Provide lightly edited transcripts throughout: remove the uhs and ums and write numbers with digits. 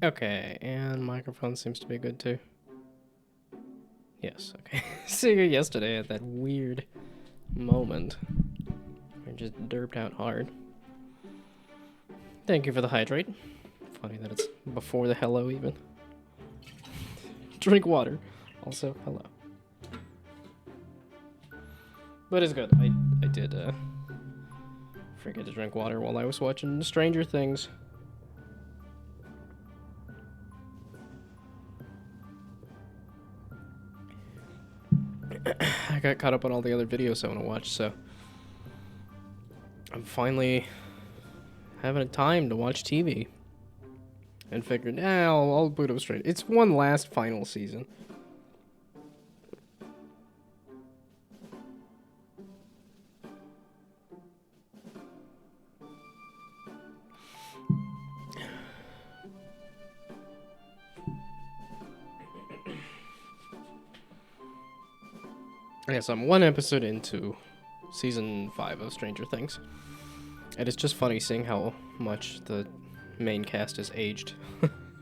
Okay, and microphone seems to be good too. Yes, okay. Seeing you yesterday at that weird moment. I just derped out hard. Thank you for the hydrate. Funny that it's before the hello even. Drink water. Also, hello. But it's good. I did forget to drink water while I was watching Stranger Things. I got caught up on all the other videos I want to watch, so I'm finally having time to watch TV. And figured, I'll boot up straight. It's one last final season. Yes, I'm one episode into season 5 of Stranger Things. And it's just funny seeing how much the main cast has aged.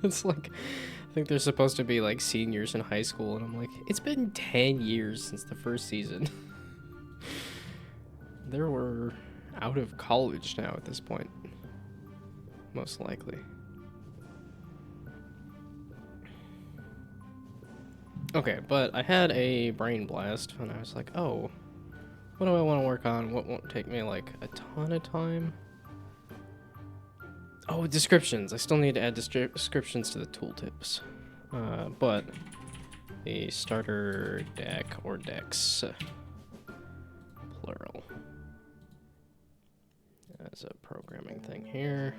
It's like, I think they're supposed to be like seniors in high school, and I'm like, it's been 10 years since the first season. They were out of college now at this point. Most likely. Okay, but I had a brain blast, and I was like, oh, what do I want to work on? What won't take me, like, a ton of time? Oh, descriptions. I still need to add descriptions to the tooltips. But the starter deck, or decks, plural. As a programming thing here.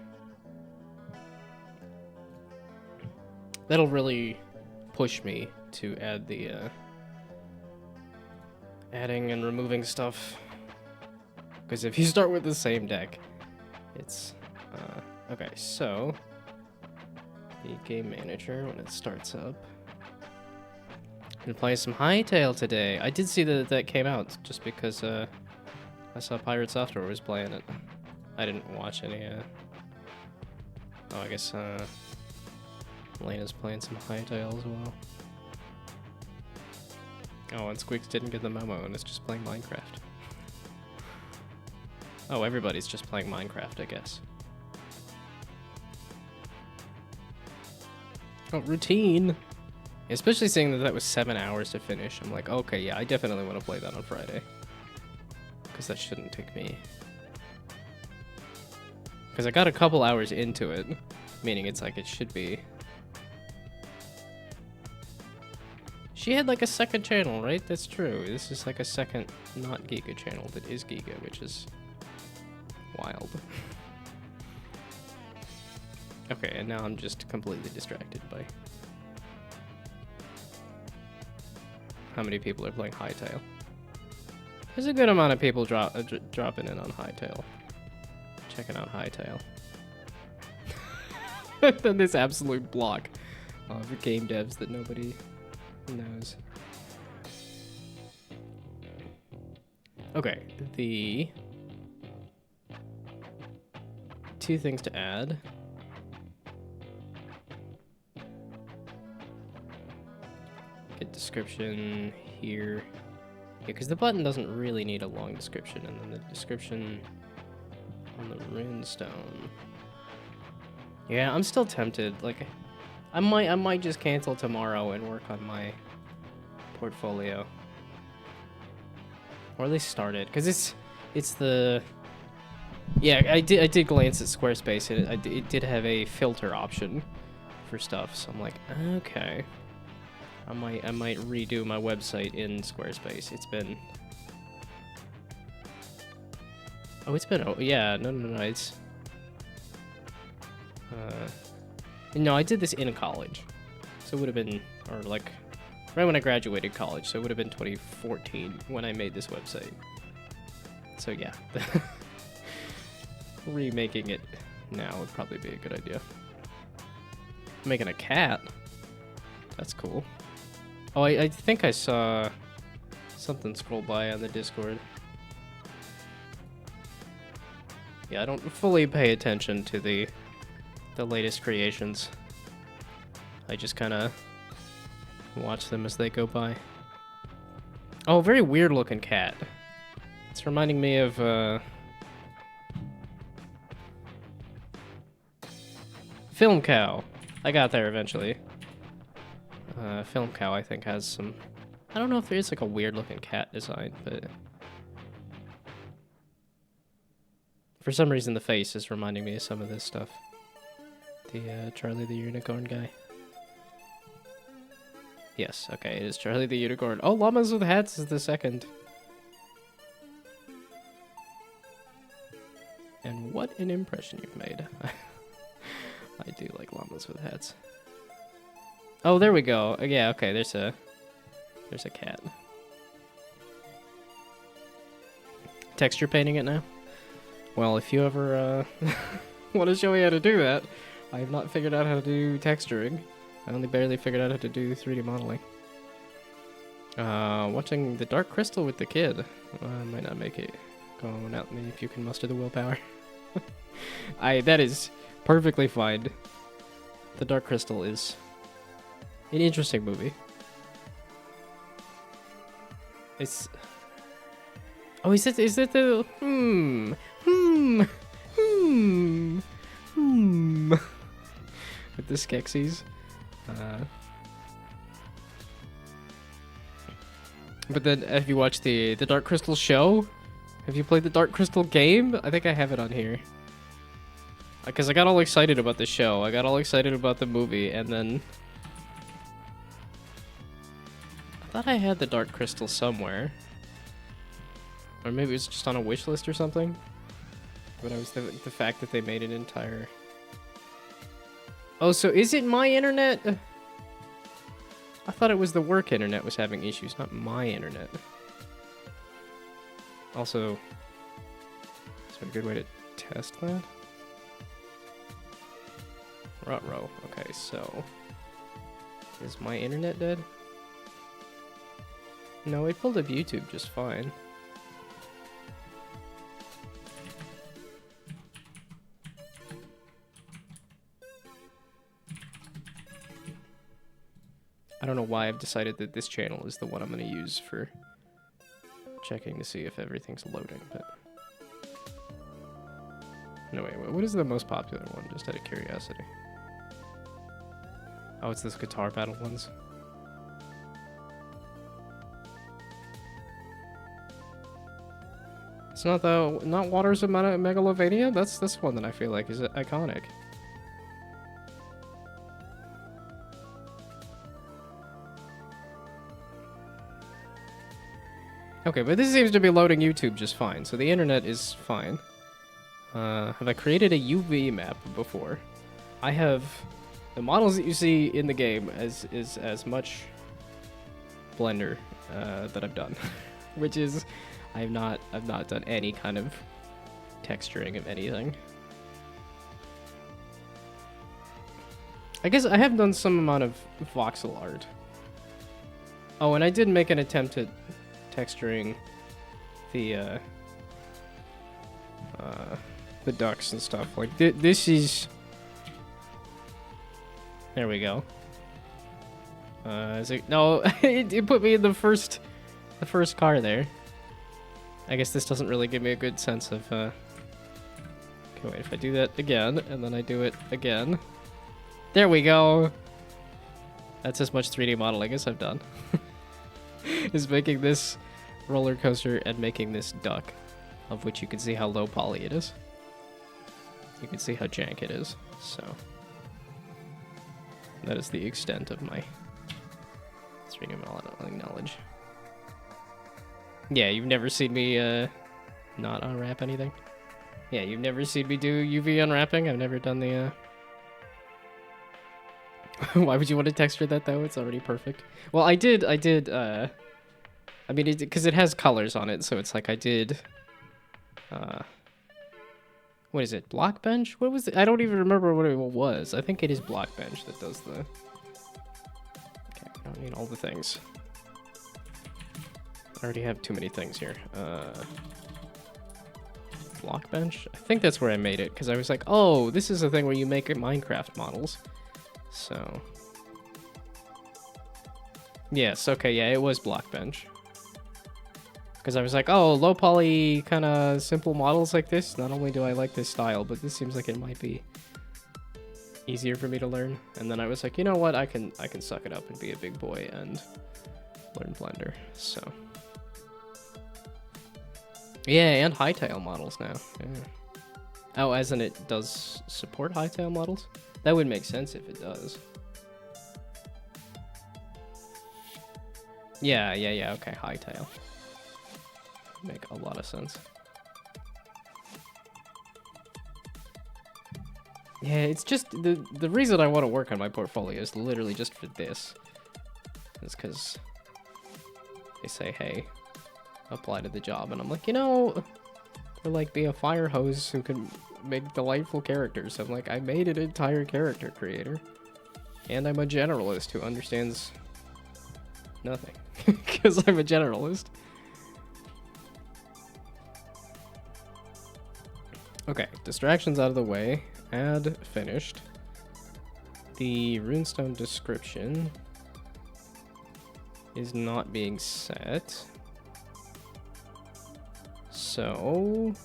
That'll really push me to add the, adding and removing stuff. Because if you start with the same deck, it's, okay, so the game manager, when it starts up, I'm gonna play some Hytale today. I did see that came out just because, I saw Pirate Software was playing it. I didn't watch any, oh, I guess, Elena's playing some Hytale as well. Oh, and Squeaks didn't get the memo and it's just playing Minecraft. Oh, everybody's just playing Minecraft, I guess. Oh, routine! Especially seeing that was 7 hours to finish. I'm like, okay, yeah, I definitely want to play that on Friday. Because that shouldn't take me... Because I got a couple hours into it, meaning it's like it should be... She had like a second channel, right? That's true. This is like a second not Giga channel that is Giga, which is wild. Okay, and now I'm just completely distracted by how many people are playing Hytale. There's a good amount of people dropping in on Hytale. Checking out Hytale. Then this absolute block of game devs that nobody knows. Okay, the two things to add. Get description here. Yeah, because the button doesn't really need a long description, and then the description on the runestone. Yeah, I'm still tempted. Like, I might just cancel tomorrow and work on my portfolio, or at least start it, because it's the. Yeah, I did glance at Squarespace, and it did have a filter option for stuff. So I'm like, okay, I might redo my website in Squarespace. It's been. Oh, it's been. Oh, yeah. No. It's. No, I did this in college, so it would have been, or like, right when I graduated college, so it would have been 2014 when I made this website. So yeah, remaking it now would probably be a good idea. Making a cat, that's cool. Oh, I think I saw something scroll by on the Discord. Yeah, I don't fully pay attention to the latest creations. I just kind of watch them as they go by. Oh, very weird looking cat. It's reminding me of Film Cow. I got there eventually. Film Cow, I think, has some... I don't know if there is like a weird looking cat design, but... For some reason, the face is reminding me of some of this stuff. The Charlie the Unicorn guy. Yes, okay, it is Charlie the Unicorn. Oh, Llamas with Hats is the second. And what an impression you've made. I do like Llamas with Hats. Oh, there we go. Yeah, okay, there's a cat. Texture painting it now? Well, if you ever want to show me how to do that, I have not figured out how to do texturing. I only barely figured out how to do 3D modeling. Watching The Dark Crystal with the kid. Might not make it. Go out me if you can muster the willpower. That is perfectly fine. The Dark Crystal is an interesting movie. It's... Oh, is it the... With the Skeksis. But then, have you watched the Dark Crystal show? Have you played the Dark Crystal game? I think I have it on here. Because I got all excited about the show. I got all excited about the movie, and then... I thought I had the Dark Crystal somewhere. Or maybe it was just on a wish list or something. But I was the fact that they made an entire... Oh, so is it my internet? I thought it was the work internet was having issues, not my internet. Also, is there a good way to test that? Ruh-roh. Okay, so... Is my internet dead? No, it pulled up YouTube just fine. I don't know why I've decided that this channel is the one I'm going to use for checking to see if everything's loading, but... No, wait, what is the most popular one, just out of curiosity? Oh, it's this guitar battle ones. It's not Waters of Megalovania? That's this one that I feel like is iconic. Okay, but this seems to be loading YouTube just fine, so the internet is fine. Have I created a UV map before? I have the models that you see in the game is as much Blender that I've done, which is I've not done any kind of texturing of anything. I guess I have done some amount of voxel art. Oh, and I did make an attempt at texturing the ducks and stuff. Like this is. There we go. Is it no? it put me in the first car there. I guess this doesn't really give me a good sense of. Okay, wait. If I do that again and then I do it again, there we go. That's as much 3D modeling as I've done. Is making this roller coaster and making this duck, of which you can see how low poly it is. You can see how jank it is. So that is the extent of my 3D modeling knowledge. Yeah, you've never seen me not unwrap anything. Yeah, you've never seen me do UV unwrapping. I've never done the. Why would you want to texture that though? It's already perfect. Well, I did. I mean, because it has colors on it, so it's like I did. What is it? Blockbench? What was it? I don't even remember what it was. I think it is Blockbench that does the. Okay, I don't need all the things. I already have too many things here. Blockbench? I think that's where I made it, because I was like, oh, this is a thing where you make Minecraft models. So, Yes, okay, yeah, it was Blockbench. Because I was like, oh, low poly kind of simple models like this. Not only do I like this style, but this seems like it might be easier for me to learn. And then I was like, you know what? I can suck it up and be a big boy and learn Blender. So yeah, and hightail models now. Yeah. Oh, as in it does support hightail models? That would make sense if it does. Yeah, okay, hightail. Make a lot of sense. Yeah, it's just the reason I want to work on my portfolio is literally just for this. It's because they say, hey, apply to the job, and I'm like, you know, or like be a fire hose who can make delightful characters. I'm like, I made an entire character creator, and I'm a generalist who understands nothing because I'm a generalist. Okay, distractions out of the way. Add finished. The runestone description is not being set. So...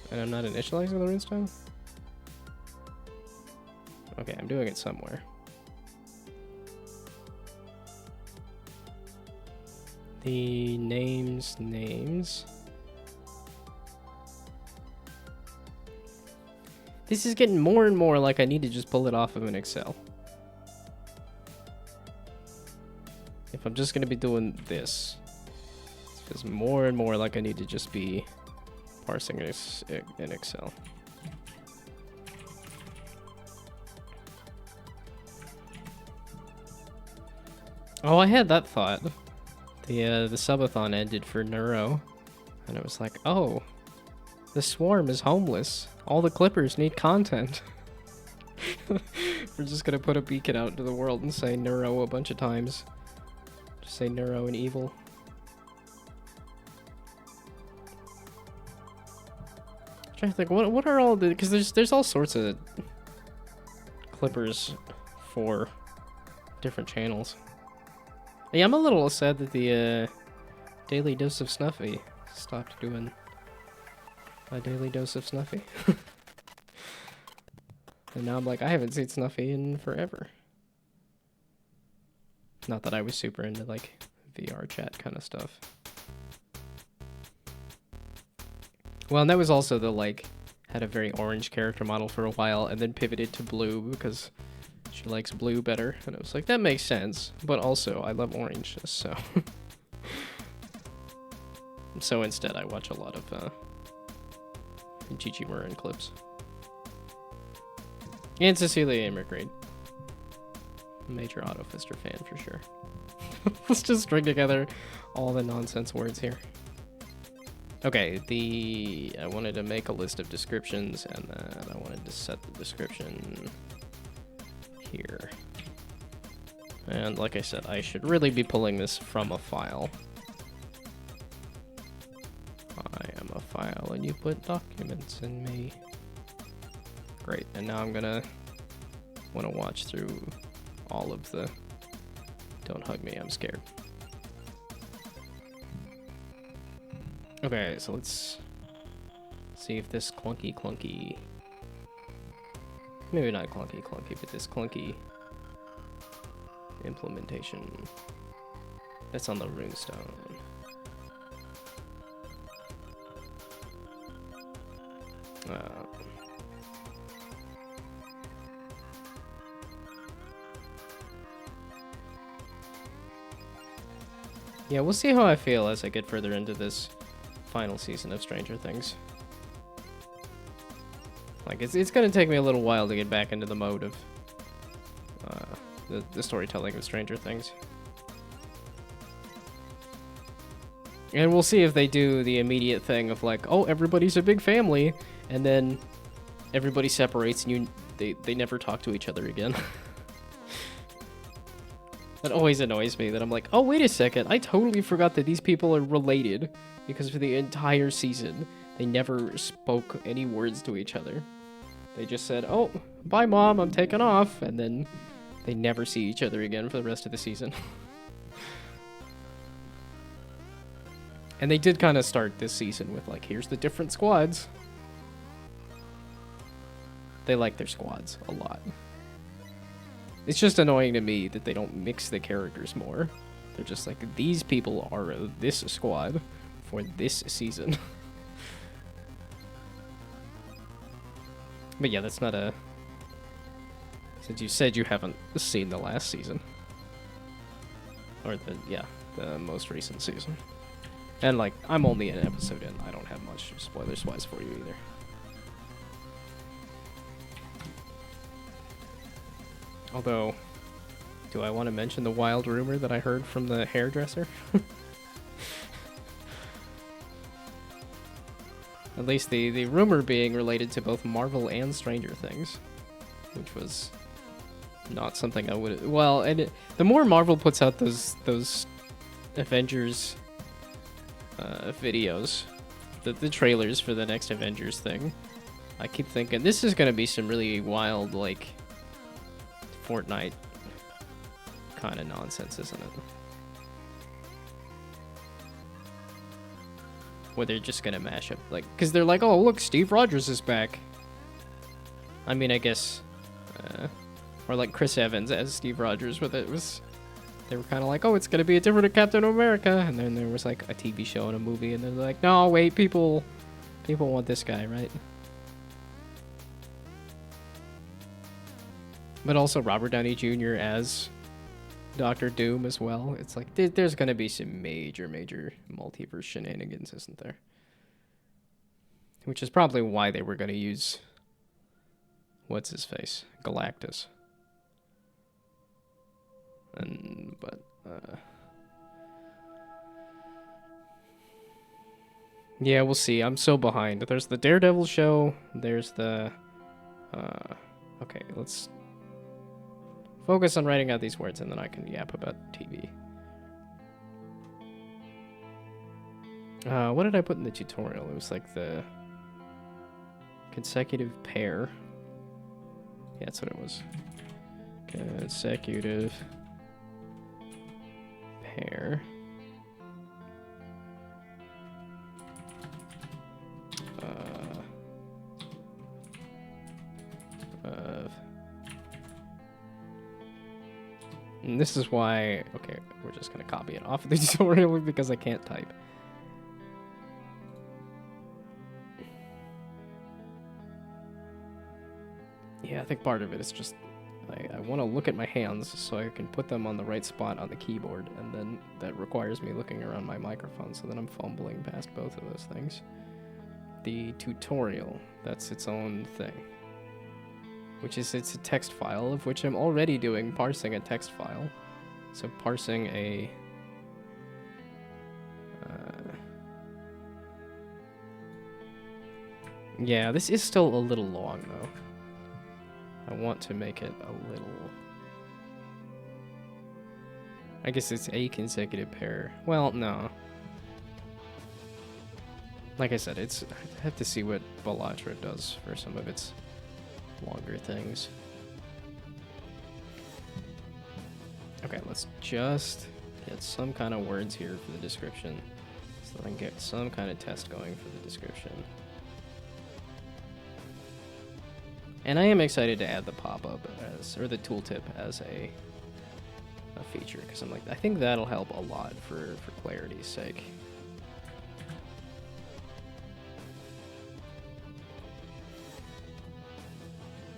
And I'm not initializing the runestone? Okay, I'm doing it somewhere. The names. This is getting more and more like I need to just pull it off of an Excel. If I'm just going to be doing this, it feels more and more like I need to just be parsing in Excel. Oh, I had that thought. The subathon ended for Neuro, and it was like, oh, the swarm is homeless. All the clippers need content. We're just gonna put a beacon out into the world and say Neuro a bunch of times. Just say Neuro and evil. I'm trying to think, what are all the... Because there's all sorts of clippers for different channels. Yeah, I'm a little sad that the Daily Dose of Snuffy stopped doing a Daily Dose of Snuffy. And now I'm like, I haven't seen Snuffy in forever. Not that I was super into like VR chat kind of stuff. Well, and that was also the like, had a very orange character model for a while and then pivoted to blue because she likes blue better. And I was like, that makes sense. But also, I love orange, so. So instead, I watch a lot of Gigi Murren clips. And Cecilia Immigrate. Major Otto Fister fan for sure. Let's just string together all the nonsense words here. Okay, I wanted to make a list of descriptions, and then I wanted to set the description here. And like I said, I should really be pulling this from a file. I am a file, and you put documents in me. Great, and now I'm gonna want to watch through all of the... Don't hug me, I'm scared. Okay, so let's see if this clunky... Maybe not clunky, but this clunky implementation that's on the runestone. Yeah, we'll see how I feel as I get further into this final season of Stranger Things. Like, it's gonna take me a little while to get back into the mode of the storytelling of Stranger Things. And we'll see if they do the immediate thing of like, oh, everybody's a big family, and then everybody separates and they never talk to each other again. That always annoys me, that I'm like, oh, wait a second, I totally forgot that these people are related, because for the entire season, they never spoke any words to each other. They just said, oh, bye, Mom, I'm taking off, and then They never see each other again for the rest of the season. And they did kind of start this season with, like, here's the different squads. They like their squads a lot. It's just annoying to me that they don't mix the characters more. They're just like, these people are this squad for this season. But yeah, that's not a... Since you said you haven't seen the last season. Or the most recent season. And, like, I'm only an episode in. I don't have much spoilers-wise for you either. Although, do I want to mention the wild rumor that I heard from the hairdresser? At least the rumor being related to both Marvel and Stranger Things. Which was not something I would... Well, and the more Marvel puts out those Avengers... videos, the trailers for the next Avengers thing, I keep thinking this is gonna be some really wild, like, Fortnite kind of nonsense, isn't it? Where they're just gonna mash up, like, because they're like, oh look, Steve Rogers is back. I mean, I guess, or like Chris Evans as Steve Rogers, but it was. They were kind of like, oh, it's going to be a different Captain America. And then there was like a TV show and a movie. And they're like, no, wait, people want this guy, right? But also Robert Downey Jr. as Doctor Doom as well. It's like, there's going to be some major multiverse shenanigans, isn't there? Which is probably why they were going to use, what's his face? Galactus. But yeah, we'll see. I'm so behind. There's the Daredevil show. There's the okay, let's focus on writing out these words and then I can yap about TV. What did I put in the tutorial? It was like the consecutive pair. Yeah, that's what it was. Consecutive pair and this is why, okay, we're just gonna copy it off of the tutorial because I can't type. Yeah, I think part of it is just I want to look at my hands so I can put them on the right spot on the keyboard, and then that requires me looking around my microphone, so then I'm fumbling past both of those things. The tutorial, that's its own thing. Which is, it's a text file, of which I'm already doing parsing a text file. So parsing a... yeah, this is still a little long, though. I want to make it a little... I guess it's a consecutive pair. Well, no. Like I said, it's... I have to see what Bellatra does for some of its longer things. Okay, let's just get some kind of words here for the description. So I can get some kind of test going for the description. And I am excited to add the pop-up as, or the tooltip as a feature, because I'm like, I think that'll help a lot for clarity's sake.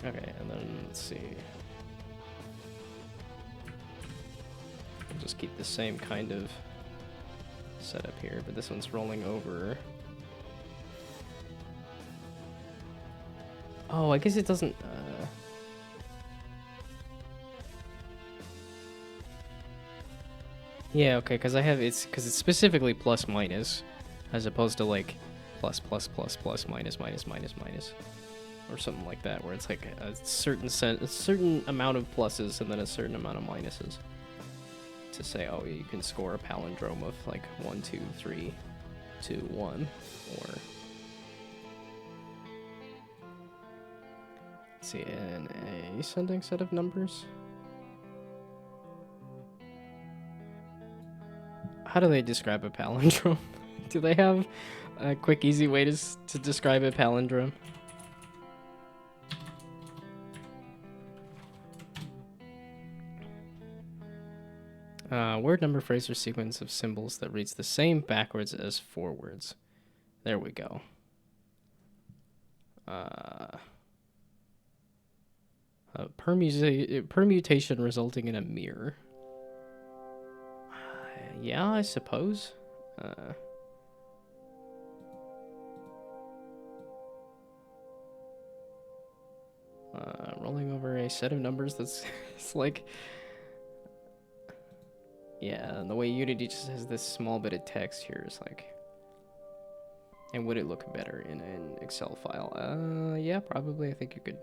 Okay, and then let's see. I'll just keep the same kind of setup here, but this one's rolling over. Oh, I guess it doesn't... yeah, okay, because I have... it's specifically plus minus, as opposed to like plus plus plus plus minus minus minus minus, or something like that, where it's like a certain amount of pluses and then a certain amount of minuses. To say, oh, you can score a palindrome of like 1, 2, 3, 2, 1, or... see, an ascending set of numbers. how do they describe a palindrome? Do they have a quick, easy way to describe a palindrome? Word, number, phrase, or sequence of symbols that reads the same backwards as forwards. There we go. Permutation resulting in a mirror. Yeah, I suppose. Rolling over a set of numbers that's it's like... Yeah, and the way Unity just has this small bit of text here is like... And would it look better in an Excel file? Yeah, probably. I think you could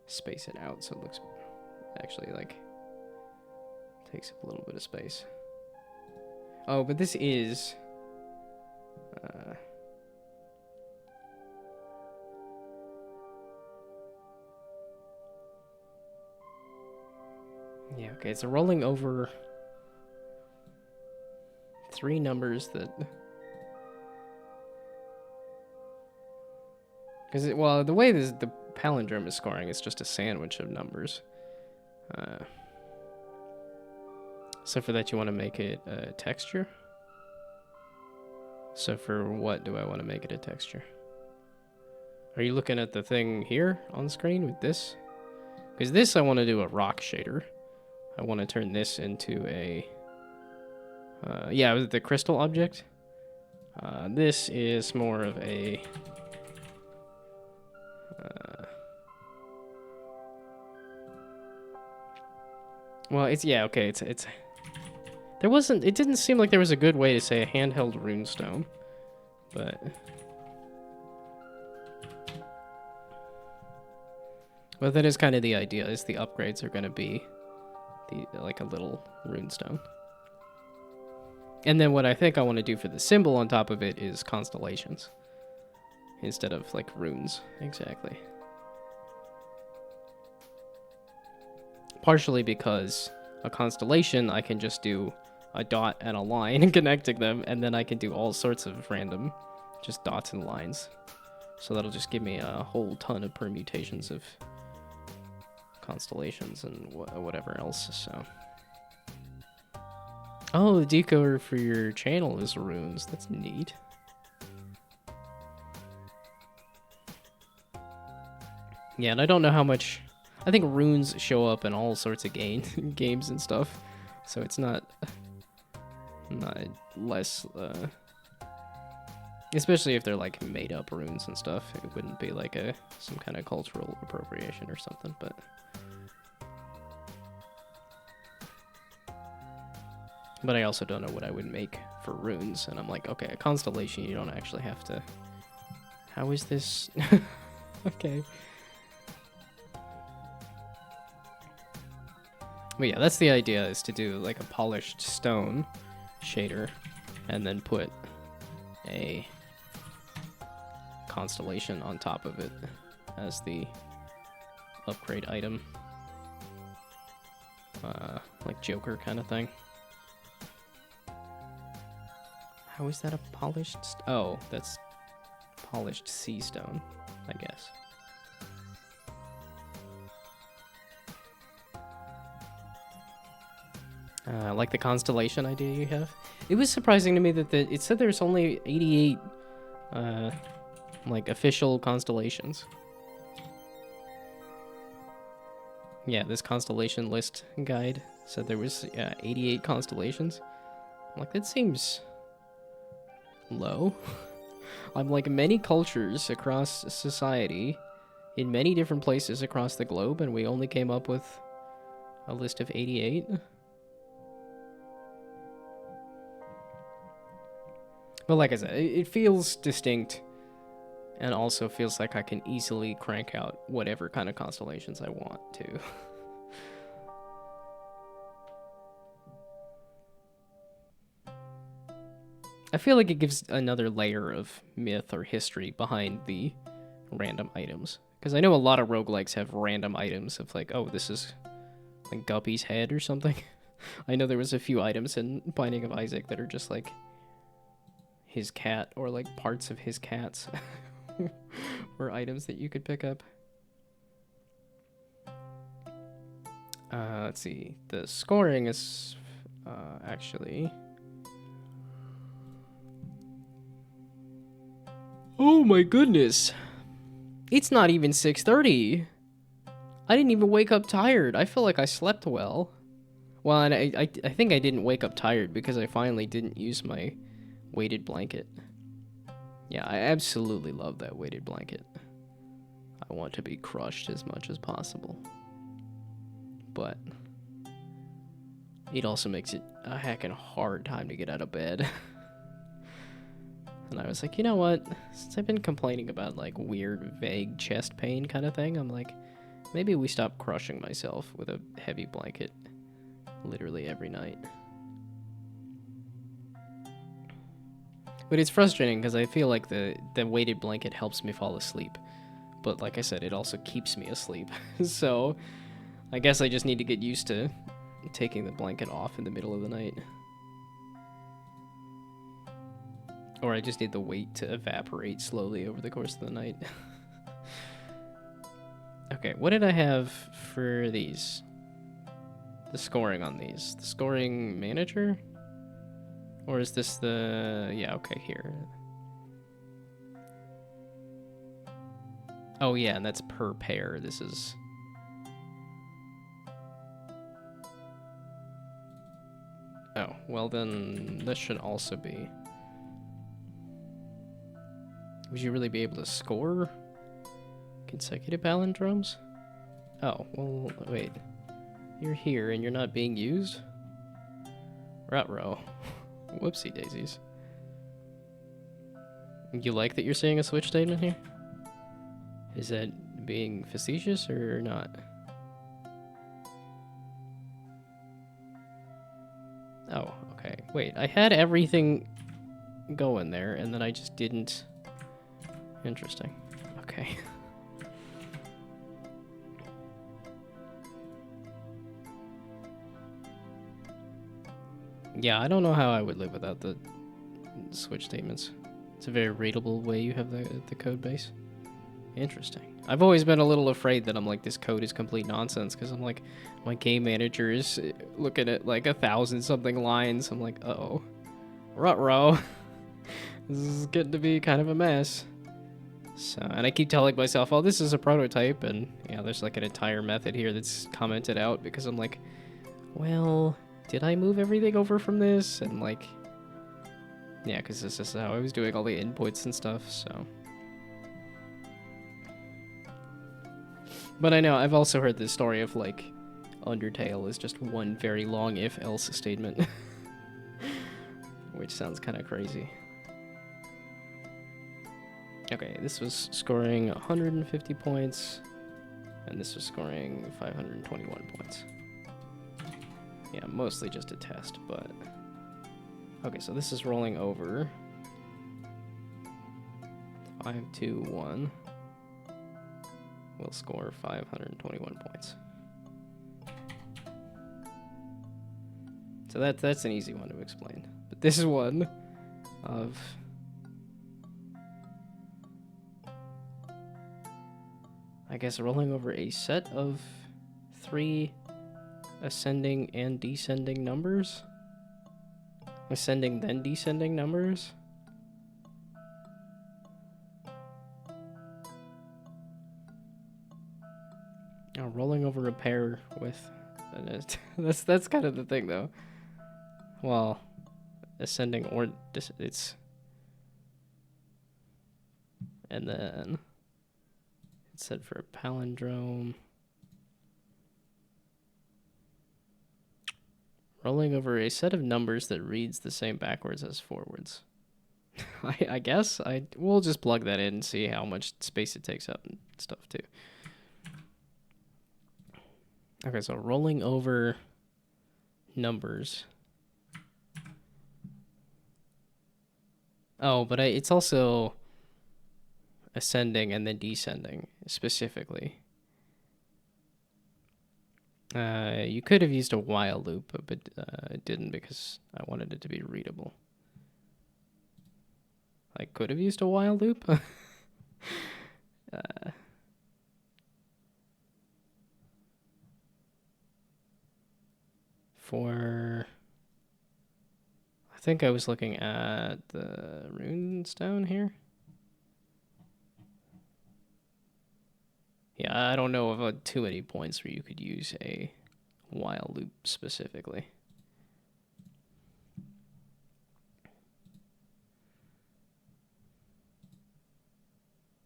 space it out so it looks... Actually, like... Takes up a little bit of space. Oh, but this is... Yeah, okay, it's a rolling over... 3 numbers that... Because, well, the way the palindrome is scoring is just a sandwich of numbers. So for that, you want to make it a texture? So for what do I want to make it a texture? Are you looking at the thing here on screen with this? Because this I want to do a rock shader. I want to turn this into a... yeah, the crystal object. This is more of a... well, it's... Yeah, okay, it's... There wasn't... It didn't seem like there was a good way to say a handheld runestone. But... Well, that is kind of the idea, is the upgrades are going to be like a little runestone. And then what I think I want to do for the symbol on top of it is constellations. Instead of, like, runes. Exactly. Partially because a constellation, I can just do a dot and a line and connecting them, and then I can do all sorts of random just dots and lines. So that'll just give me a whole ton of permutations of constellations and whatever else, so... Oh, the decoder for your channel is runes. That's neat. Yeah, and I don't know how much... I think runes show up in all sorts of games and stuff, so it's not less... especially if they're, like, made-up runes and stuff. It wouldn't be, like, some kind of cultural appropriation or something, but... But I also don't know what I would make for runes, and I'm like, okay, a constellation, you don't actually have to... How is this... Okay. But yeah, that's the idea, is to do, like, a polished stone shader, and then put a constellation on top of it as the upgrade item. Like Joker kind of thing. How is that a polished... Oh, that's polished sea stone, I guess. Like the constellation idea you have. It was surprising to me that it said there's only 88, like, official constellations. Yeah, this constellation list guide said there was 88 constellations. I'm like, that seems... low. I'm like, many cultures across society in many different places across the globe, and we only came up with a list of 88. But like I said, it feels distinct, and also feels like I can easily crank out whatever kind of constellations I want to. I feel like it gives another layer of myth or history behind the random items. Because I know a lot of roguelikes have random items of like, oh, this is like Guppy's head or something. I know there was a few items in Binding of Isaac that are just like his cat or like parts of his cats were items that you could pick up. Let's see. The scoring is actually... Oh my goodness. It's not even 6:30. I didn't even wake up tired. I feel like I slept well. Well, and I think I didn't wake up tired because I finally didn't use my weighted blanket. Yeah, I absolutely love that weighted blanket. I want to be crushed as much as possible. But it also makes it a heckin' hard time to get out of bed. And I was like, you know what? Since I've been complaining about like weird, vague chest pain kind of thing, I'm like, maybe we stop crushing myself with a heavy blanket literally every night. But it's frustrating because I feel like the weighted blanket helps me fall asleep. But like I said, it also keeps me asleep. So I guess I just need to get used to taking the blanket off in the middle of the night. Or I just need the weight to evaporate slowly over the course of the night. Okay, what did I have for these? The scoring on these. The scoring manager? Or is this the... Yeah, okay, here. Oh yeah, and that's per pair. This is... Oh, well then this should also be... Would you really be able to score consecutive palindromes? Oh, well, wait. You're here and you're not being used? Ruh-roh. Whoopsie daisies. You like that you're seeing a switch statement here? Is that being facetious or not? Oh, okay. Wait, I had everything going there and then I just didn't... Interesting. Okay. Yeah, I don't know how I would live without the switch statements. It's a very readable way you have the code base. Interesting. I've always been a little afraid that I'm like, this code is complete nonsense, because I'm like, my game manager is looking at like 1,000-something lines. I'm like, uh-oh. Ruh-roh. This is getting to be kind of a mess. So, and I keep telling myself, oh, this is a prototype, and yeah, there's like an entire method here that's commented out, because I'm like, well, did I move everything over from this? And like, yeah, because this is how I was doing all the inputs and stuff, so. But I know, I've also heard this story of like, Undertale is just one very long if-else statement. Which sounds kind of crazy. Okay, this was scoring 150 points, and this was scoring 521 points. Yeah, mostly just a test, but... Okay, so this is rolling over. 5, 2, 1. We'll score 521 points. So that's an easy one to explain. But this is one of... I guess rolling over a set of 3 ascending and descending numbers? Ascending then descending numbers? Oh, rolling over a pair with... That's kind of the thing, though. Well, ascending or... it's... And then... It said for a palindrome. Rolling over a set of numbers that reads the same backwards as forwards. I guess we'll just plug that in and see how much space it takes up and stuff too. Okay, so rolling over numbers. Oh, but it's also ascending and then descending specifically. You could have used a while loop, but I didn't because I wanted it to be readable. I could have used a while loop. For... I think I was looking at the runes down here. Yeah, I don't know of too many points where you could use a while loop specifically.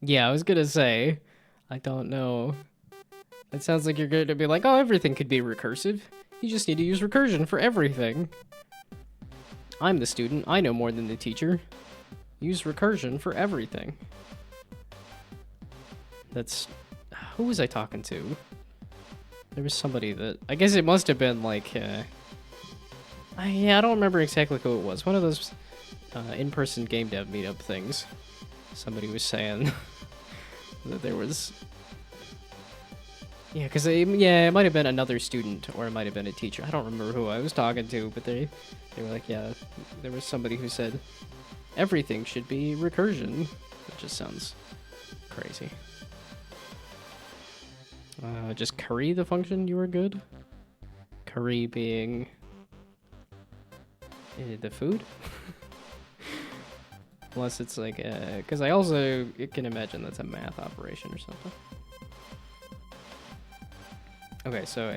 Yeah, I was gonna say, I don't know. It sounds like you're going to be like, oh, everything could be recursive. You just need to use recursion for everything. I'm the student. I know more than the teacher. Use recursion for everything. That's... Who was I talking to? There was somebody that... I guess it must have been like... yeah, I don't remember exactly who it was. One of those in-person game dev meetup things. Somebody was saying that there was... Yeah, because it might have been another student or it might have been a teacher. I don't remember who I was talking to, but they were like, yeah, there was somebody who said everything should be recursion. That just sounds crazy. Just curry the function, you were good? Curry being the food? Unless it's like, because I also can imagine that's a math operation or something. Okay, so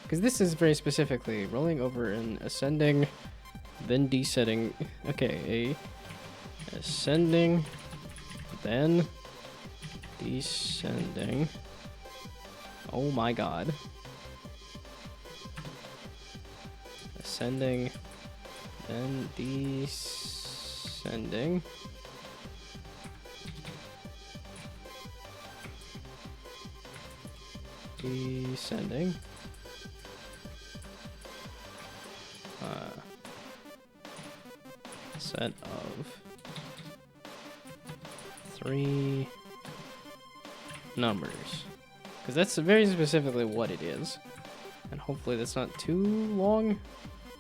because this is very specifically rolling over and ascending, then descending. Okay, a ascending, then descending. Oh my god. Ascending, then descending. Descending. Set of 3 numbers. Because that's very specifically what it is. And hopefully that's not too long.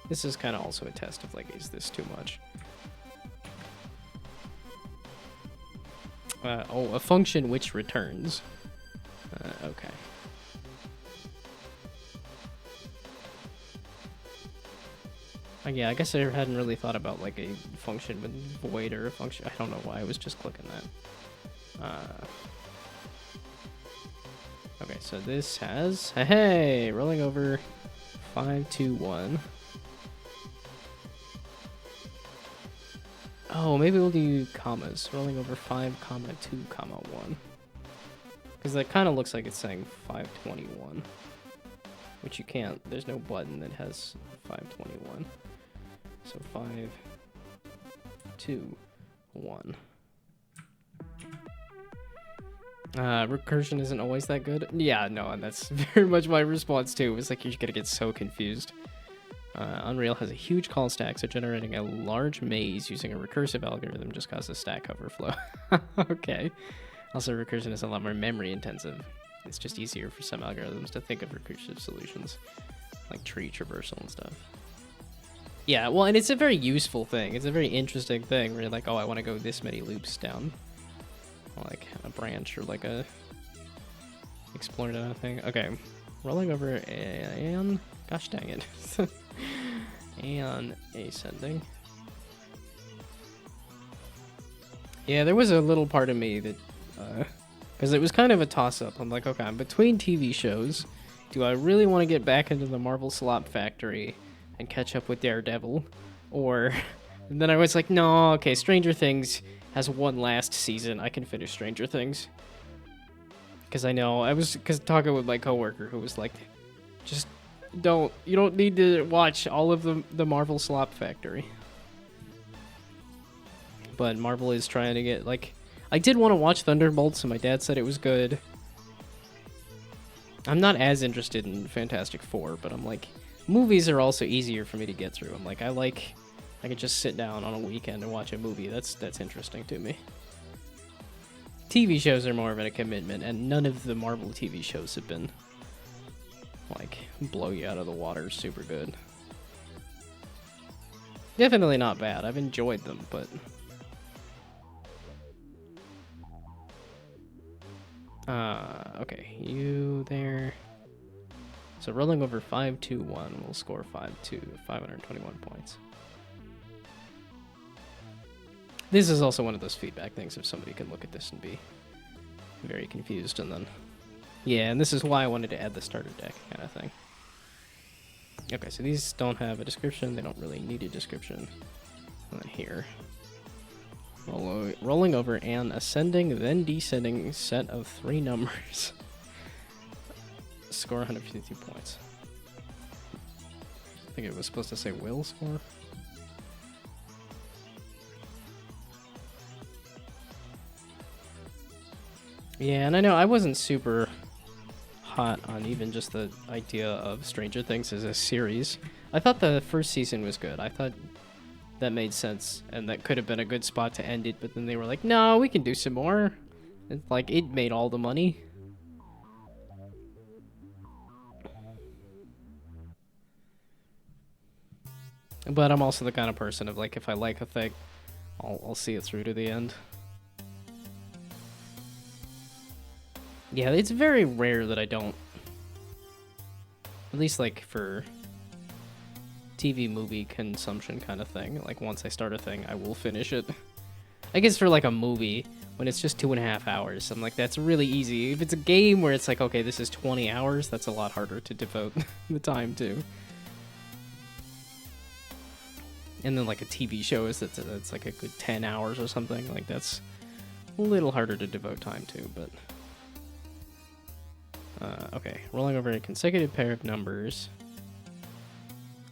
This is kind of also a test of like, is this too much? Oh, a function which returns. Okay. Yeah, I guess I hadn't really thought about like a function with void or a function. I don't know why I was just clicking that. Okay, so this has, hey, rolling over 5, 2, 1. Oh, maybe we'll do commas. Rolling over 5, 2, 1. Because that kind of looks like it's saying 521. Which you can't. There's no button that has 521. So 5, 2, 1. Recursion isn't always that good. Yeah, no, and that's very much my response too. It's like you're gonna get so confused. Unreal has a huge call stack, so generating a large maze using a recursive algorithm just causes stack overflow. Okay. Also, recursion is a lot more memory intensive. It's just easier for some algorithms to think of recursive solutions, like tree traversal and stuff. Yeah, well, and it's a very useful thing. It's a very interesting thing where you're like, oh, I want to go this many loops down. Like a branch or like a explore down thing. Okay, rolling over and gosh dang it. And ascending. Yeah, there was a little part of me that, because it was kind of a toss-up. I'm like, okay, I'm between TV shows. Do I really want to get back into the Marvel Slop Factory and catch up with Daredevil? Or, and then I was like, no, okay, Stranger Things has one last season. I can finish Stranger Things. Because I know, I was talking with my coworker who was like, just you don't need to watch all of the Marvel Slop Factory. But Marvel is trying to get, like, I did want to watch Thunderbolts, and my dad said it was good. I'm not as interested in Fantastic Four, but I'm like, movies are also easier for me to get through. I'm like, I could just sit down on a weekend and watch a movie. That's interesting to me. TV shows are more of a commitment, and none of the Marvel TV shows have been like blow you out of the water super good. Definitely not bad. I've enjoyed them, but okay, you there. So rolling over 521 will score 521 points. This is also one of those feedback things if somebody can look at this and be very confused and then... Yeah, and this is why I wanted to add the starter deck kind of thing. Okay, so these don't have a description. They don't really need a description. And then here. Rolling over an ascending, then descending set of 3 numbers. Score 152 points. I think it was supposed to say will score. Yeah, and I know I wasn't super hot on even just the idea of Stranger Things as a series. I thought the first season was good. I thought that made sense, and that could have been a good spot to end it, but then they were like, no, we can do some more. It's like, it made all the money. But I'm also the kind of person of, like, if I like a thing, I'll see it through to the end. Yeah, it's very rare that I don't. At least, like, for TV movie consumption kind of thing. Like, once I start a thing, I will finish it. I guess for, like, a movie, when it's just 2.5 hours, I'm like, that's really easy. If it's a game where it's like, okay, this is 20 hours, that's a lot harder to devote the time to. And then, like, a TV show is that's like a good 10 hours or something. Like, that's a little harder to devote time to, but... okay, rolling over a consecutive pair of numbers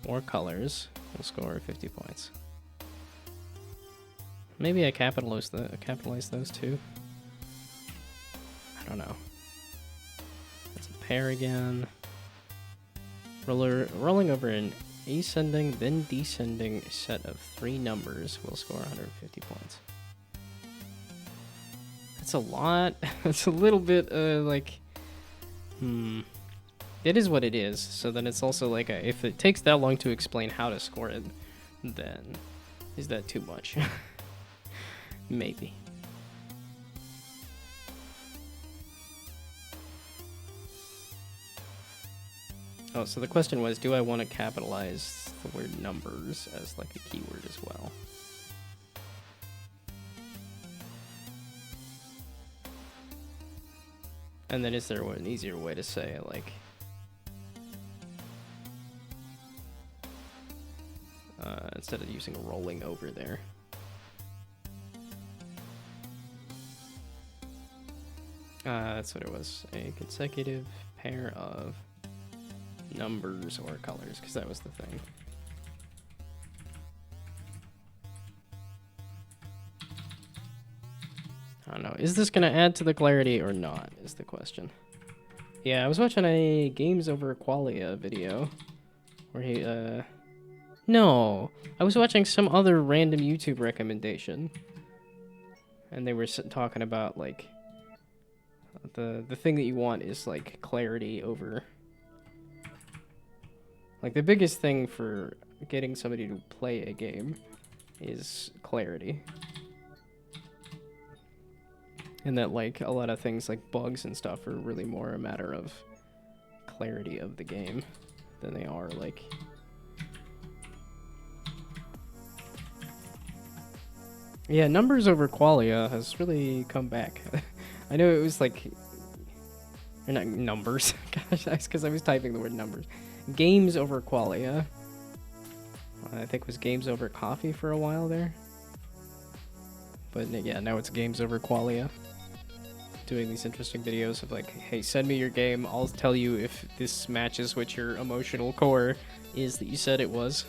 or colors will score 50 points. Maybe I capitalize those two. I don't know. That's a pair again. Rolling over an ascending, then descending set of 3 numbers will score 150 points. That's a lot. That's a little bit, like... It is what it is, so then it's also like, if it takes that long to explain how to score it, then is that too much? Maybe. Oh, so the question was, do I want to capitalize the word numbers as like a keyword as well? And then is there an easier way to say, like, instead of using rolling over there? That's what it was. A consecutive pair of numbers or colors, because that was the thing. I don't know. Is this going to add to the clarity or not, is the question. Yeah, I was watching a Games Over Qualia video where he, No! I was watching some other random YouTube recommendation. And they were talking about, like, the thing that you want is, like, clarity over... Like, the biggest thing for getting somebody to play a game is clarity. And that, like, a lot of things like bugs and stuff are really more a matter of clarity of the game than they are, like... Yeah, Numbers Over Qualia has really come back. I know it was like... Or not numbers. Gosh, that's because I was typing the word numbers. Games Over Qualia. I think it was Games Over Coffee for a while there. But yeah, now it's Games Over Qualia. Doing these interesting videos of like, hey, send me your game. I'll tell you if this matches what your emotional core is that you said it was.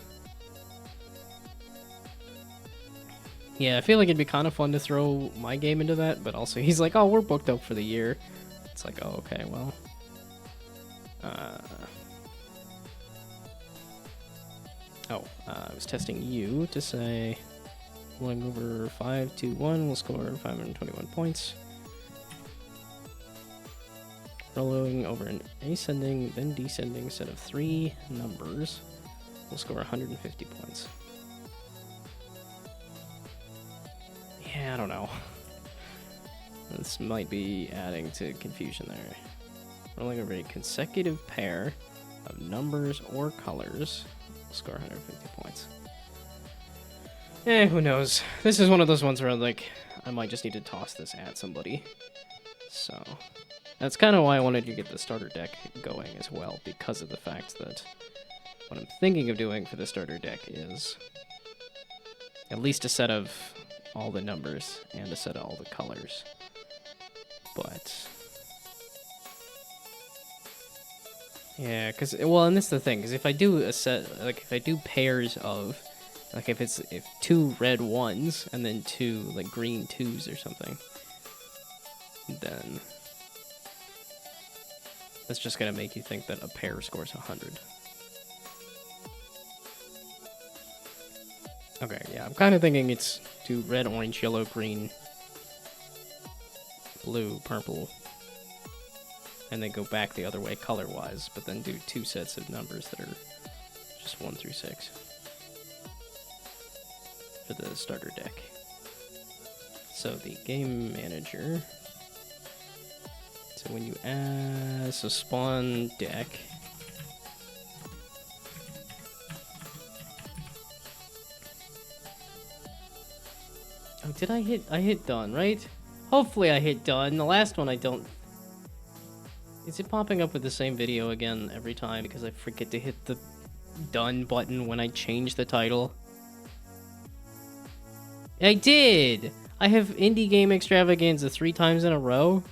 Yeah, I feel like it'd be kind of fun to throw my game into that, but also he's like, oh, we're booked up for the year. It's like, oh, okay, well. I was testing you to say, rolling over 521 will score 521 points. Rolling over an ascending, then descending set of 3 numbers will score 150 points. Yeah, I don't know. This might be adding to confusion there. Rolling over a consecutive pair of numbers or colors will score 150 points. Who knows? This is one of those ones where like I might just need to toss this at somebody. So that's kind of why I wanted to get the starter deck going as well, because of the fact that what I'm thinking of doing for the starter deck is at least a set of all the numbers and a set of all the colors. But yeah, because, well, and this is the thing, because if I do a set, like if I do pairs of, like if 2 red 1s and then 2 like green 2s or something, then that's just gonna make you think that a pair scores 100. Okay, yeah, I'm kind of thinking it's 2 red, orange, yellow, green, blue, purple, and then go back the other way color-wise, but then do 2 sets of numbers that are just 1 through 6 for the starter deck. So the game manager. So when you add, so spawn deck. Oh, did I hit done, right? Hopefully I hit done. The last one I don't. Is it popping up with the same video again every time because I forget to hit the done button when I change the title? I did! I have Indie Game Extravaganza 3 times in a row.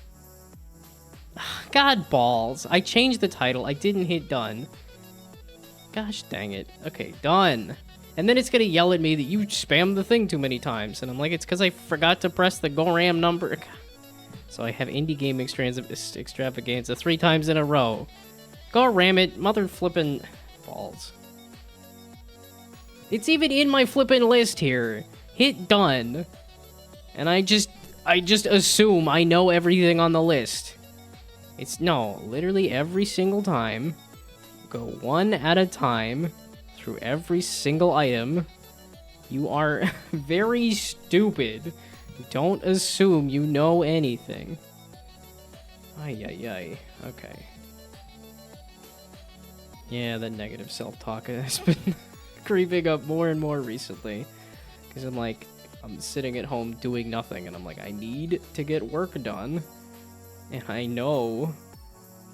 God balls. I changed the title. I didn't hit done. Gosh dang it. Okay, done. And then it's gonna yell at me that you spammed the thing too many times. And I'm like, it's because I forgot to press the Goram number. So I have Indie Game Extravaganza 3 times in a row. Go ram it, mother flippin' balls. It's even in my flippin' list here. Hit done. And I just assume I know everything on the list. It's, no, literally every single time. Go 1 at a time through every single item. You are very stupid. Don't assume you know anything. Ay, ay, ay. Okay. Yeah, that negative self-talk has been creeping up more and more recently. Because I'm sitting at home doing nothing, and I'm like, I need to get work done. And I know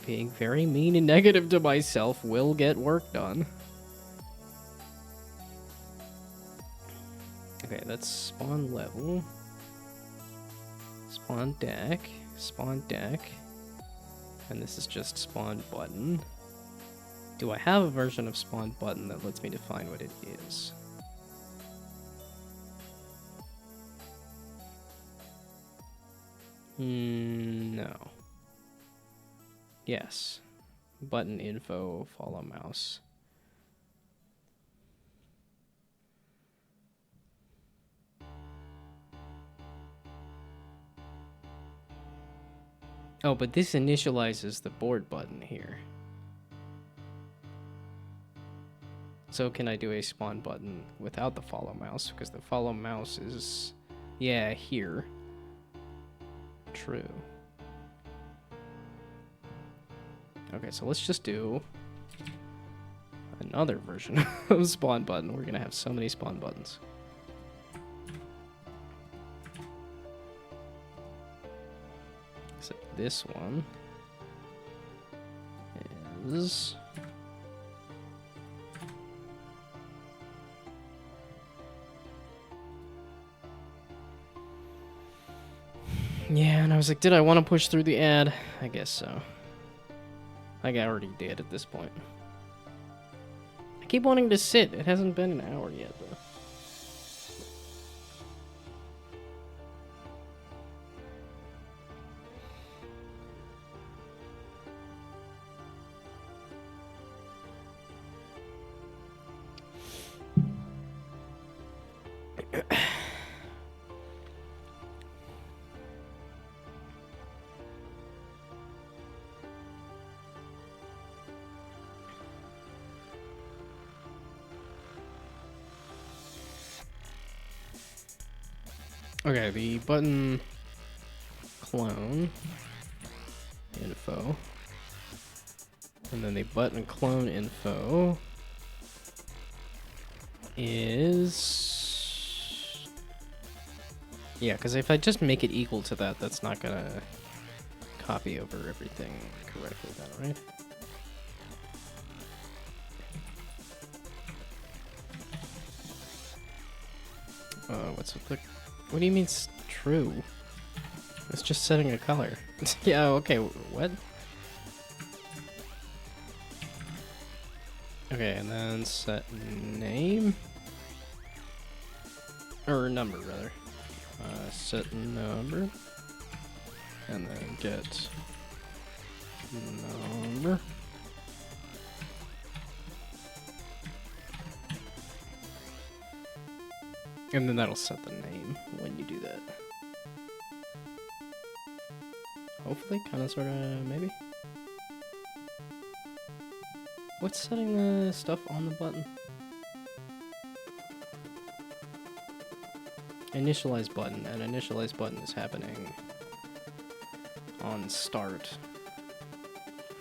being very mean and negative to myself will get work done. Okay, that's spawn level. Spawn deck. Spawn deck. And this is just spawn button. Do I have a version of spawn button that lets me define what it is? No. Yes. Button info, follow mouse. Oh, but this initializes the board button here. So can I do a spawn button without the follow mouse? Because the follow mouse is, yeah, here. True. Okay, so let's just do another version of spawn button. We're gonna have so many spawn buttons. So this one is yeah, and I was like, did I want to push through the ad? I guess so. Like I already did at this point. I keep wanting to sit. It hasn't been an hour yet, though. Okay, the button clone info, and then the button clone info is, yeah, because if I just make it equal to that, that's not gonna copy over everything correctly then, right? What's with the, what do you mean it's true? It's just setting a color. Yeah, okay, what? Okay, and then set name, or number rather. Set number, and then get number. And then that'll set the name when you do that. Hopefully, kinda sorta, maybe. What's setting the stuff on the button? Initialize button, and initialize button is happening on start.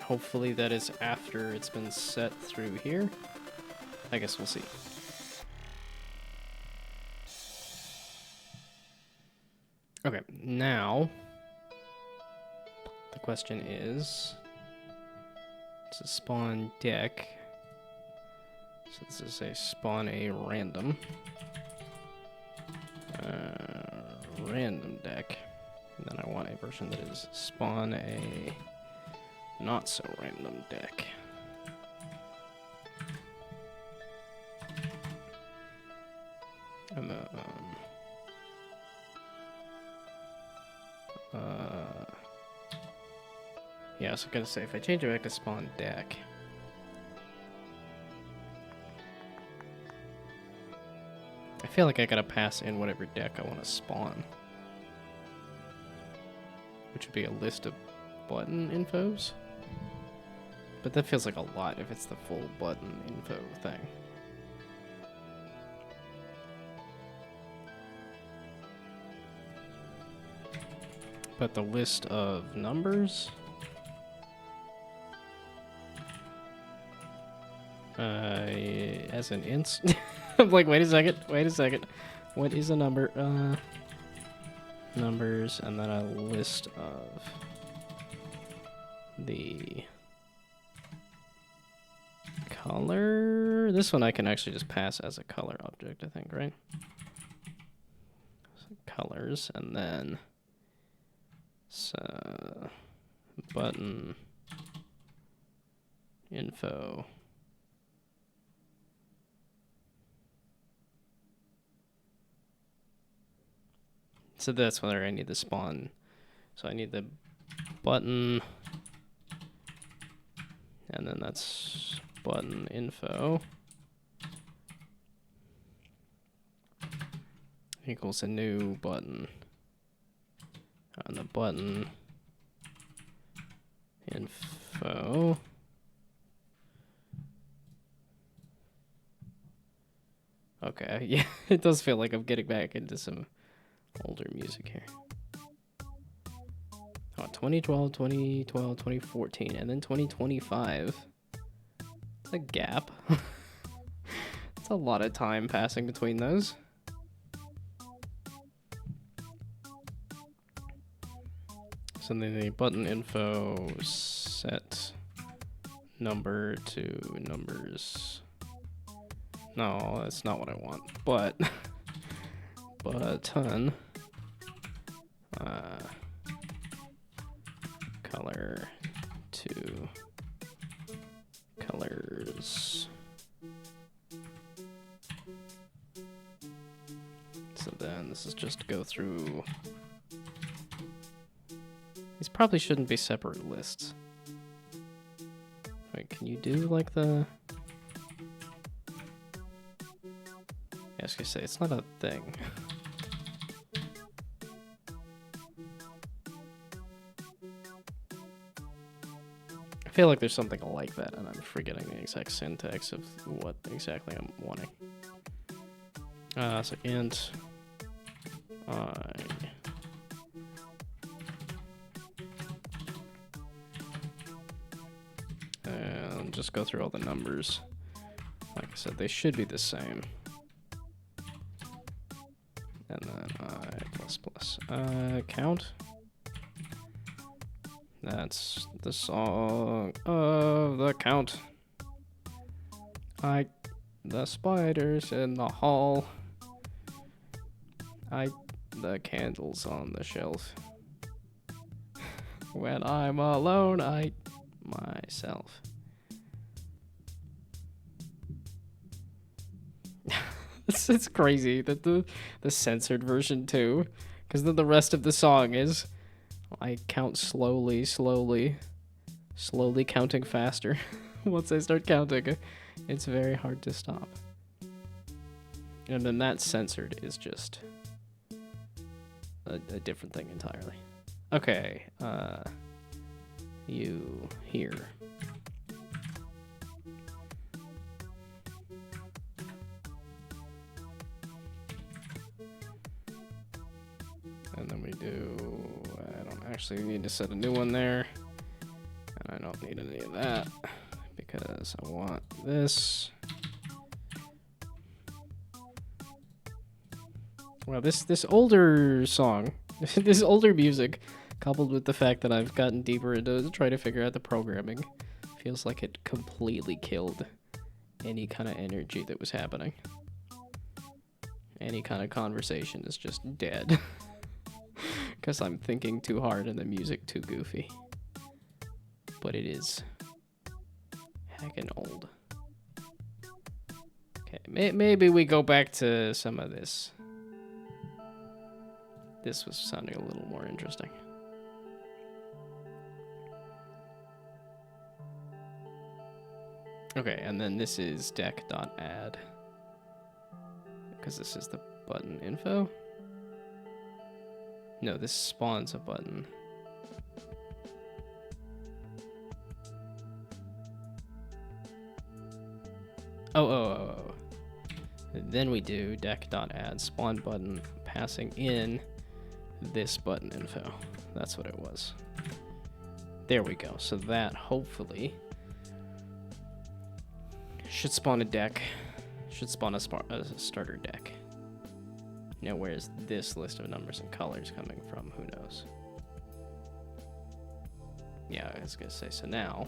Hopefully that is after it's been set through here. I guess we'll see. Okay, now the question is, to spawn deck. So this is a spawn a random. Random deck. And then I want a version that is spawn a not so random deck. And then, yeah, so I gotta say, if I change it back to spawn deck, I feel like I gotta pass in whatever deck I want to spawn, which would be a list of button infos. But that feels like a lot if it's the full button info thing. But the list of numbers, as an int. I'm like, wait a second. What is a number? Numbers, and then a list of the color. This one I can actually just pass as a color object, I think, right? So colors, and then so button info. So that's where I need the spawn. So I need the button, and then that's button info equals a new button on the button info. Okay, yeah, it does feel like I'm getting back into some older music here. Oh, 2012, 2012, 2014, and then 2025. It's a gap. It's a lot of time passing between those. So then the button info set number to numbers. No, that's not what I want. But button color to colors. So then this is just to go through. These probably shouldn't be separate lists. Wait, can you do like the? Yeah, I was gonna say it's not a thing. I feel like there's something like that, and I'm forgetting the exact syntax of what exactly I'm wanting. So int And just go through all the numbers. Like I said, they should be the same. And then count. That's the song of the count. The spiders in the hall. The candles on the shelf. When I'm alone, myself. It's crazy that the censored version too, because then the rest of the song is I count slowly, counting faster. Once I start counting, it's very hard to stop. And then that censored is just a different thing entirely. Okay, you here. And then we do, I don't actually need to set a new one there. And I don't need any of that because I want this. Well, this older song, this older music, coupled with the fact that I've gotten deeper into trying to figure out the programming, feels like it completely killed any kind of energy that was happening. Any kind of conversation is just dead. Because I'm thinking too hard and the music too goofy. But it is heckin' old. Okay, maybe we go back to some of this. This was sounding a little more interesting. Okay, and then this is deck.add. Because this is the button info. No, this spawns a button. Oh. Then we do deck.add spawn button passing in this button info. That's what it was. There we go. So that hopefully should spawn a deck. Should spawn a starter deck. Now, where's this list of numbers and colors coming from? Who knows? Yeah, I was gonna say, so now,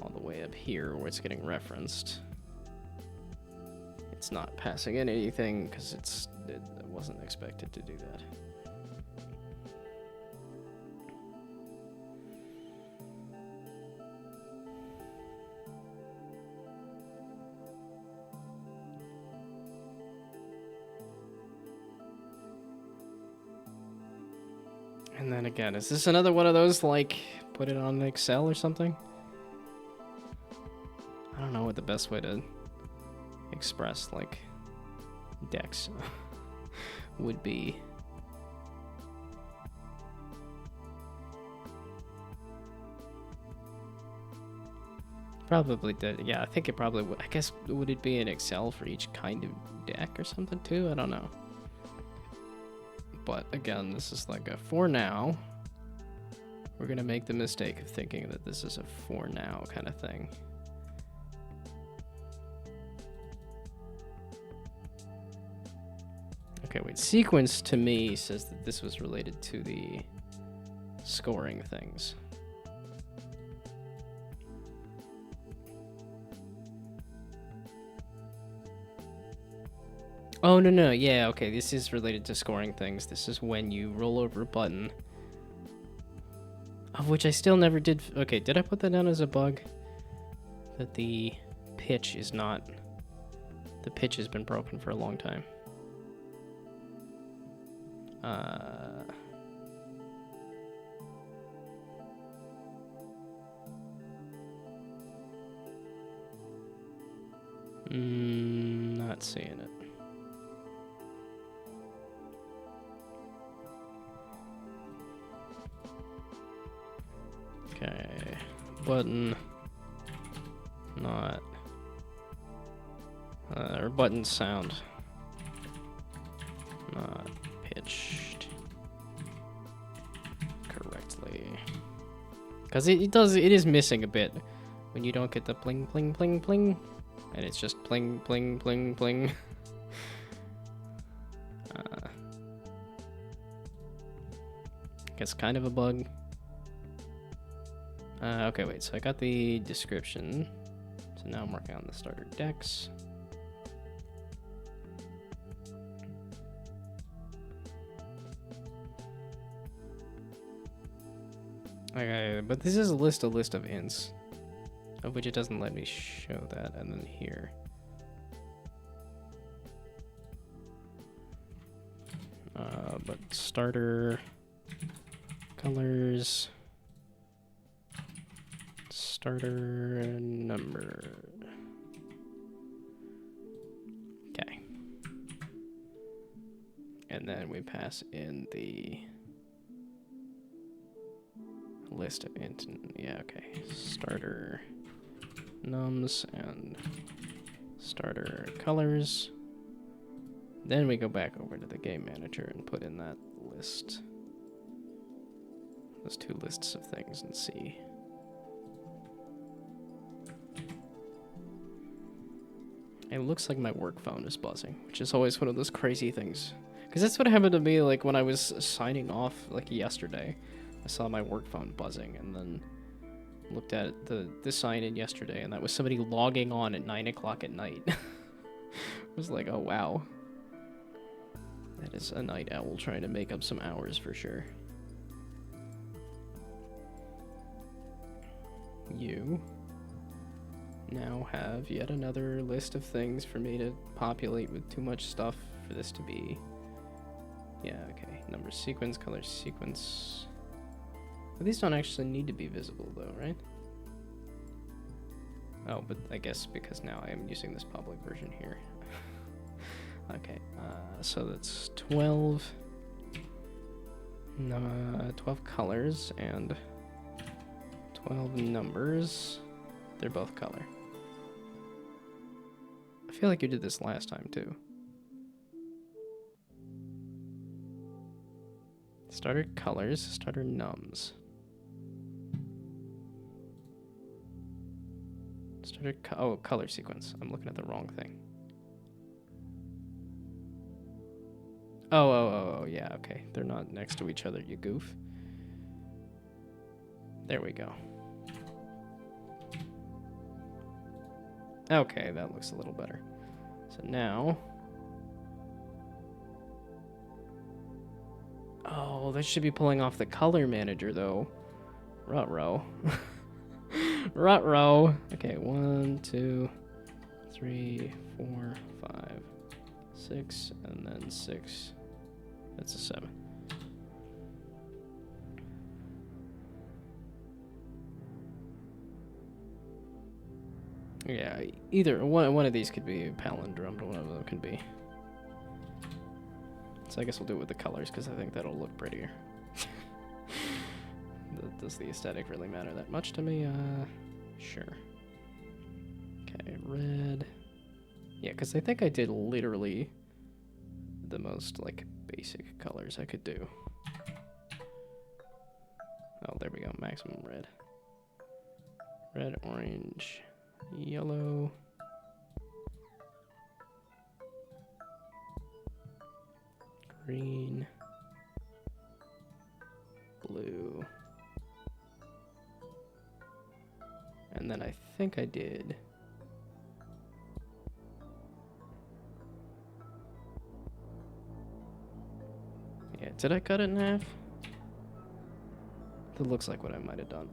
all the way up here where it's getting referenced, it's not passing in anything because it wasn't expected to do that. And then again, is this another one of those, like, put it on Excel or something? I don't know what the best way to express, like, decks would be. Probably did. Yeah, I think it probably would. I guess, would it be in Excel for each kind of deck or something too? I don't know. But again, this is like a for now. We're gonna make the mistake of thinking that this is a for now kind of thing. Okay, wait, sequence to me says that this was related to the scoring things. Oh, no, yeah, okay, this is related to scoring things. This is when you roll over a button. Of which I still never did. Okay, did I put that down as a bug? That the pitch is not... The pitch has been broken for a long time. Not seeing it. Okay, button, not, or button sound, not pitch. Because it is missing a bit when you don't get the pling, pling, pling, pling. And it's just pling, pling, pling, pling. It's kind of a bug. Okay, wait, so I got the description. So now I'm working on the starter decks. Okay, but this is a list of ints, of which it doesn't let me show that, and then here. But starter colors, starter number. Okay. And then we pass in the list of int, yeah, okay. Starter nums and starter colors. Then we go back over to the game manager and put in that list. Those two lists of things and see. It looks like my work phone is buzzing, which is always one of those crazy things. Because that's what happened to me like when I was signing off like yesterday. I saw my work phone buzzing and then looked at the sign-in yesterday, and that was somebody logging on at 9 o'clock at night. I was like, oh wow. That is a night owl trying to make up some hours for sure. You now have yet another list of things for me to populate with too much stuff for this to be. Yeah, okay. Number sequence, color sequence. But these don't actually need to be visible though, right? Oh, but I guess because now I am using this public version here. Okay, so that's 12 colors and 12 numbers. They're both color. I feel like you did this last time too. Starter colors, starter nums. Oh, color sequence. I'm looking at the wrong thing. Oh, yeah, okay. They're not next to each other, you goof. There we go. Okay, that looks a little better. So now... Oh, that should be pulling off the color manager, though. Ruh-roh. Ruh-roh. Okay, 1, 2, 3, 4, 5, 6, and then 6. That's a 7. Yeah, either one of these could be palindromed, one of them could be. So I guess we'll do it with the colors because I think that'll look prettier. Does the aesthetic really matter that much to me? Sure. Okay, red. Yeah, because I think I did literally the most, like, basic colors I could do. Oh, there we go, maximum red. Red, orange, yellow. Green. Blue. And then I think I did... Yeah, did I cut it in half? That looks like what I might have done.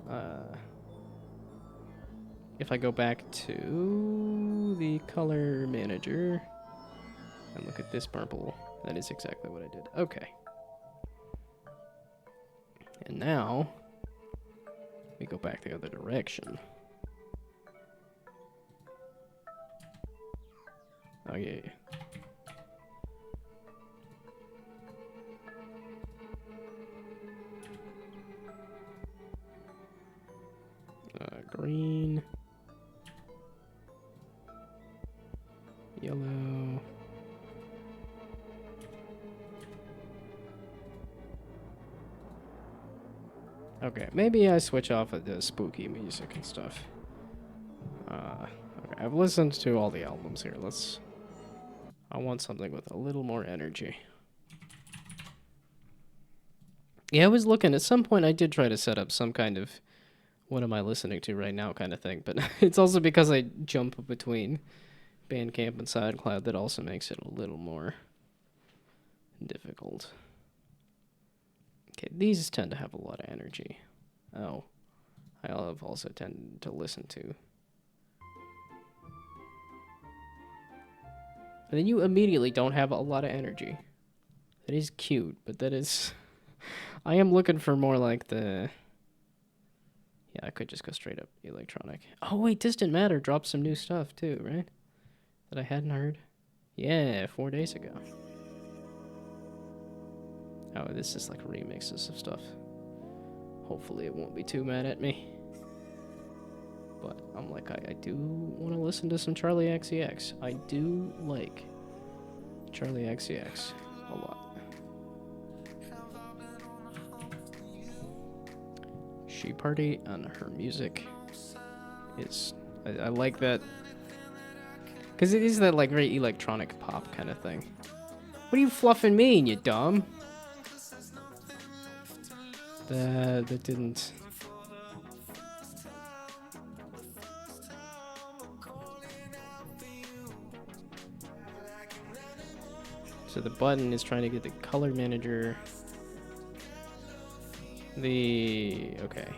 If I go back to the color manager and look at this purple, that is exactly what I did. Okay. And now we go back the other direction. Oh yeah. Green, yellow, Okay, maybe I switch off of the spooky music and stuff. Okay, I've listened to all the albums here. I want something with a little more energy. Yeah, I was looking. At some point, I did try to set up some kind of what am I listening to right now kind of thing, but it's also because I jump between Bandcamp and SoundCloud that also makes it a little more difficult. Okay, these tend to have a lot of energy. Oh, I have also tend to listen to. And then you immediately don't have a lot of energy. That is cute, but that is... I am looking for more like the... Yeah, I could just go straight up electronic. Oh, wait, Distant Matter dropped some new stuff, too, right? That I hadn't heard. Yeah, 4 days ago. Oh, this is like remixes of stuff. Hopefully it won't be too mad at me. But I'm like, I do want to listen to some Charlie XCX. I do like Charlie XCX a lot. She Party and her music is... I like that. Because it is that like very electronic pop kind of thing. What are you fluffing mean, you dumb? That didn't... So the button is trying to get the color manager. Okay.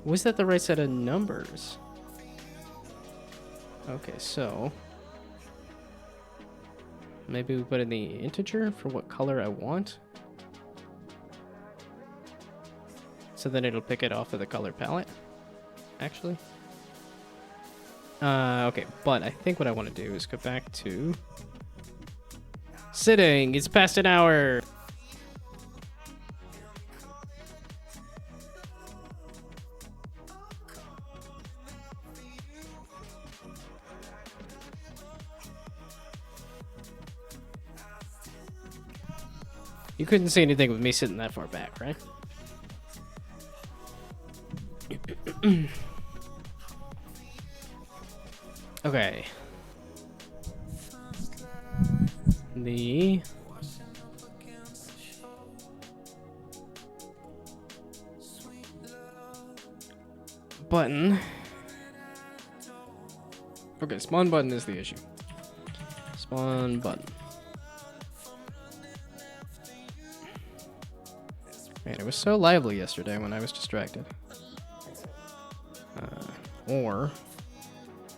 Was that the right set of numbers? Okay, so... Maybe we put in the integer for what color I want. So then it'll pick it off of the color palette, actually. Okay, but I think what I want to do is go back to... Sitting! It's past an hour! You couldn't see anything with me sitting that far back, right? Okay. The... button. Okay, spawn button is the issue. Spawn button. Man, it was so lively yesterday when I was distracted. Or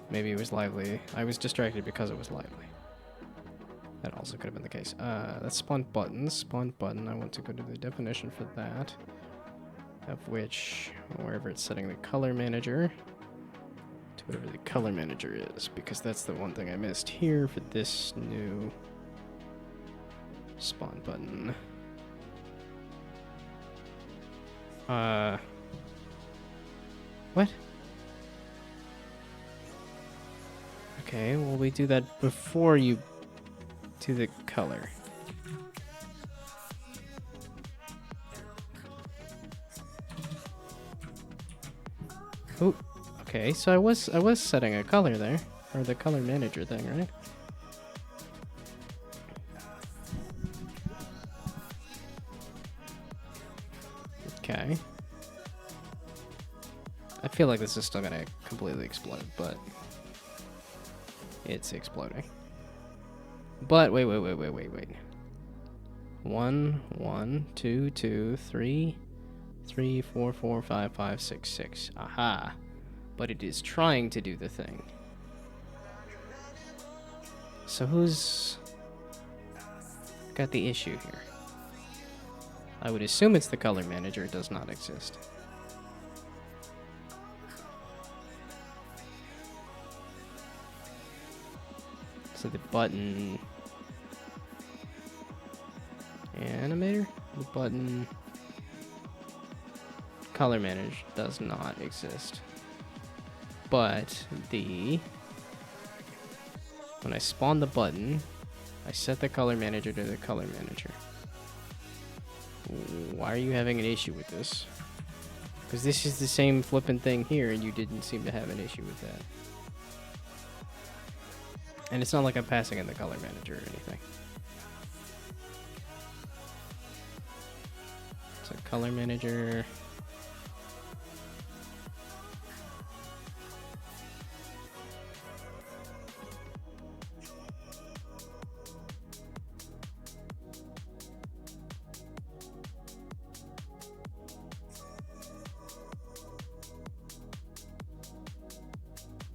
maybe it was lively. I was distracted because it was lively. That also could have been the case. That's spawn button. Spawn button. I want to go to the definition for that. Of which, wherever it's setting the color manager, to whatever the color manager is, because that's the one thing I missed here for this new spawn button. What? Okay, well we do that before you do the color. Oh, okay, so I was setting a color there, or the color manager thing, right? Okay. I feel like this is still gonna completely explode, but it's exploding. But wait. 1, 1, 2, 2, 3, 3, 4, 4, 5, 5, 6, 6. Aha. But it is trying to do the thing. So who's got the issue here? I would assume it's the color manager. It does not exist. So the button animator, the button color manager does not exist. But when I spawn the button, I set the color manager to the color manager. Why are you having an issue with this? Because this is the same flippin' thing here, and you didn't seem to have an issue with that. And it's not like I'm passing in the color manager or anything. So color manager.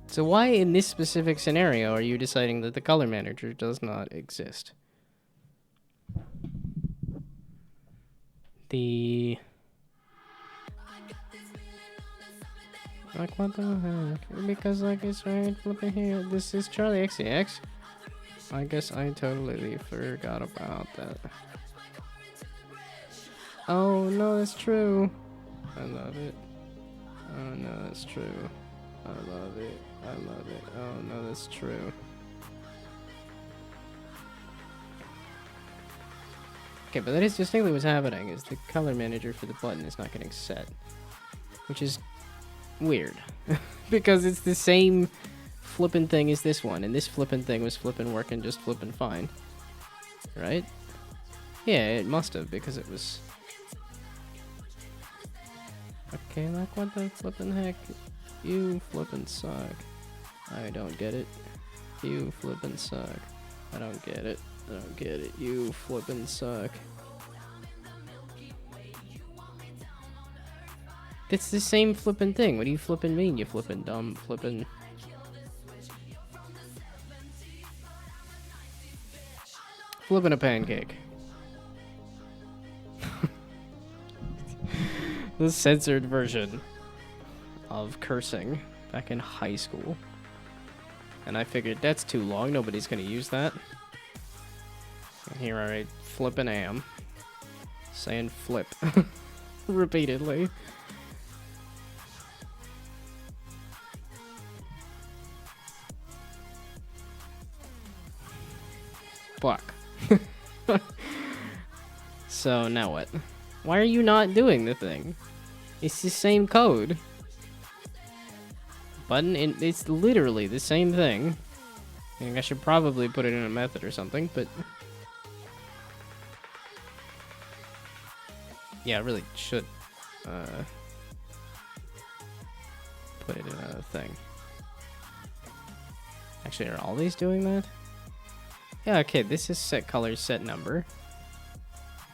So why in this specific scenario are you deciding that the color manager does not exist? Like, what the heck? Because, like, it's right flipping here. This is Charlie XCX. I guess I totally forgot about that. Oh, no, that's true. I love it. Oh, no, that's true. I love it. I love it. Oh, no, that's true. Okay, but that is distinctly what's happening, is the color manager for the button is not getting set. Which is weird. Because it's the same flippin' thing as this one, and this flippin' thing was flippin' working just flippin' fine. Right? Yeah, it must have, because it was... Okay, like, what the flippin' heck? You flippin' suck. I don't get it. You flippin' suck. I don't get it. I don't get it. You flippin' suck. It's the same flippin' thing. What do you flippin' mean, you flippin' dumb flippin'? Flippin' a pancake. The censored version of cursing back in high school. And I figured that's too long. Nobody's gonna use that. And here I flippin' am. Saying flip. Repeatedly. Fuck. So now what? Why are you not doing the thing? It's the same code. Button, it's literally the same thing. I think I should probably put it in a method or something, but... Yeah, I really should put it in a thing. Actually, are all these doing that? Yeah, okay, this is set color, set number.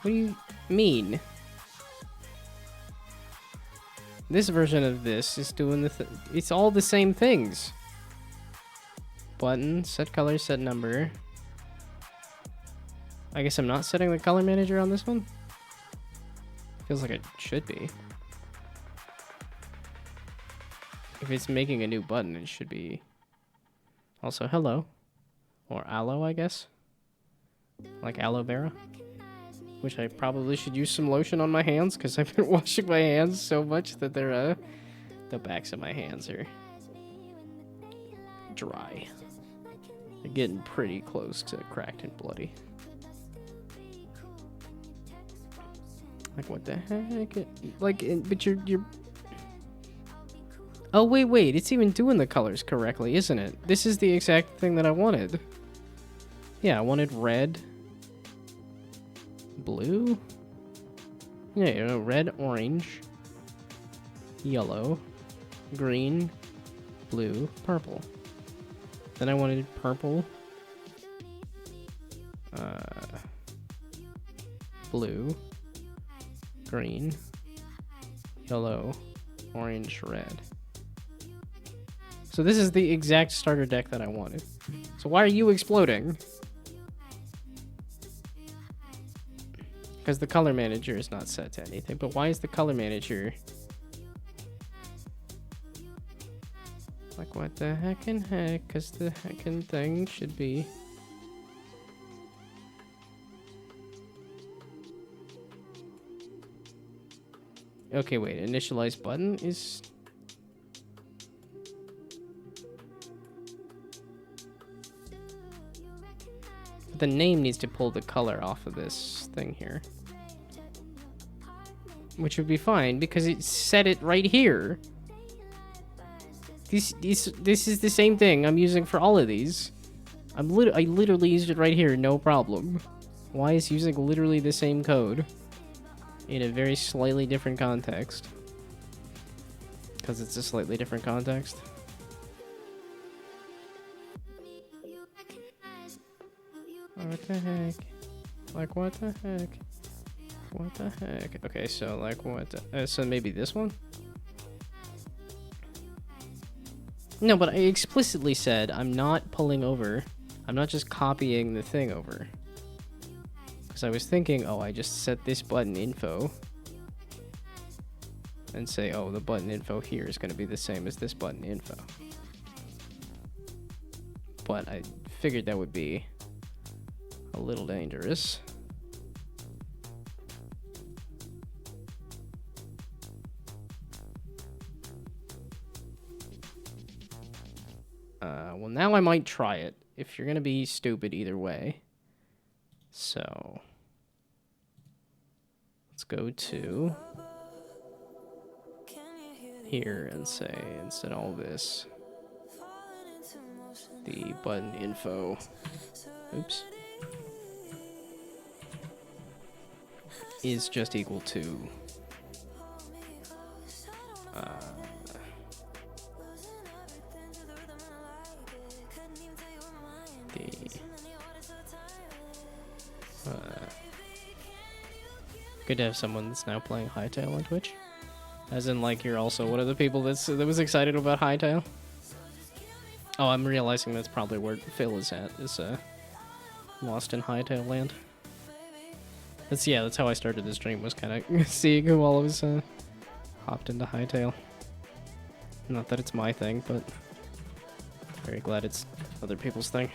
What do you mean? This version of this is doing it's all the same things. Button, set color, set number. I guess I'm not setting the color manager on this one? Feels like it should be. If it's making a new button, it should be also hello. Or aloe, I guess. Like aloe vera. Which I probably should use some lotion on my hands, because I've been washing my hands so much that they're, the backs of my hands are dry. They're getting pretty close to cracked and bloody. Like, what the heck? Like, but you're... Oh, wait, it's even doing the colors correctly, isn't it? This is the exact thing that I wanted. Yeah, I wanted red... Blue? Yeah, you know, red, orange, yellow, green, blue, purple. Then I wanted purple, blue, green, yellow, orange, red. So this is the exact starter deck that I wanted. So why are you exploding? Because the color manager is not set to anything. But why is the color manager... Like, what the heckin' heck? Because the heckin' thing should be... Okay, wait. Initialize button is... The name needs to pull the color off of this thing here. which would be fine because it set it right here. This is the same thing I'm using for all of these. I literally used it right here, no problem. Why is using literally the same code in a very slightly different context? Because it's a slightly different context. What the heck? Like, what the heck? What the heck? Okay, so, like, what the... so maybe this one? No, but I explicitly said I'm not pulling over. I'm not just copying the thing over. Because I was thinking, oh, I just set this button info. And say, oh, the button info here is going to be the same as this button info. But I figured that would be a little dangerous. Well, now I might try it, if you're gonna be stupid either way. So, let's go to here and say, instead of all this, the button info, oops, is just equal to good to have someone that's now playing Hytale on Twitch. As in, like, you're also one of the people that was excited about Hytale. Oh, I'm realizing that's probably where Phil is at, is lost in Hytale land. That's how I started this stream, was kind of seeing who all was hopped into Hytale. Not that it's my thing, but very glad it's other people's thing.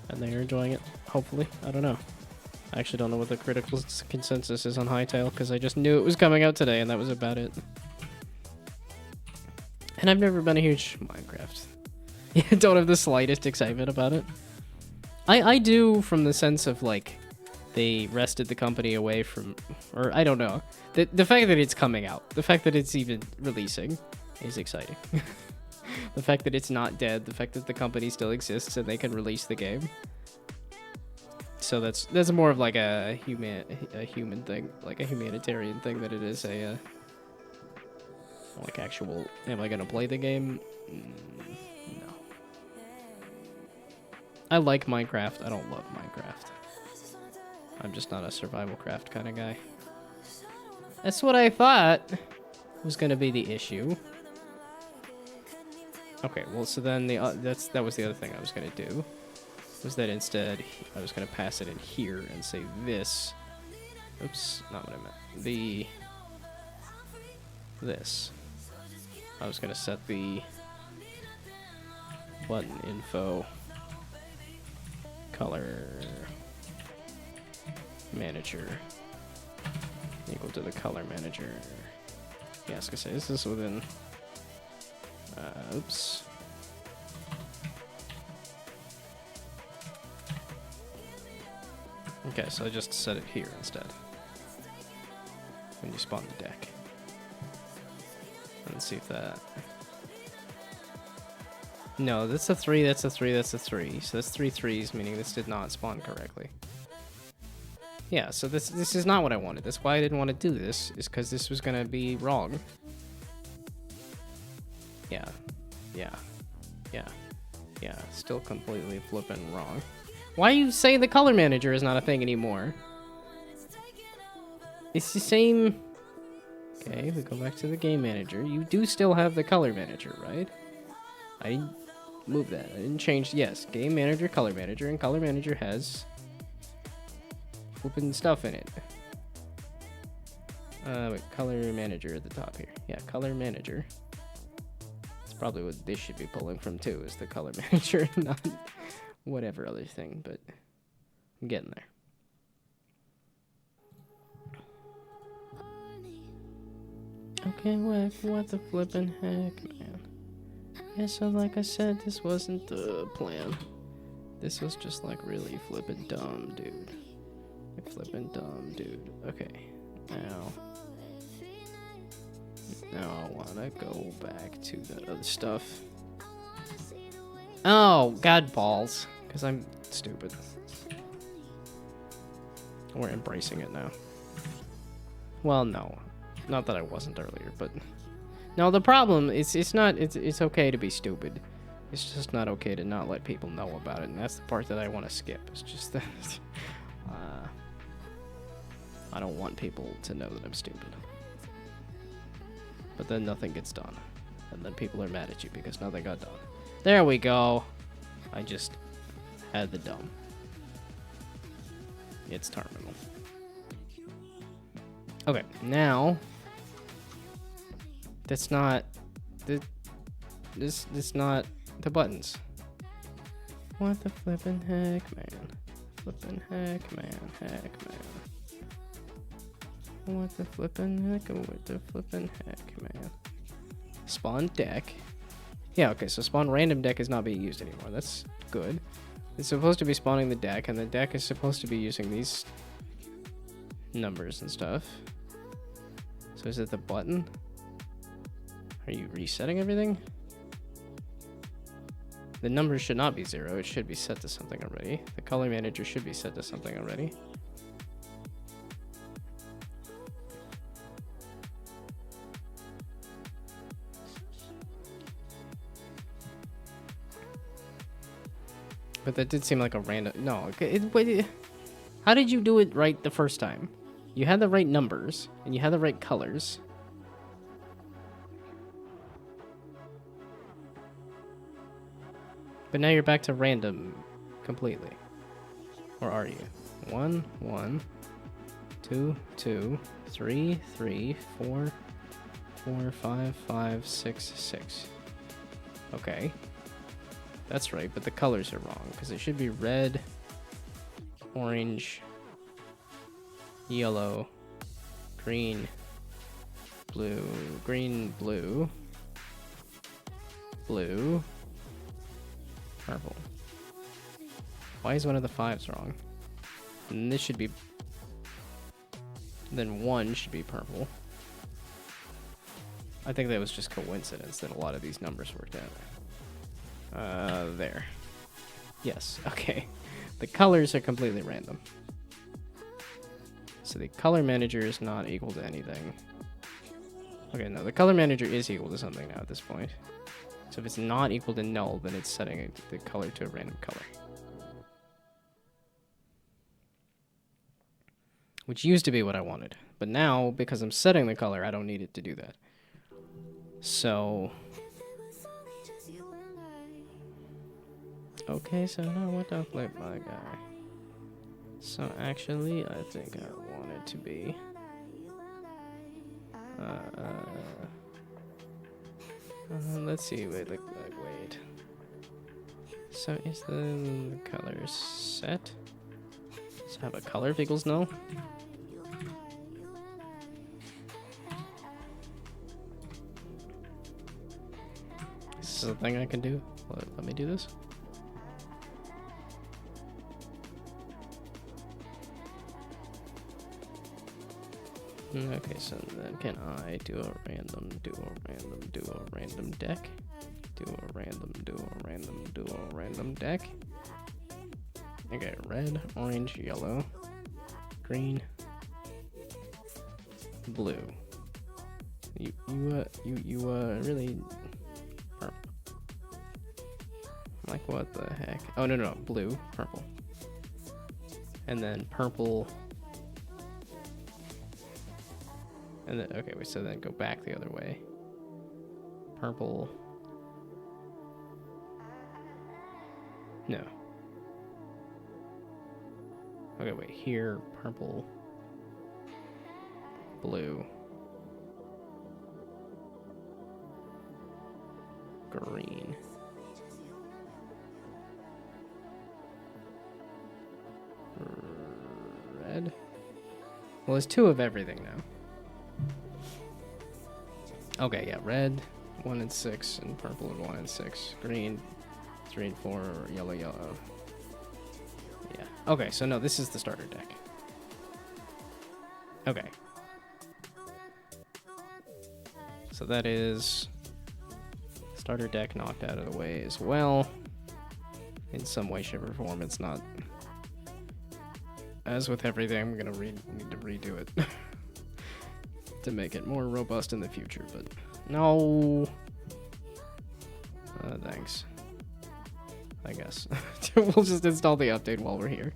And they are enjoying it, hopefully. I don't know. I actually don't know what the critical consensus is on Hytale, because I just knew it was coming out today, and that was about it. And I've never been a huge Minecraft. Don't have the slightest excitement about it. I do, from the sense of, like, they wrested the company away from... Or, I don't know. The fact that it's coming out, the fact that it's even releasing, is exciting. The fact that it's not dead, the fact that the company still exists and they can release the game. So that's more of like a human thing, like a humanitarian thing, that it is a like actual. Am I gonna play the game? No. I like Minecraft. I don't love Minecraft. I'm just not a survival craft kind of guy. That's what I thought was gonna be the issue. Okay, well, so then that was the other thing I was gonna do. Was that instead I was going to pass it in here and say this. Oops, not what I meant. This. I was going to set the button info color manager equal to the color manager. Yeah, I was going to say this is within... oops. Okay, so I just set it here instead. When you spawn the deck. Let's see if that... No, that's a 3, that's a 3, that's a 3. So that's 3 3s, meaning this did not spawn correctly. Yeah, so this is not what I wanted. That's why I didn't want to do this, is because this was going to be wrong. Yeah. Still completely flipping wrong. Why are you saying the color manager is not a thing anymore? It's the same... Okay, we go back to the game manager. You do still have the color manager, right? I didn't move that. I didn't change... Yes, game manager, color manager, and color manager has... flipping stuff in it. Wait, color manager at the top here. Yeah, color manager. That's probably what this should be pulling from too, is the color manager, not... whatever other thing, but I'm getting there. Okay, what the flippin' heck, man. Yeah, so like I said, this wasn't the plan. This was just like really flippin' dumb, dude. Flippin' dumb, dude. Okay, now Now I wanna go back to the other stuff. Oh, god balls. Because I'm stupid. We're embracing it now. Well, no. Not that I wasn't earlier, but... No, the problem is it's okay to be stupid. It's just not okay to not let people know about it, and that's the part that I want to skip. It's just that... I don't want people to know that I'm stupid. But then nothing gets done. And then people are mad at you because nothing got done. There we go. I just had the dumb. It's terminal. Okay, now... That's not... This not the buttons. What the flippin' heck, man? Flippin' heck, man. Heck, man. What the flippin' heck? What the flippin' heck, man? Spawn deck. Yeah, okay, so spawn random deck is not being used anymore. That's good. It's supposed to be spawning the deck, and the deck is supposed to be using these numbers and stuff. So is it the button? Are you resetting everything? The numbers should not be 0. It should be set to something already. The color manager should be set to something already. But that did seem like a random... No, how did you do it right the first time? You had the right numbers, and you had the right colors. But now you're back to random completely. Or are you? 1, 1, 2, 2, 3, 3, 4, 4, 5, 5, 6, 6. Okay. That's right, but the colors are wrong, because it should be red, orange, yellow, green, blue, green, blue, blue, purple. Why is one of the 5s wrong? And this should be... Then 1 should be purple. I think that was just coincidence that a lot of these numbers worked out. There. Yes, okay. The colors are completely random. So the color manager is not equal to anything. Okay, no, the color manager is equal to something now at this point. So if it's not equal to null, then it's setting the color to a random color. Which used to be what I wanted. But now, because I'm setting the color, I don't need it to do that. So... Okay, so now what the flip, my guy? So actually, I think I want it to be... let's see, wait. So is the color set? So have a color equals null? This is a thing I can do? Let me do this. Okay, so then can I do a random deck? Do a random deck. Okay, red, orange, yellow, green, blue. You really... Like, what the heck? Oh, no, blue, purple. And then purple... And then, okay, wait, so then go back the other way. Purple. No. Okay, wait, here, purple. Blue. Green. Red. Well, there's 2 of everything now. Okay, yeah, red, 1 and 6, and purple and 1 and 6. Green, 3 and 4, yellow. Yeah. Okay, so no, this is the starter deck. Okay. So So that is starter deck knocked out of the way as well. In some way, shape, or form, it's not. As with everything, I'm gonna need to redo it to make it more robust in the future. But no, thanks. I guess we'll just install the update while we're here.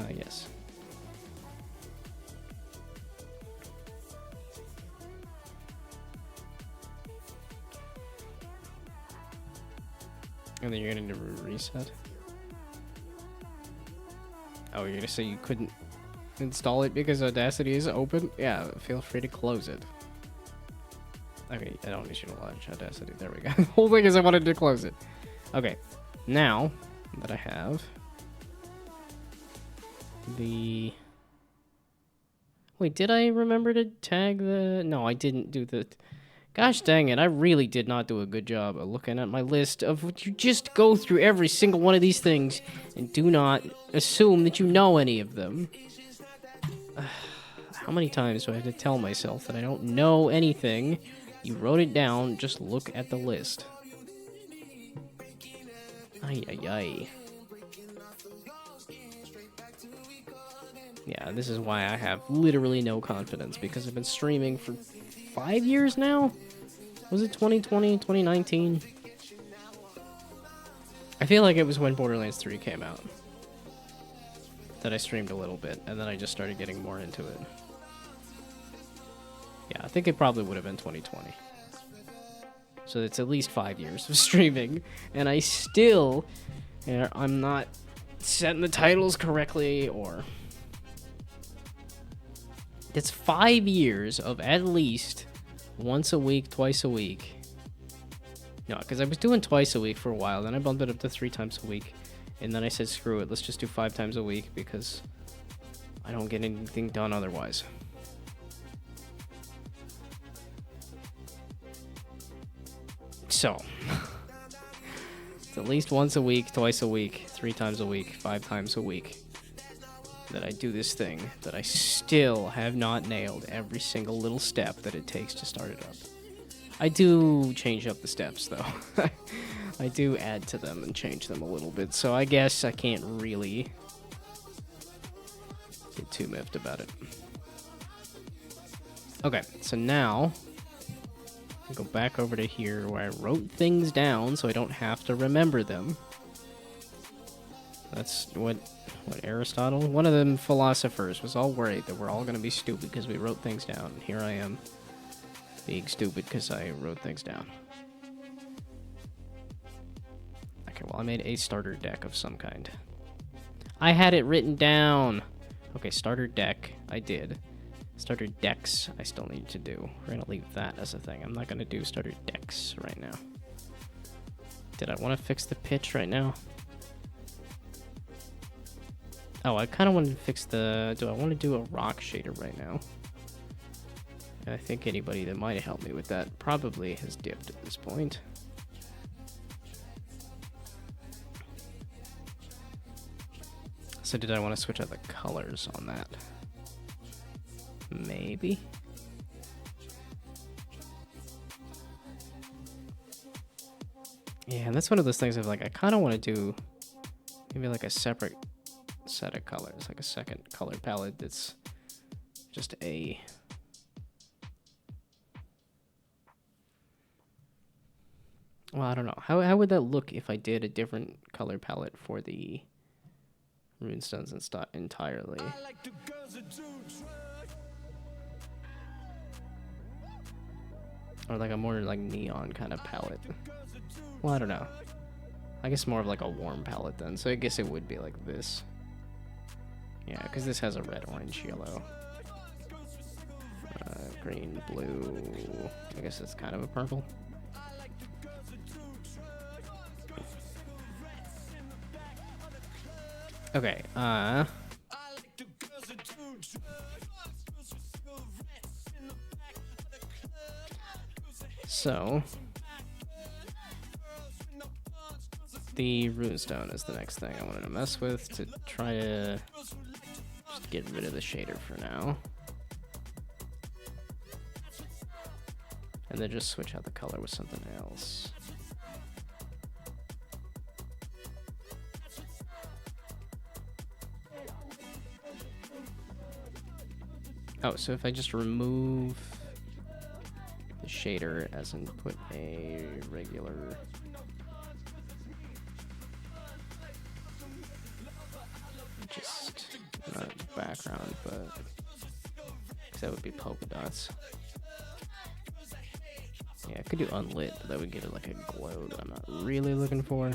Yes. And then you're gonna do a reset. Oh, you're gonna say you couldn't install it because Audacity is open? Yeah, feel free to close it. Okay, I don't need you to launch Audacity. There we go. The whole thing is I wanted to close it. Okay, now that I have the... Wait, did I remember to tag the... No, I didn't do the... Gosh dang it, I really did not do a good job of looking at my list of... You just go through every single one of these things and do not assume that you know any of them. How many times do I have to tell myself that I don't know anything? You wrote it down, just look at the list. Ay, ay, ay. Yeah, this is why I have literally no confidence, because I've been streaming for 5 years now? Was it 2020, 2019? I feel like it was when Borderlands 3 came out that I streamed a little bit, and then I just started getting more into it. Yeah, I think it probably would have been 2020. So it's at least 5 years of streaming, and I still... I'm not setting the titles correctly, or... It's 5 years of at least once a week, twice a week. No, because I was doing twice a week for a while, then I bumped it up to 3 times a week, and then I said, screw it, let's just do 5 times a week, because I don't get anything done otherwise. So, it's at least once a week, twice a week, 3 times a week, 5 times a week that I do this thing that I still have not nailed every single little step that it takes to start it up. I do change up the steps, though. I do add to them and change them a little bit, so I guess I can't really get too miffed about it. Okay, so now I go back over to here where I wrote things down so I don't have to remember them. That's what Aristotle, one of them philosophers, was all worried that we're all going to be stupid because we wrote things down. And here I am being stupid because I wrote things down. Okay, well, I made a starter deck of some kind. I had it written down. Okay, starter deck, I did. Starter decks, I still need to do. We're going to leave that as a thing. I'm not going to do starter decks right now. Did I want to fix the pitch right now? Oh, I kind of wanted to fix the... Do I want to do a rock shader right now? I think anybody that might help me with that probably has dipped at this point. So did I want to switch out the colors on that? Maybe? Yeah, and that's one of those things of like, I kind of want to do maybe like a separate set of colors, like a second color palette that's just a... Well, I don't know. How would that look if I did a different color palette for the runestones and stuff entirely? Or like a more like neon kind of palette. Well, I don't know. I guess more of like a warm palette then. So I guess it would be like this. Yeah, because this has a red, orange, yellow. Green, blue. I guess it's kind of a purple. Okay, so the runestone is the next thing I wanted to mess with to try to just get rid of the shader for now. and then just switch out the color with something else. Oh, so if I just remove the shader as in put a regular just not background, but that would be polka dots. Yeah, I could do unlit, but that would give it like a glow that I'm not really looking for.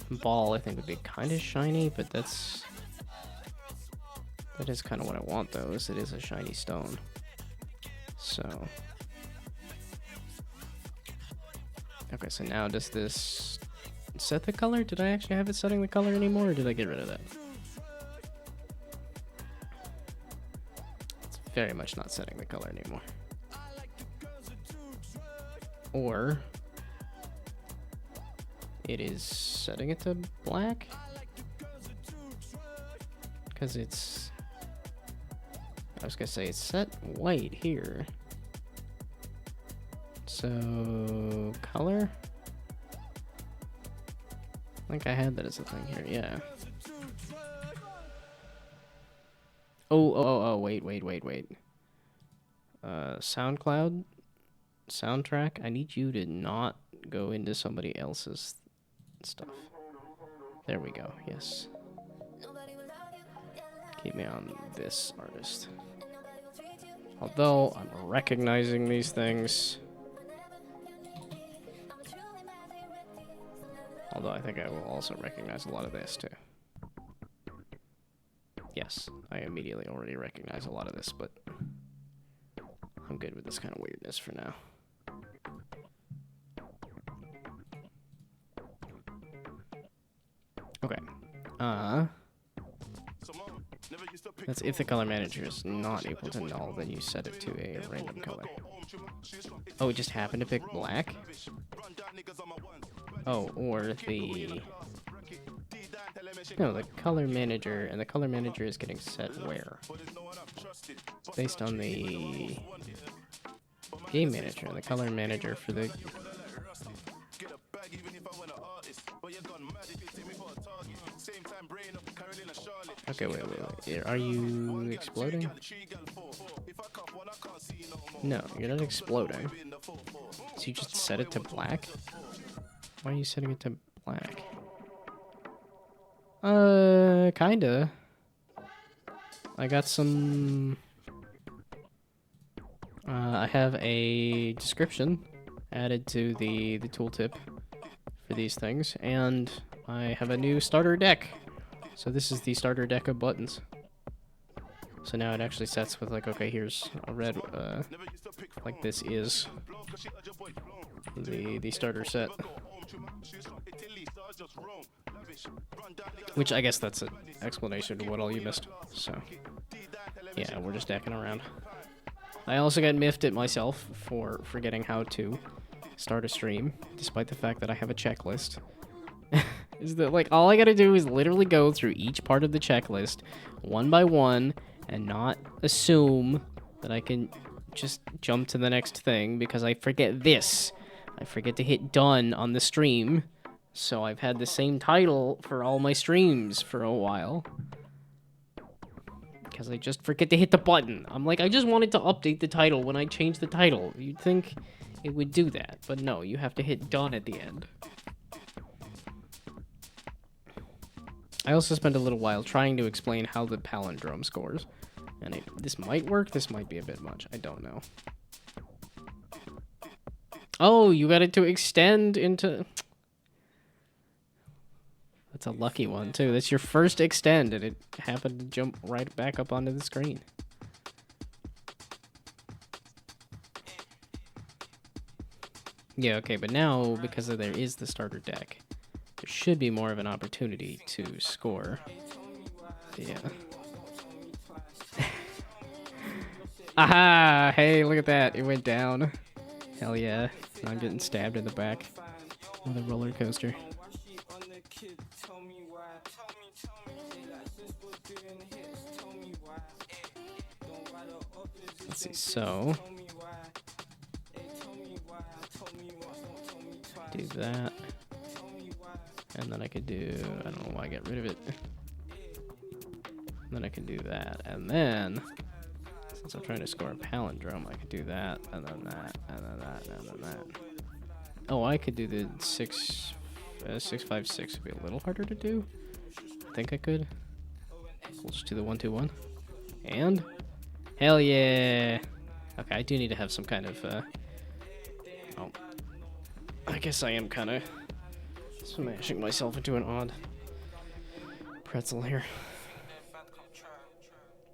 Ball I think would be kind of shiny, but that is kind of what I want though, is it is a shiny stone. So okay, so now does this set the color? Did I actually have it setting the color anymore, or did I get rid of that? It's very much not setting the color anymore. Or it is setting it to black? Because it's, I was gonna say it's set white here. So color? I think I had that as a thing here, yeah. Oh, wait. SoundCloud, soundtrack, I need you to not go into somebody else's stuff. There we go, yes. Keep me on this artist. Although I'm recognizing these things. Although I think I will also recognize a lot of this too. Yes, I immediately already recognize a lot of this, but I'm good with this kind of weirdness for now. Okay. That's if the color manager is not equal to null, then you set it to a random color. Oh, it just happened to pick black? Oh, or the... No, the color manager, and the color manager is getting set where? Based on the game manager, and the color manager for the... Okay, wait. Are you exploding? No, you're not exploding. So you just set it to black? Why are you setting it to black? Kinda. I got some... I have a description added to the tooltip for these things, and I have a new starter deck. So this is the starter deck of buttons. So now it actually sets with like, okay, here's a red, like this is the starter set. Which I guess that's an explanation to what all you missed. So yeah, we're just decking around. I also got miffed at myself for forgetting how to start a stream, despite the fact that I have a checklist. Is that like all I gotta do is literally go through each part of the checklist one by one and not assume that I can just jump to the next thing because I forget this. I forget to hit done on the stream. So I've had the same title for all my streams for a while. Because I just forget to hit the button. I'm like, I just wanted to update the title when I change the title. You'd think it would do that, but no, you have to hit done at the end. I also spent a little while trying to explain how the palindrome scores. And this might work, this might be a bit much. I don't know. Oh, you got it to extend into... That's a lucky one, too. That's your first extend, and it happened to jump right back up onto the screen. Yeah, okay, but now, because there is the starter deck, there should be more of an opportunity to score. Yeah. Aha! Hey, look at that. It went down. Hell yeah. I'm getting stabbed in the back. Another roller coaster. Let's see, so... do that. And then I could do, I don't know why I get rid of it. And then I can do that. And then, since I'm trying to score a palindrome, I could do that, and then that, and then that, and then that. Oh, I could do the 656 would be a little harder to do. I think I could. We'll just do the 121. And? Hell yeah! Okay, I do need to have some kind of, oh. I guess I am kind of smashing myself into an odd pretzel here.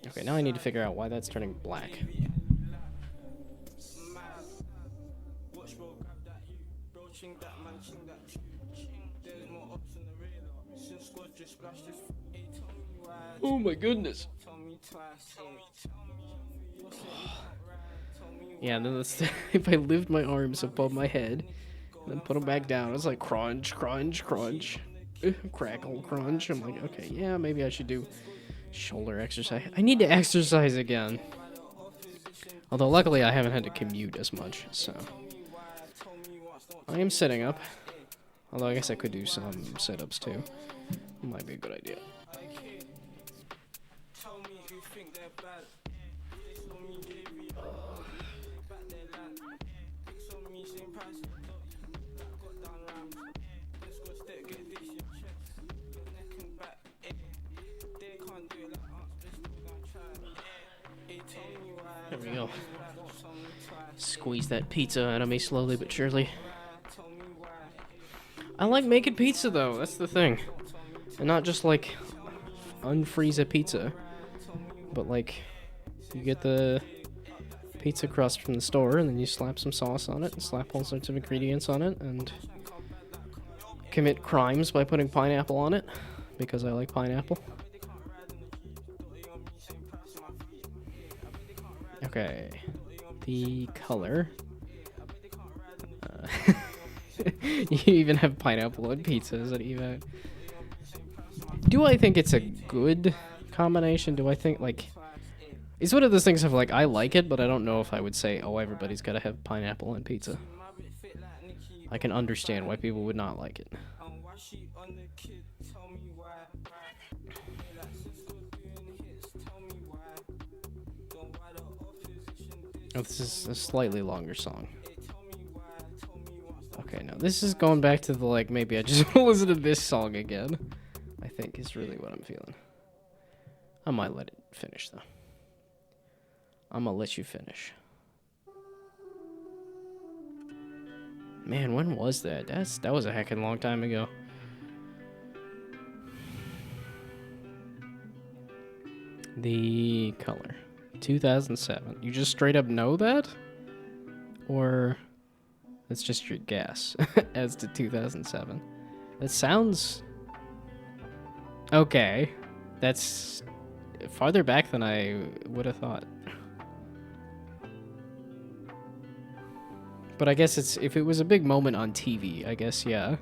Okay, now I need to figure out why that's turning black. Oh my goodness. Yeah, then that's if I lift my arms above my head and then put them back down, it's like crunch, crunch, crunch, crackle, crunch. I'm like, okay, yeah, maybe I should do shoulder exercise. I need to exercise again. Although luckily I haven't had to commute as much, so I am sitting up. Although I guess I could do some sit-ups too. Might be a good idea. There we go. Squeeze that pizza out of me slowly but surely. I like making pizza though, that's the thing. And not just like unfreeze a pizza, but like you get the pizza crust from the store and then you slap some sauce on it and slap all sorts of ingredients on it and commit crimes by putting pineapple on it because I like pineapple. Okay, the color. You even have pineapple on pizza, is it even? Do I think it's a good combination? Do I think, like, it's one of those things of, like, I like it, but I don't know if I would say, oh, everybody's gotta have pineapple on pizza. I can understand why people would not like it. Oh, this is a slightly longer song. Okay, now this is going back to the, like, maybe I just want to listen to this song again. I think is really what I'm feeling. I might let it finish, though. I'm gonna let you finish. Man, when was that? That was a heckin' long time ago. The color. 2007. You just straight up know that? Or that's just your guess as to 2007? That sounds... okay. That's farther back than I would have thought. But I guess it's... if it was a big moment on TV, I guess, yeah.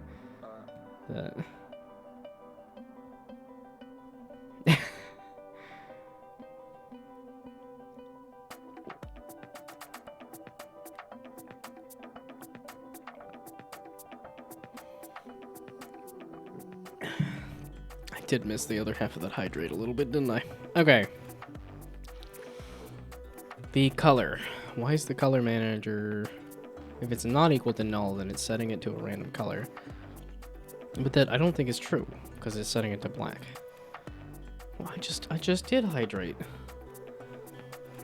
Did miss the other half of that hydrate a little bit, didn't I? Okay. The color. Why is the color manager... if it's not equal to null, then it's setting it to a random color. But that I don't think is true, because it's setting it to black. Well, I just did hydrate.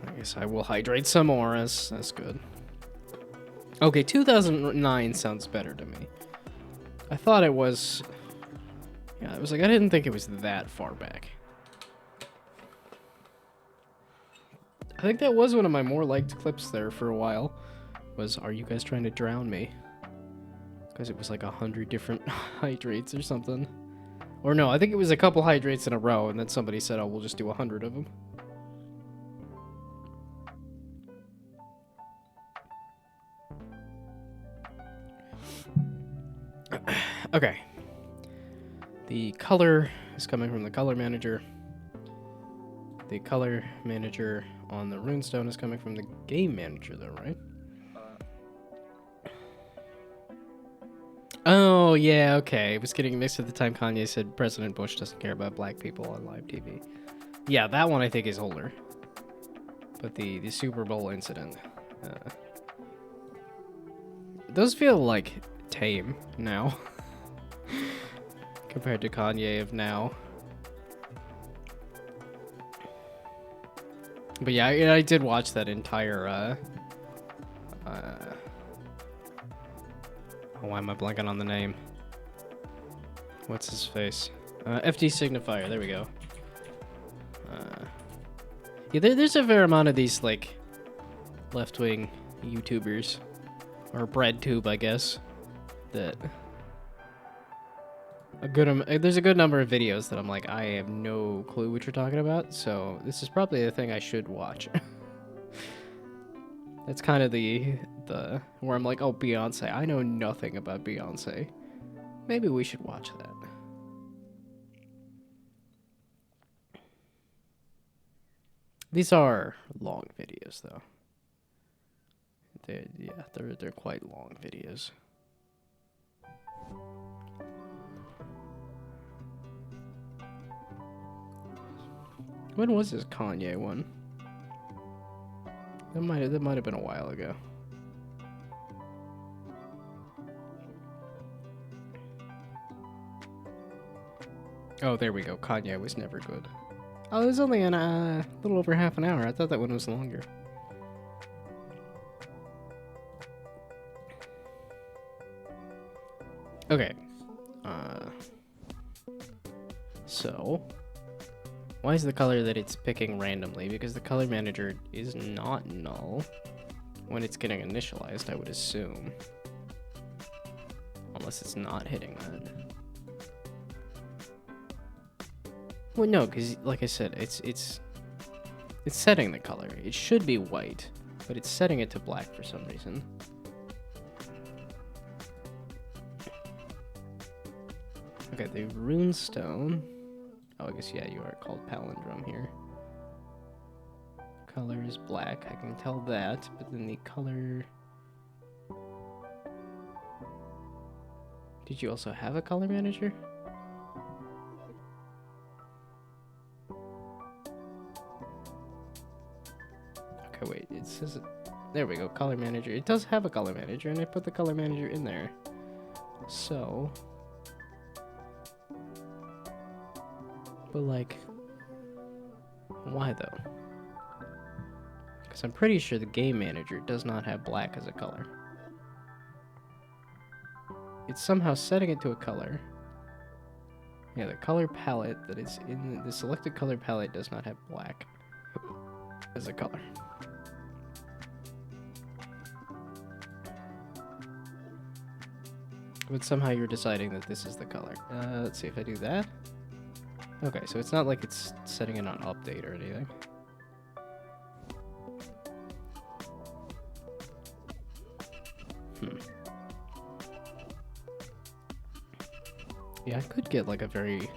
I guess I will hydrate some more, that's good. Okay, 2009 sounds better to me. I thought it was... yeah, it was like, I didn't think it was that far back. I think that was one of my more liked clips there for a while. Was, are you guys trying to drown me? Because it was like 100 different hydrates or something. Or no, I think it was a couple hydrates in a row, and then somebody said, oh, we'll just do 100 of them. Okay. The color is coming from the color manager. The color manager on the runestone is coming from the game manager, though, right? Oh, yeah, okay. It was getting mixed at the time Kanye said President Bush doesn't care about black people on live TV. Yeah, that one I think is older. But the Super Bowl incident. Those feel like tame now. Compared to Kanye of now. But yeah, I did watch that entire, why am I blanking on the name? What's his face? FD Signifier, there we go. Yeah, there's a fair amount of these, like, left-wing YouTubers, or BreadTube, I guess, that there's a good number of videos that I'm like, I have no clue what you're talking about, so this is probably the thing I should watch. That's kind of the where I'm like, oh, Beyonce, I know nothing about Beyonce. Maybe we should watch that. These are long videos, though. They're quite long videos. When was this Kanye one? That might have been a while ago. Oh, there we go. Kanye was never good. Oh, it was only in a little over half an hour. I thought that one was longer. Okay. So, why is the color that it's picking randomly? Because the color manager is not null when it's getting initialized, I would assume. Unless it's not hitting that. Well, no, because like I said, it's setting the color. It should be white, but it's setting it to black for some reason. Okay, the runestone. Oh, I guess, yeah, you are called palindrome here. Color is black, I can tell that, but then the color... Did you also have a color manager? Okay, wait, it says... There we go, color manager. It does have a color manager, and I put the color manager in there. So... But, like, why, though? Because I'm pretty sure the game manager does not have black as a color. It's somehow setting it to a color. Yeah, the color palette that is in the selected color palette does not have black as a color. But somehow you're deciding that this is the color. Let's see if I do that. Okay, so it's not like it's setting it on update or anything. Yeah, I could get like a very...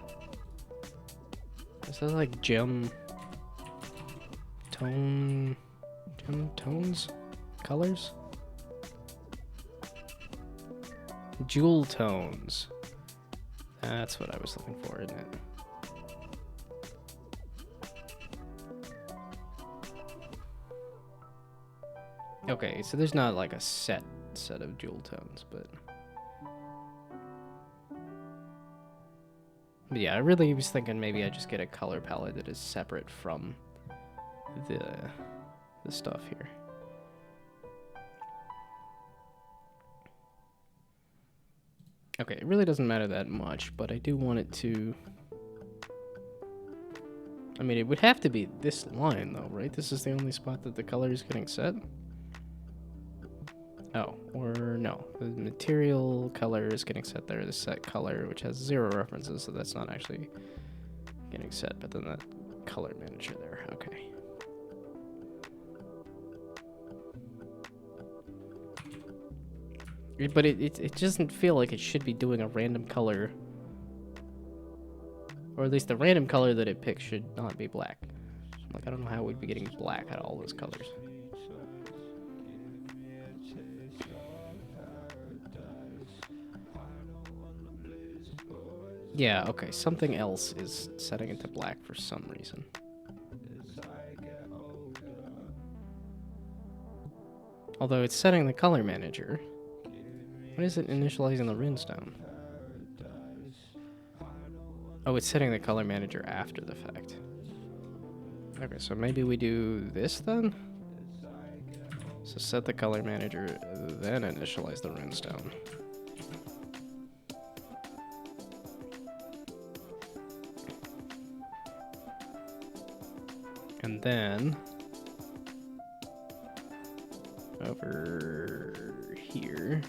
Is that like gem tones? Colors? Jewel tones. That's what I was looking for, isn't it? Okay, so there's not like a set of jewel tones, but yeah, I really was thinking maybe I just get a color palette that is separate from the stuff here. Okay, it really doesn't matter that much, but I do want it to... I mean, it would have to be this line, though, right? This is the only spot that the color is getting set? Oh, or no. The material color is getting set there. The set color, which has 0 references, so that's not actually getting set, but then that color manager there. Okay. But it doesn't feel like it should be doing a random color. Or at least the random color that it picks should not be black. Like, I don't know how we'd be getting black out of all those colors. Yeah, okay, something else is setting it to black for some reason. Although it's setting the color manager. Why is it initializing the runestone? Oh, it's setting the color manager after the fact. Okay, so maybe we do this then? So set the color manager, then initialize the runestone. And then over here,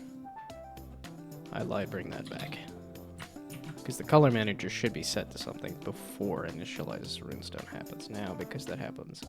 I lied, bring that back. Because the color manager should be set to something before initialize runestone happens. Now, because that happens.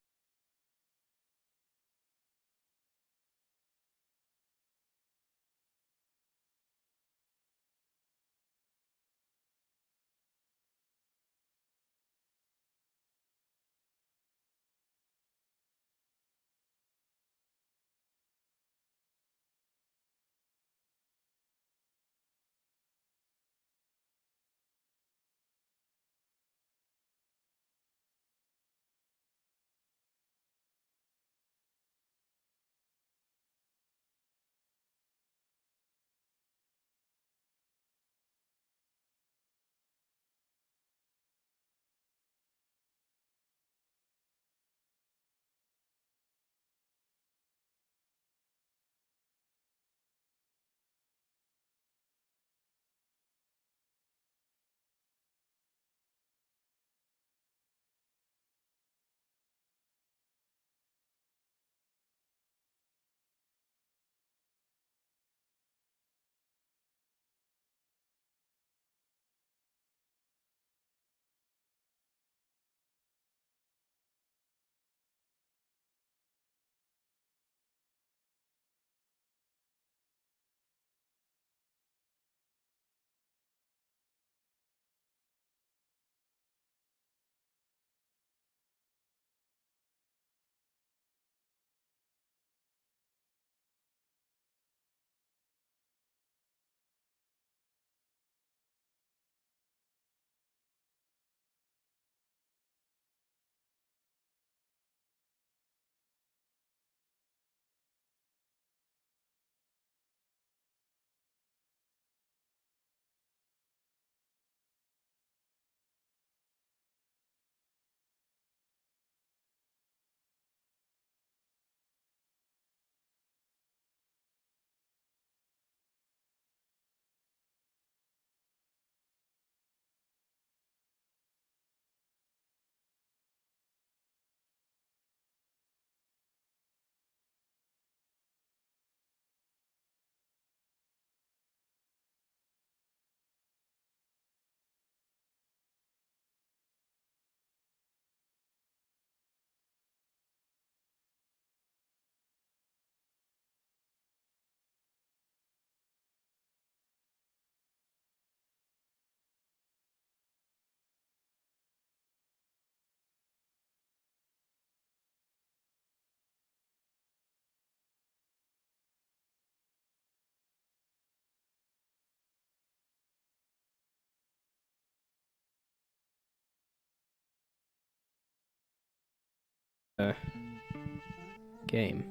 Game.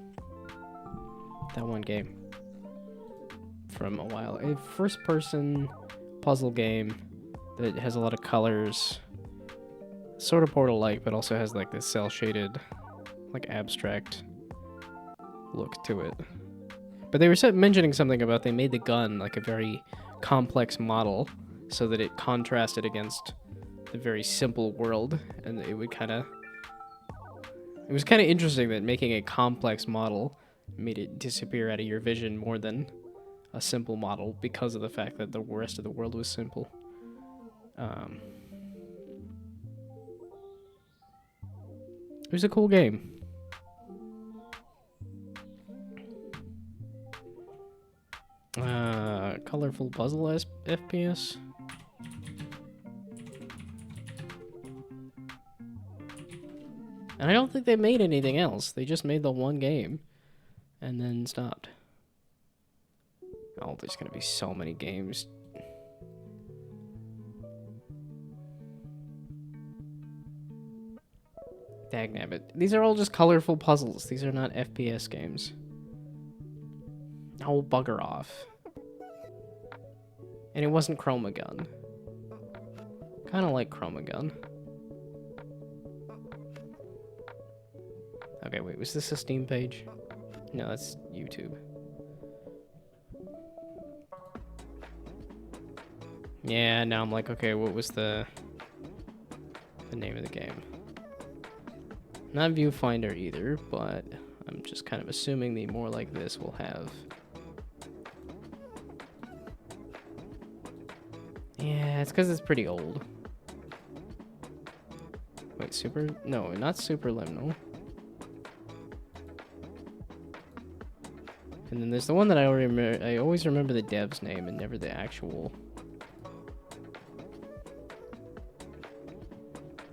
That one game. From a while. A first-person puzzle game that has a lot of colors. Sort of Portal-like, but also has like this cel-shaded, like abstract look to it. But they were mentioning something about they made the gun like a very complex model so that it contrasted against the very simple world, and it would kind of... It was kind of interesting that making a complex model made it disappear out of your vision more than a simple model because of the fact that the rest of the world was simple. It was a cool game. Colorful puzzle FPS. And I don't think they made anything else. They just made the one game and then stopped. Oh, there's gonna be so many games. Dagnabbit. These are all just colorful puzzles. These are not FPS games. Oh, bugger off. And it wasn't Chromagun. Kind of like Chromagun. Okay, wait, was this a Steam page? No, that's YouTube. Yeah, now I'm like, okay, what was the name of the game? Not Viewfinder either, but I'm just kind of assuming the more like this will have. Yeah, it's because it's pretty old. Wait, super? No, not Superliminal. And then there's the one that I always remember the dev's name and never the actual.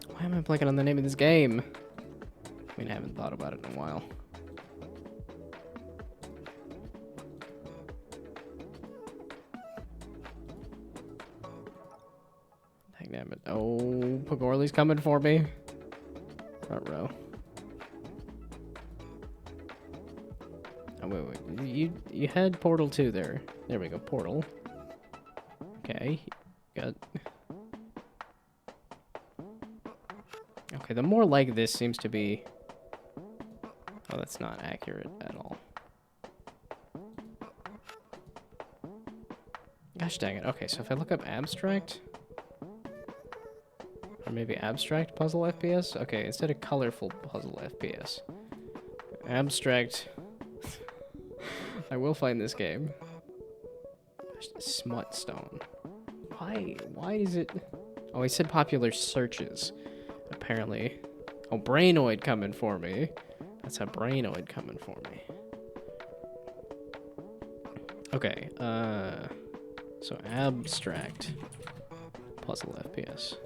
Why am I blanking on the name of this game? I mean, I haven't thought about it in a while. Damn it. Oh, Pagorli's coming for me. Front row. Oh, wait. You had Portal 2 there. There we go, Portal. Okay. Got... Okay, the more like this seems to be... Oh, that's not accurate at all. Gosh dang it. Okay, so if I look up abstract... Or maybe abstract puzzle FPS? Okay, instead of colorful puzzle FPS. Abstract... I will find this game. Smut Stone. Why is it... Oh, I said popular searches. Apparently. Oh, Brainoid coming for me. That's a Brainoid coming for me. Okay, so abstract puzzle FPS.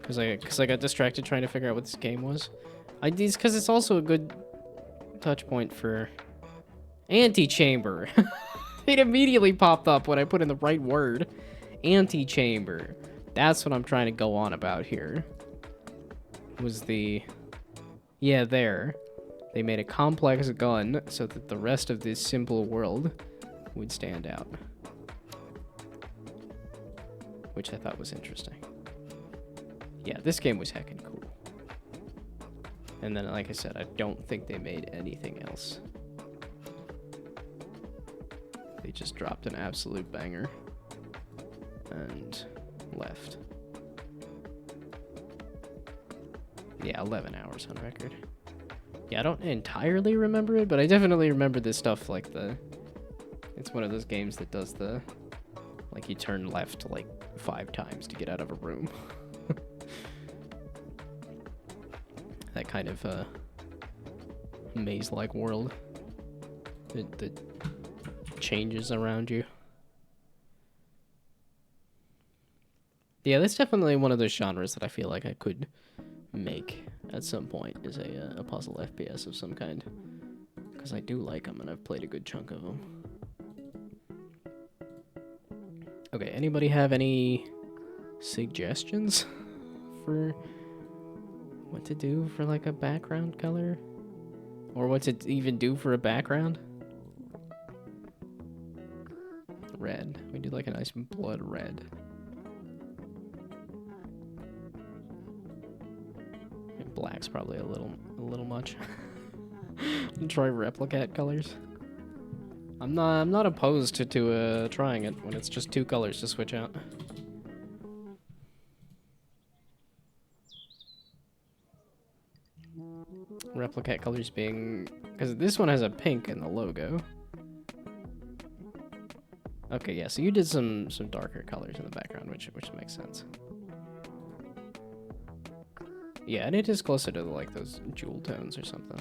Because I got distracted trying to figure out what this game was. Because it's also a good touch point for antechamber. It immediately popped up when I put in the right word. Antechamber. That's what I'm trying to go on about here. Was the... Yeah, there. They made a complex gun so that the rest of this simple world would stand out. Which I thought was interesting. Yeah, this game was heckin' cool. And then, like I said, I don't think they made anything else. They just dropped an absolute banger. And left. Yeah, 11 hours on record. Yeah, I don't entirely remember it, but I definitely remember this stuff like the... It's one of those games that does the... Like, you turn left, like, 5 times to get out of a room. That kind of, maze-like world. That changes around you. Yeah, that's definitely one of those genres that I feel like I could make at some point, is a puzzle FPS of some kind. Because I do like them, and I've played a good chunk of them. Okay, anybody have any suggestions for what to do for, like, a background color? Or what to even do for a background? Red. We do, like, a nice blood red. Black's probably a little much. Try replicate colors. I'm not opposed to trying it when it's just 2 colors to switch out. Replicate colors being, because this one has a pink in the logo. Okay, yeah, so you did some darker colors in the background, which makes sense. Yeah, and it is closer to, like, those jewel tones or something.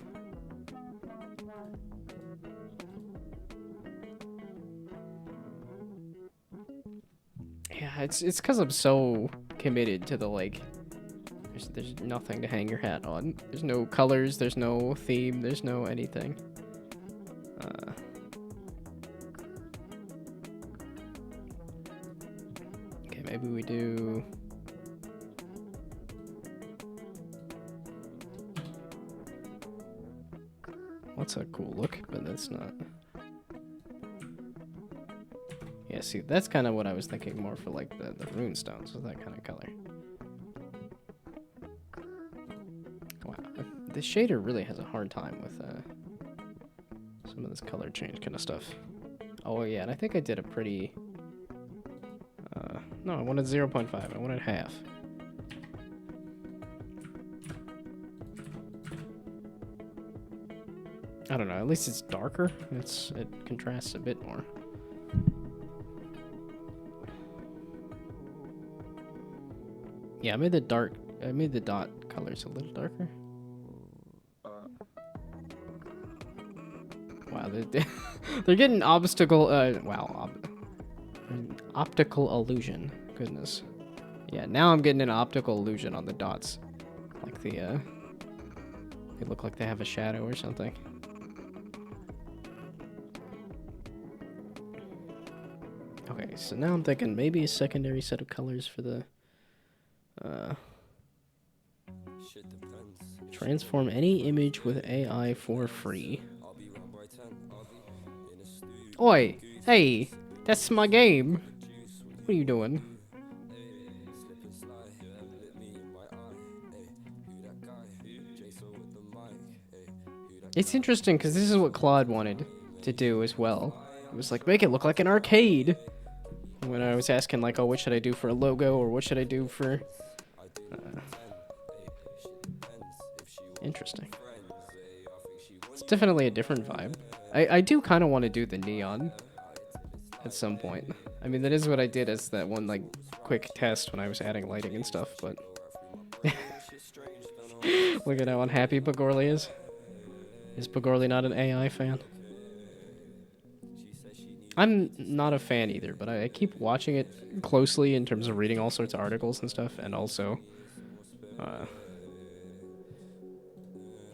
Yeah, it's because I'm so committed to the, like, there's nothing to hang your hat on. There's no colors, there's no theme, there's no anything. Okay, maybe we do... That's a cool look, but that's not. Yeah, see, that's kind of what I was thinking more for like the rune stones, with that kind of color. Wow, this shader really has a hard time with some of this color change kind of stuff. Oh yeah, and I think I did a pretty... no, I wanted 0.5. I wanted half. I don't know, at least it's darker. It contrasts a bit more. Yeah, I made the dot colors a little darker. Wow, they're getting optical illusion. Goodness. Yeah, now I'm getting an optical illusion on the dots. Like they look like they have a shadow or something. Okay, so now I'm thinking maybe a secondary set of colors for the transform any image with AI for free. Oi! Hey! That's my game! What are you doing? It's interesting because this is what Claude wanted to do as well. It was like, make it look like an arcade! When I was asking, like, oh, what should I do for a logo, or what should I do for... Interesting. It's definitely a different vibe. I do kind of want to do the neon at some point. I mean, that is what I did as that one, like, quick test when I was adding lighting and stuff, but... Look at how unhappy Pagorli is. Is Pagorli not an AI fan? I'm not a fan either, but I keep watching it closely in terms of reading all sorts of articles and stuff, and also...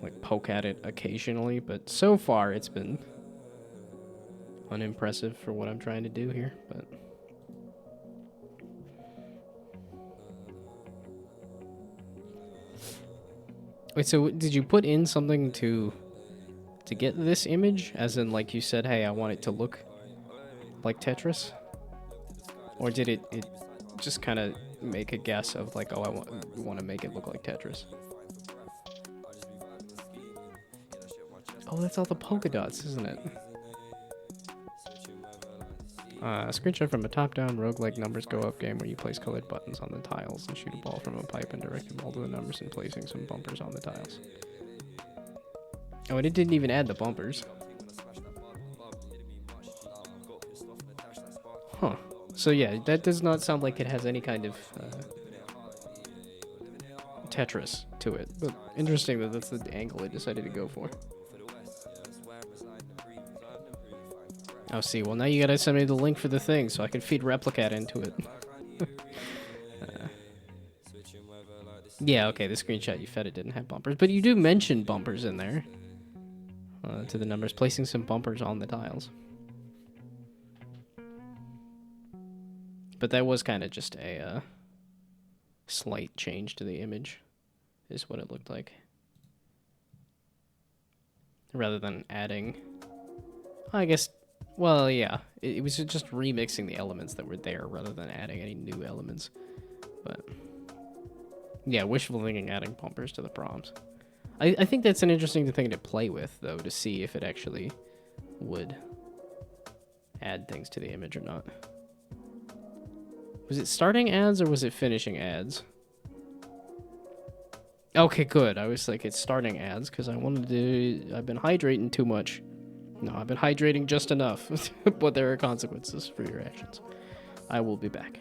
like poke at it occasionally, but so far it's been unimpressive for what I'm trying to do here, but wait, so did you put in something to get this image, as in like you said, hey, I want it to look like Tetris, or did it just kind of make a guess of like, oh, I want to make it look like Tetris? Oh, that's all the polka dots, isn't it? A screenshot from a top-down roguelike numbers go up game where you place colored buttons on the tiles and shoot a ball from a pipe and direct the ball to the numbers and placing some bumpers on the tiles. Oh, and it didn't even add the bumpers. Huh. So yeah, that does not sound like it has any kind of Tetris to it. But interesting that that's the angle it decided to go for. Oh, see, well, now you gotta send me the link for the thing so I can feed Replicat into it. Yeah, okay, the screenshot you fed it didn't have bumpers, but you do mention bumpers in there. To the numbers, placing some bumpers on the tiles. But that was kind of just a slight change to the image, is what it looked like. Rather than adding... I guess... Well, yeah, it was just remixing the elements that were there rather than adding any new elements. But... yeah, wishful thinking adding bumpers to the prompts. I think that's an interesting thing to play with, though, to see if it actually would add things to the image or not. Was it starting ads or was it finishing ads? Okay, good. I was like, it's starting ads because I wanted to... I've been hydrating too much. No, I've been hydrating just enough, but there are consequences for your actions. I will be back.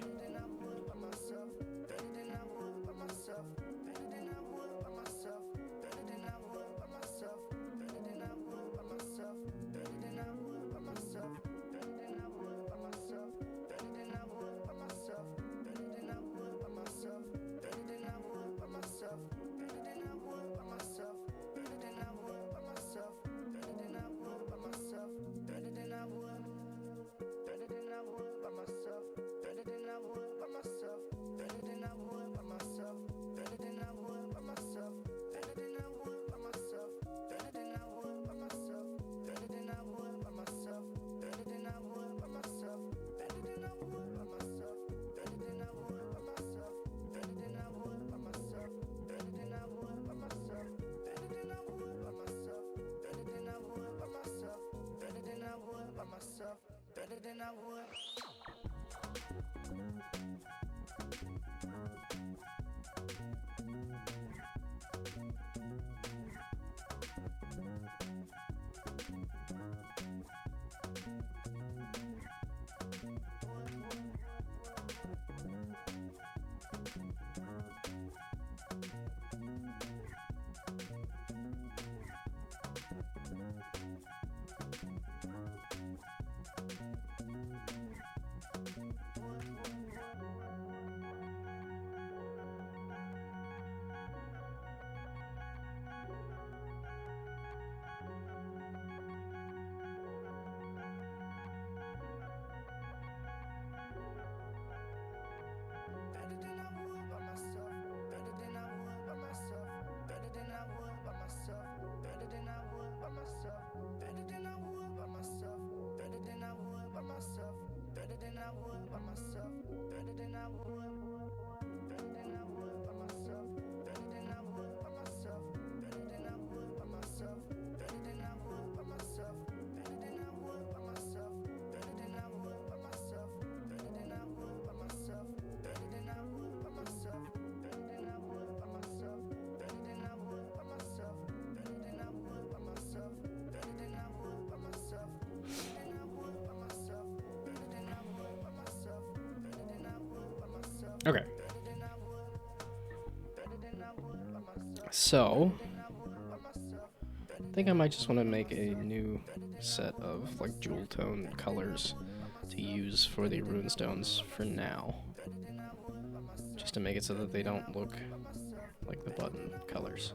Okay. So, I think I might just want to make a new set of like jewel tone colors to use for the runestones for now. Just to make it so that they don't look like the button colors.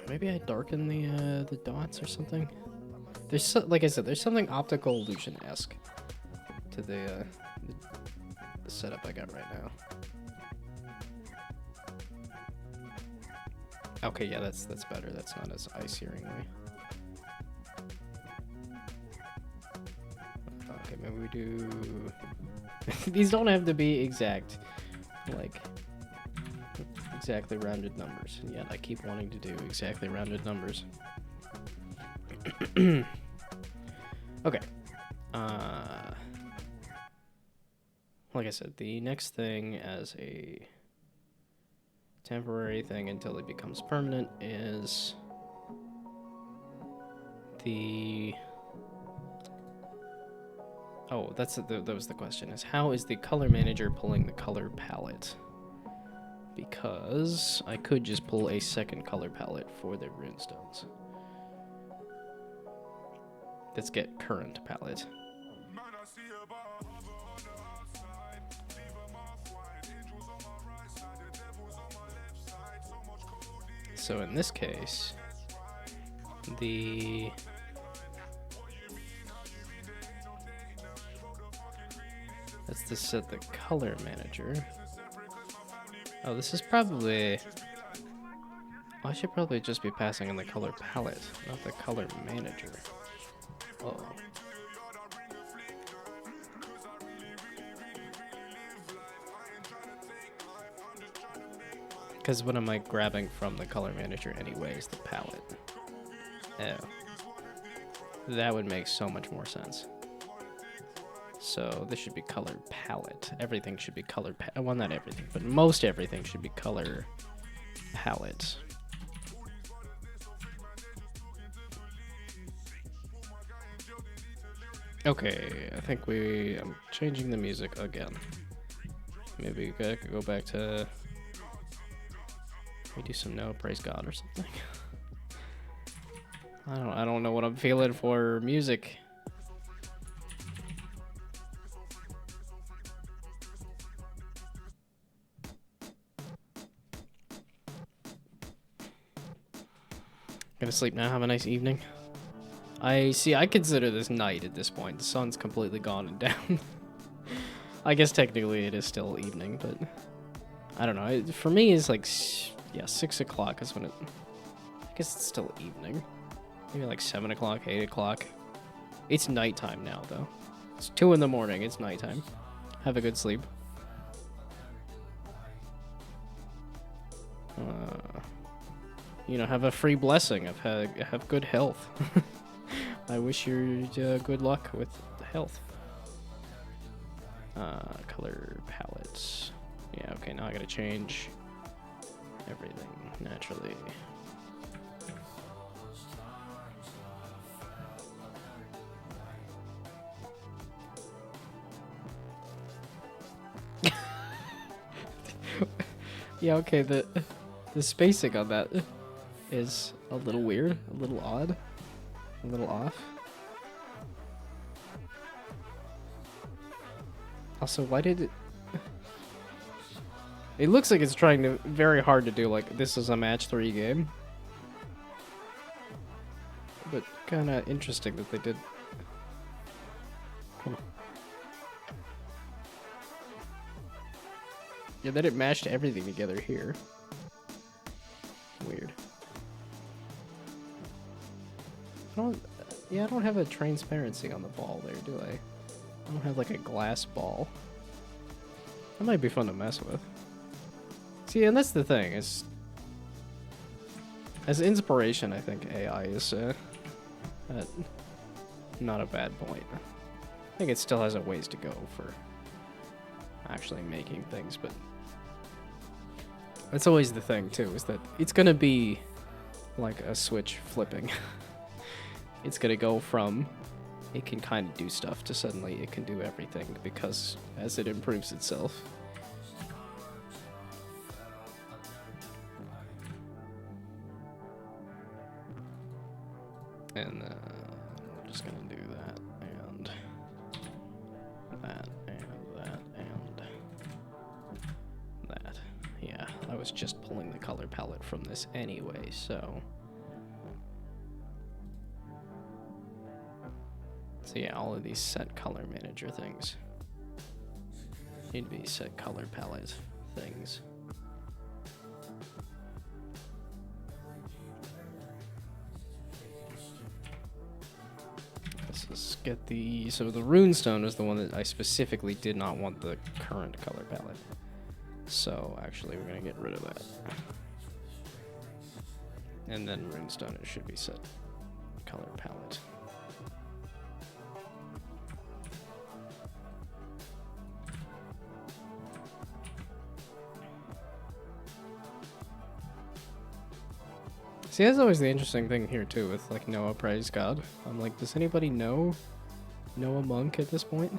Maybe I darken the dots or something. There's like I said, there's something optical illusion-esque to the setup I got right now. Okay, yeah, that's better. That's not as eye-searingly. Okay, maybe we do. These don't have to be exact, like exactly rounded numbers, and yet I keep wanting to do exactly rounded numbers. Okay. Like I said, the next thing as a temporary thing until it becomes permanent is the... Oh, that was the question, is how is the color manager pulling the color palette? Because I could just pull a second color palette for the runestones. Let's get current palette. So in this case, that's to set the color manager. Oh, this is probably... I should probably just be passing in the color palette, not the color manager. Uh oh. Because what am I grabbing from the color manager anyways? The palette. Oh. That would make so much more sense. So this should be color palette. Everything should be color well, not everything, but most everything should be color palette. Okay, I think I'm changing the music again. Maybe I could go back to... We do some No Praise God or something. I don't know what I'm feeling for music. Gonna sleep now, have a nice evening. I consider this night at this point. The sun's completely gone and down. I guess technically it is still evening, but I don't know. For me, it's like, yeah, 6 o'clock is when it... I guess it's still evening. Maybe like 7 o'clock, 8 o'clock. It's nighttime now, though. It's 2 in the morning. It's nighttime. Have a good sleep. you know, have a free blessing of have good health. I wish you good luck with the health. Color palettes. Yeah, okay, now I gotta change everything naturally. Yeah, okay, the spacing on that is a little weird, a little odd, a little off. Also, why did it... It looks like it's trying to very hard to do, like, this is a match 3 game. But kinda interesting that they did. Come on. Yeah, then it mashed everything together here. Weird. I don't have a transparency on the ball there, do I? I don't have like a glass ball. That might be fun to mess with. See, and that's the thing, is as inspiration, I think AI is not a bad point. I think it still has a ways to go for actually making things, but that's always the thing too, is that it's gonna be like a switch flipping. It's gonna go from it can kind of do stuff to suddenly it can do everything, because as it improves itself. And we're just gonna do that and that and that and that. Yeah, I was just pulling the color palette from this anyway, so. So yeah, all of these set color manager things need to be set color palette things. Let's just get the, so the runestone is the one that I specifically did not want the current color palette. So actually we're gonna get rid of that. And then runestone, it should be set color palette. See, that's always the interesting thing here too with like Noah Praise God. I'm like, does anybody know Noah Monk at this point?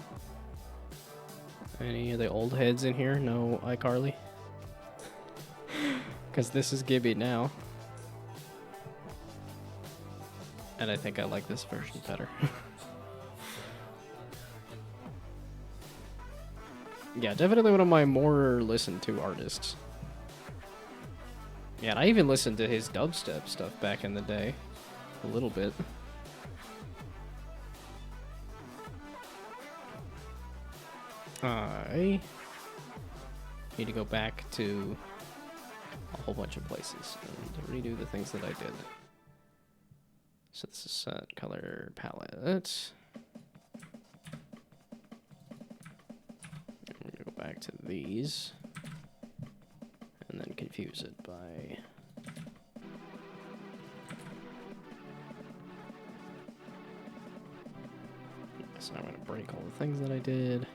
Any of the old heads in here know iCarly? Because this is Gibby now. And I think I like this version better. Yeah, definitely one of my more listened to artists. Yeah, and I even listened to his dubstep stuff back in the day. A little bit. I need to go back to a whole bunch of places and redo the things that I did. So this is set color palette. I'm gonna go back to these. And then confuse it by so I'm gonna break all the things that I did.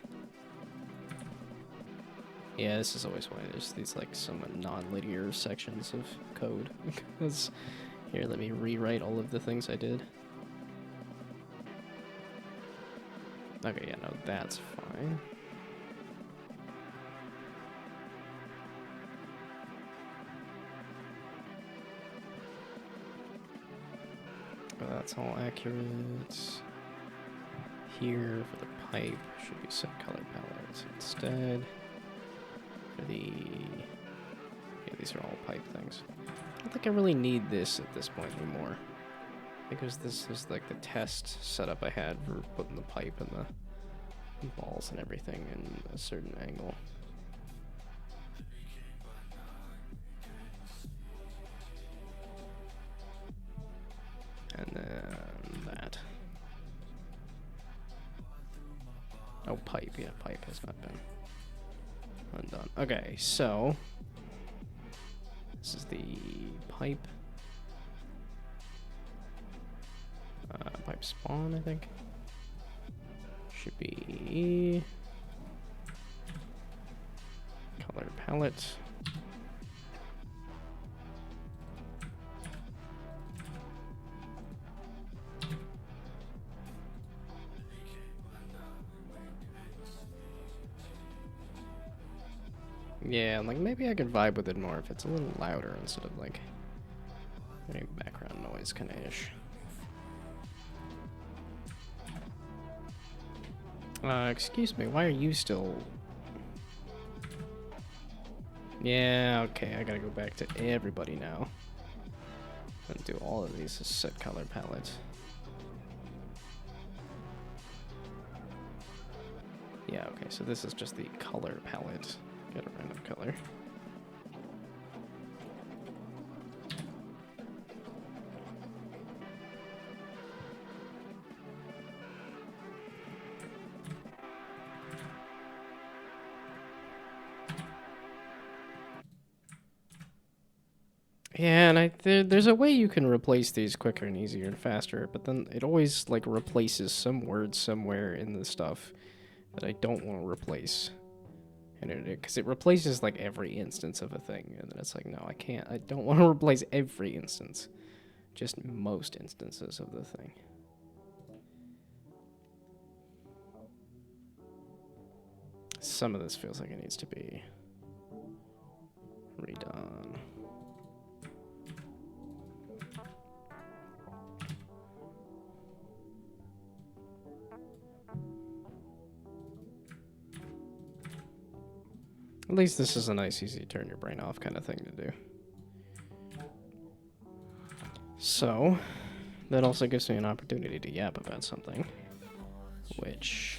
Yeah, this is always why there's these like some non-linear sections of code. Because here, let me rewrite all of the things I did. Okay, yeah, no, that's fine. That's all accurate. Here for the pipe should be set color palette instead. For the yeah, these are all pipe things. I don't think I really need this at this point anymore, because this is like the test setup I had for putting the pipe and the balls and everything in a certain angle. And then that. Oh, pipe. Yeah, pipe has not been undone. Okay, so this is the pipe Pipe spawn, I think. Should be color palette. Yeah, like maybe I could vibe with it more if it's a little louder instead of like any background noise kind of ish. Excuse me, why are you still... Yeah, okay, I gotta go back to everybody now. And do all of these as set color palettes. Yeah, okay, so this is just the color palette. Get a random color. Yeah, and there's a way you can replace these quicker and easier and faster, but then it always like replaces some word somewhere in the stuff that I don't want to replace. And because it replaces like every instance of a thing, and then it's like, no, I can't. I don't want to replace every instance, just most instances of the thing. Some of this feels like it needs to be redone. At least this is a nice, easy turn your brain off kind of thing to do. So, that also gives me an opportunity to yap about something, which...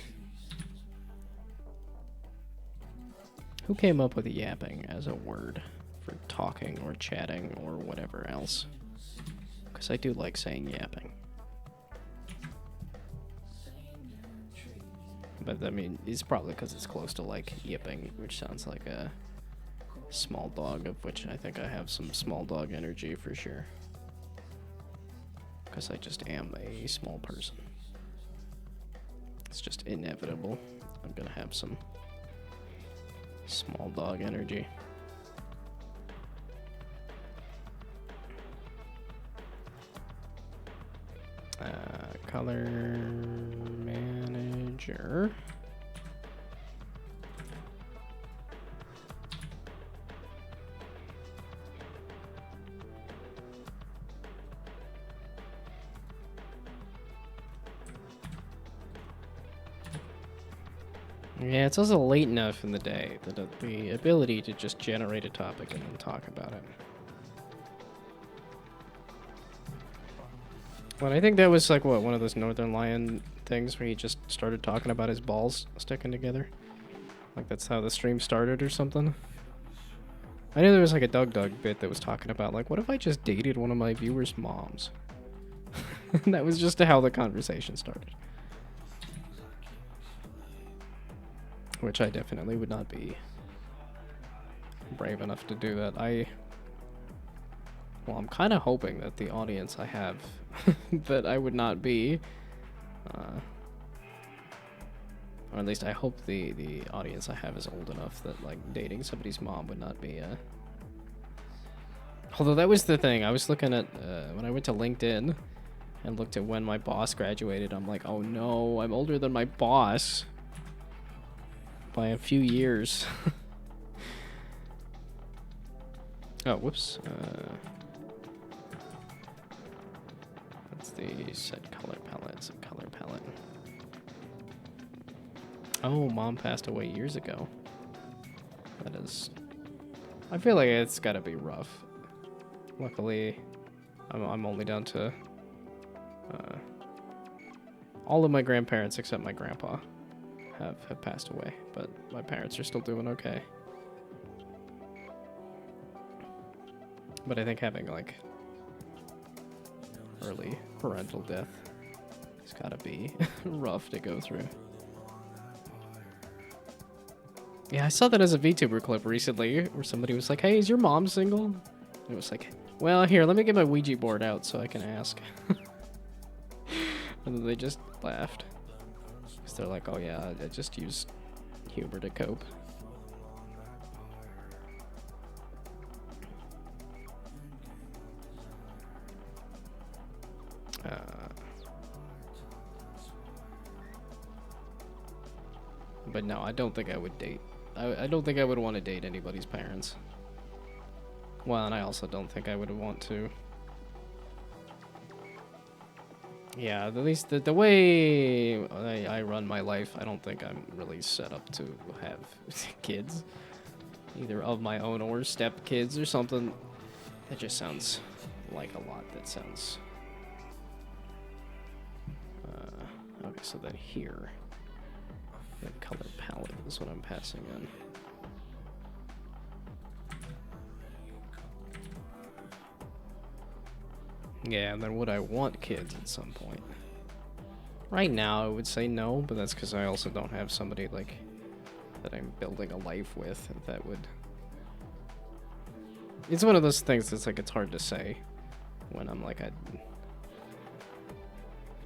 Who came up with yapping as a word for talking or chatting or whatever else? Because I do like saying yapping. But I mean, it's probably because it's close to like yipping, which sounds like a small dog, of which I think I have some small dog energy for sure. Because I just am a small person. It's just inevitable. I'm gonna have some small dog energy. Color manager. Yeah, it's also late enough in the day that the ability to just generate a topic and then talk about it. Well, I think that was like, what, one of those Northern Lion things where he just started talking about his balls sticking together? Like that's how the stream started or something? I knew there was like a Doug bit that was talking about like, what if I just dated one of my viewers' moms? And that was just how the conversation started. Which I definitely would not be brave enough to do that. Well, I'm kind of hoping that the audience I have, that I would not be, or at least I hope the audience I have is old enough that, like, dating somebody's mom would not be, Although that was the thing, I was looking at, when I went to LinkedIn and looked at when my boss graduated, I'm like, oh no, I'm older than my boss by a few years. Oh, whoops. That's the set color palette, set color palette. Oh, mom passed away years ago. That is... I feel like it's gotta be rough. Luckily, I'm only down to... all of my grandparents except my grandpa have passed away, but my parents are still doing okay. But I think having, like, early parental death has gotta be rough to go through. Yeah, I saw that as a VTuber clip recently, where somebody was like, hey, is your mom single? And it was like, well, here, let me get my Ouija board out so I can ask. And then they just laughed. Because they're like, oh yeah, I just use humor to cope. But no, I don't think I would date. I don't think I would want to date anybody's parents. Well, and I also don't think I would want to. Yeah, at least the way I run my life, I don't think I'm really set up to have kids. Either of my own or step kids or something. That just sounds like a lot. That sounds... okay, so then here... the color palette is what I'm passing in. Yeah, and then would I want kids at some point? Right now, I would say no, but that's because I also don't have somebody, like, that I'm building a life with that would... It's one of those things that's, like, it's hard to say when I'm, like, it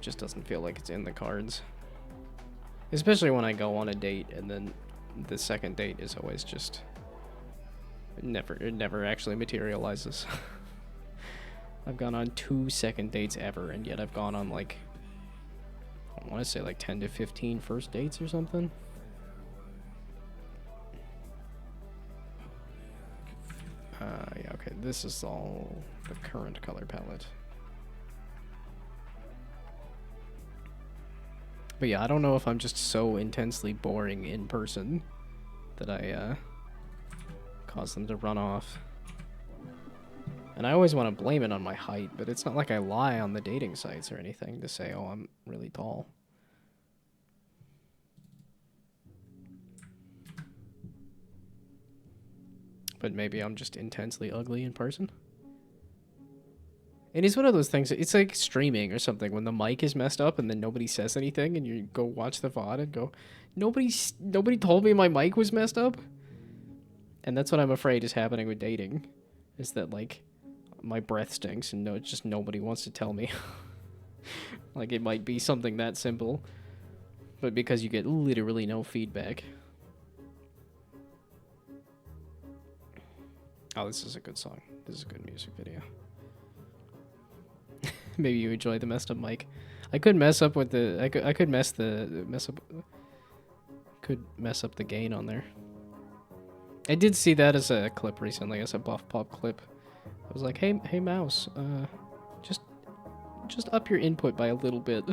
just doesn't feel like it's in the cards. Especially when I go on a date, and then the second date is always just... It never actually materializes. I've gone on 2 second dates ever, and yet I've gone on, like, I want to say, like, 10 to 15 first dates or something. Yeah, okay, this is all the current color palette. But yeah, I don't know if I'm just so intensely boring in person that I, cause them to run off. And I always want to blame it on my height, but it's not like I lie on the dating sites or anything to say, oh, I'm really tall. But maybe I'm just intensely ugly in person. And it's one of those things, it's like streaming or something, when the mic is messed up and then nobody says anything, and you go watch the VOD and go, nobody told me my mic was messed up? And that's what I'm afraid is happening with dating, is that, like, my breath stinks, and it's just nobody wants to tell me. Like, it might be something that simple, but because you get literally no feedback. Oh, this is a good song. This is a good music video. Maybe you enjoy the messed up mic. I could mess up with the... I could mess up the gain on there. I did see that as a clip recently, as a buff pop clip. I was like, hey mouse, just up your input by a little bit.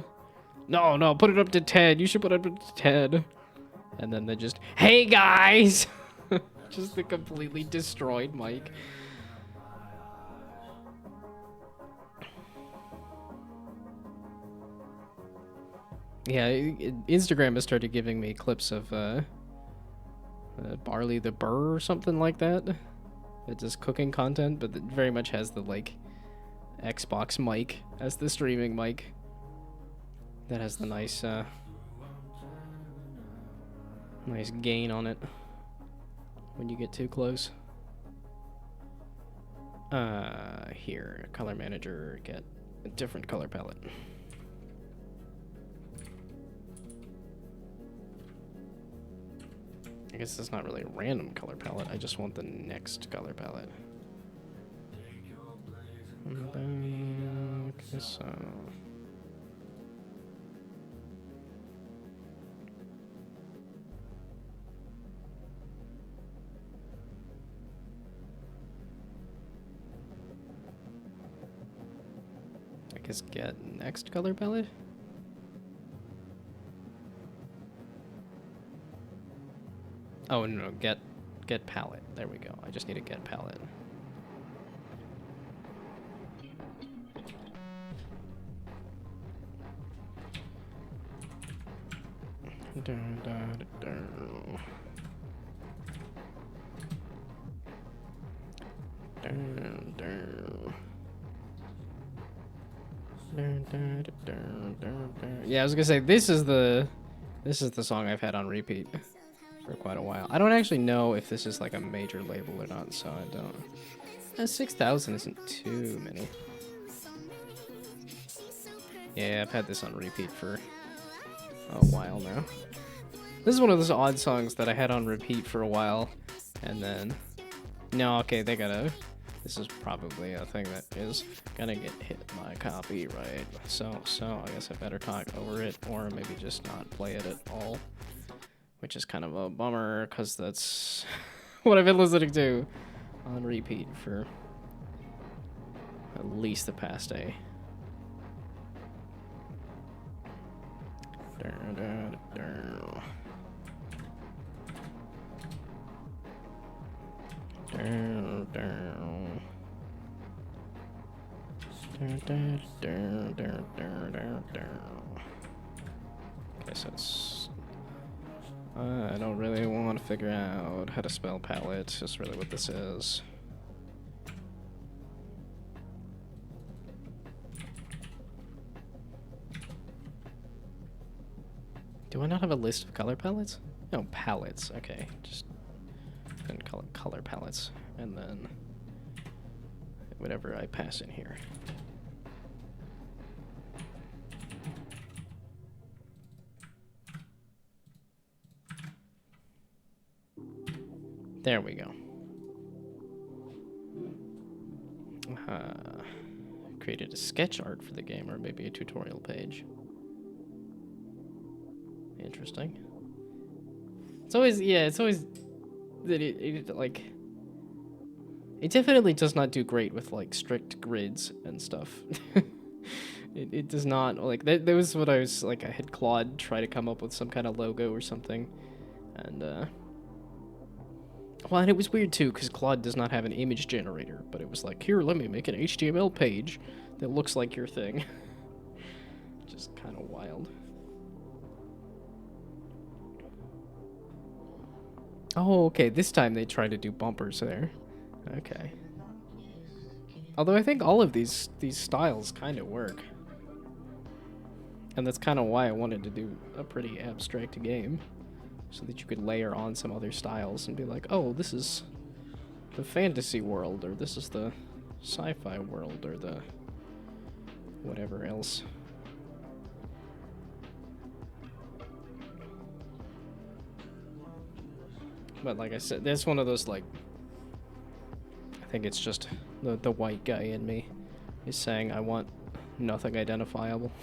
No, put it up to 10. You should put it up to 10. And then they just, hey guys! Just the completely destroyed mic. Yeah, Instagram has started giving me clips of Barley the Burr or something like that. It's just cooking content, but it very much has the, like, Xbox mic as the streaming mic. That has the nice, nice gain on it when you get too close. Here, color manager, get a different color palette. I guess it's not really a random color palette. I just want the next color palette. Okay, so... I guess get next color palette? Oh, no, get palette. There we go. I just need a get palette. Yeah, I was gonna say this is the song I've had on repeat for quite a while. I don't actually know if this is like a major label or not, so I don't. 6,000 isn't too many. Yeah, I've had this on repeat for a while now. This is one of those odd songs that I had on repeat for a while, and then... No, okay, they gotta... This is probably a thing that is gonna get hit by copyright. So I guess I better talk over it, or maybe just not play it at all. Which is kind of a bummer, because that's what I've been listening to on repeat for at least the past day. Okay, so it's... I don't really want to figure out how to spell palette, is really what this is. Do I not have a list of color palettes? No, palettes, okay. Just then call it color palettes, and then whatever I pass in here. There we go. Created a sketch art for the game, or maybe a tutorial page. Interesting. It's always, yeah, it's always that it like... It definitely does not do great with, like, strict grids and stuff. It does not, like, that was what I was, like, I had Claude try to come up with some kind of logo or something. And, well, and it was weird, too, because Claude does not have an image generator. But it was like, here, let me make an HTML page that looks like your thing. Just kind of wild. Oh, okay, this time they tried to do bumpers there. Okay. Although I think all of these styles kind of work. And that's kind of why I wanted to do a pretty abstract game. So that you could layer on some other styles and be like, oh, this is the fantasy world, or this is the sci-fi world, or the whatever else. But like I said, that's one of those, like, I think it's just the white guy in me is saying I want nothing identifiable.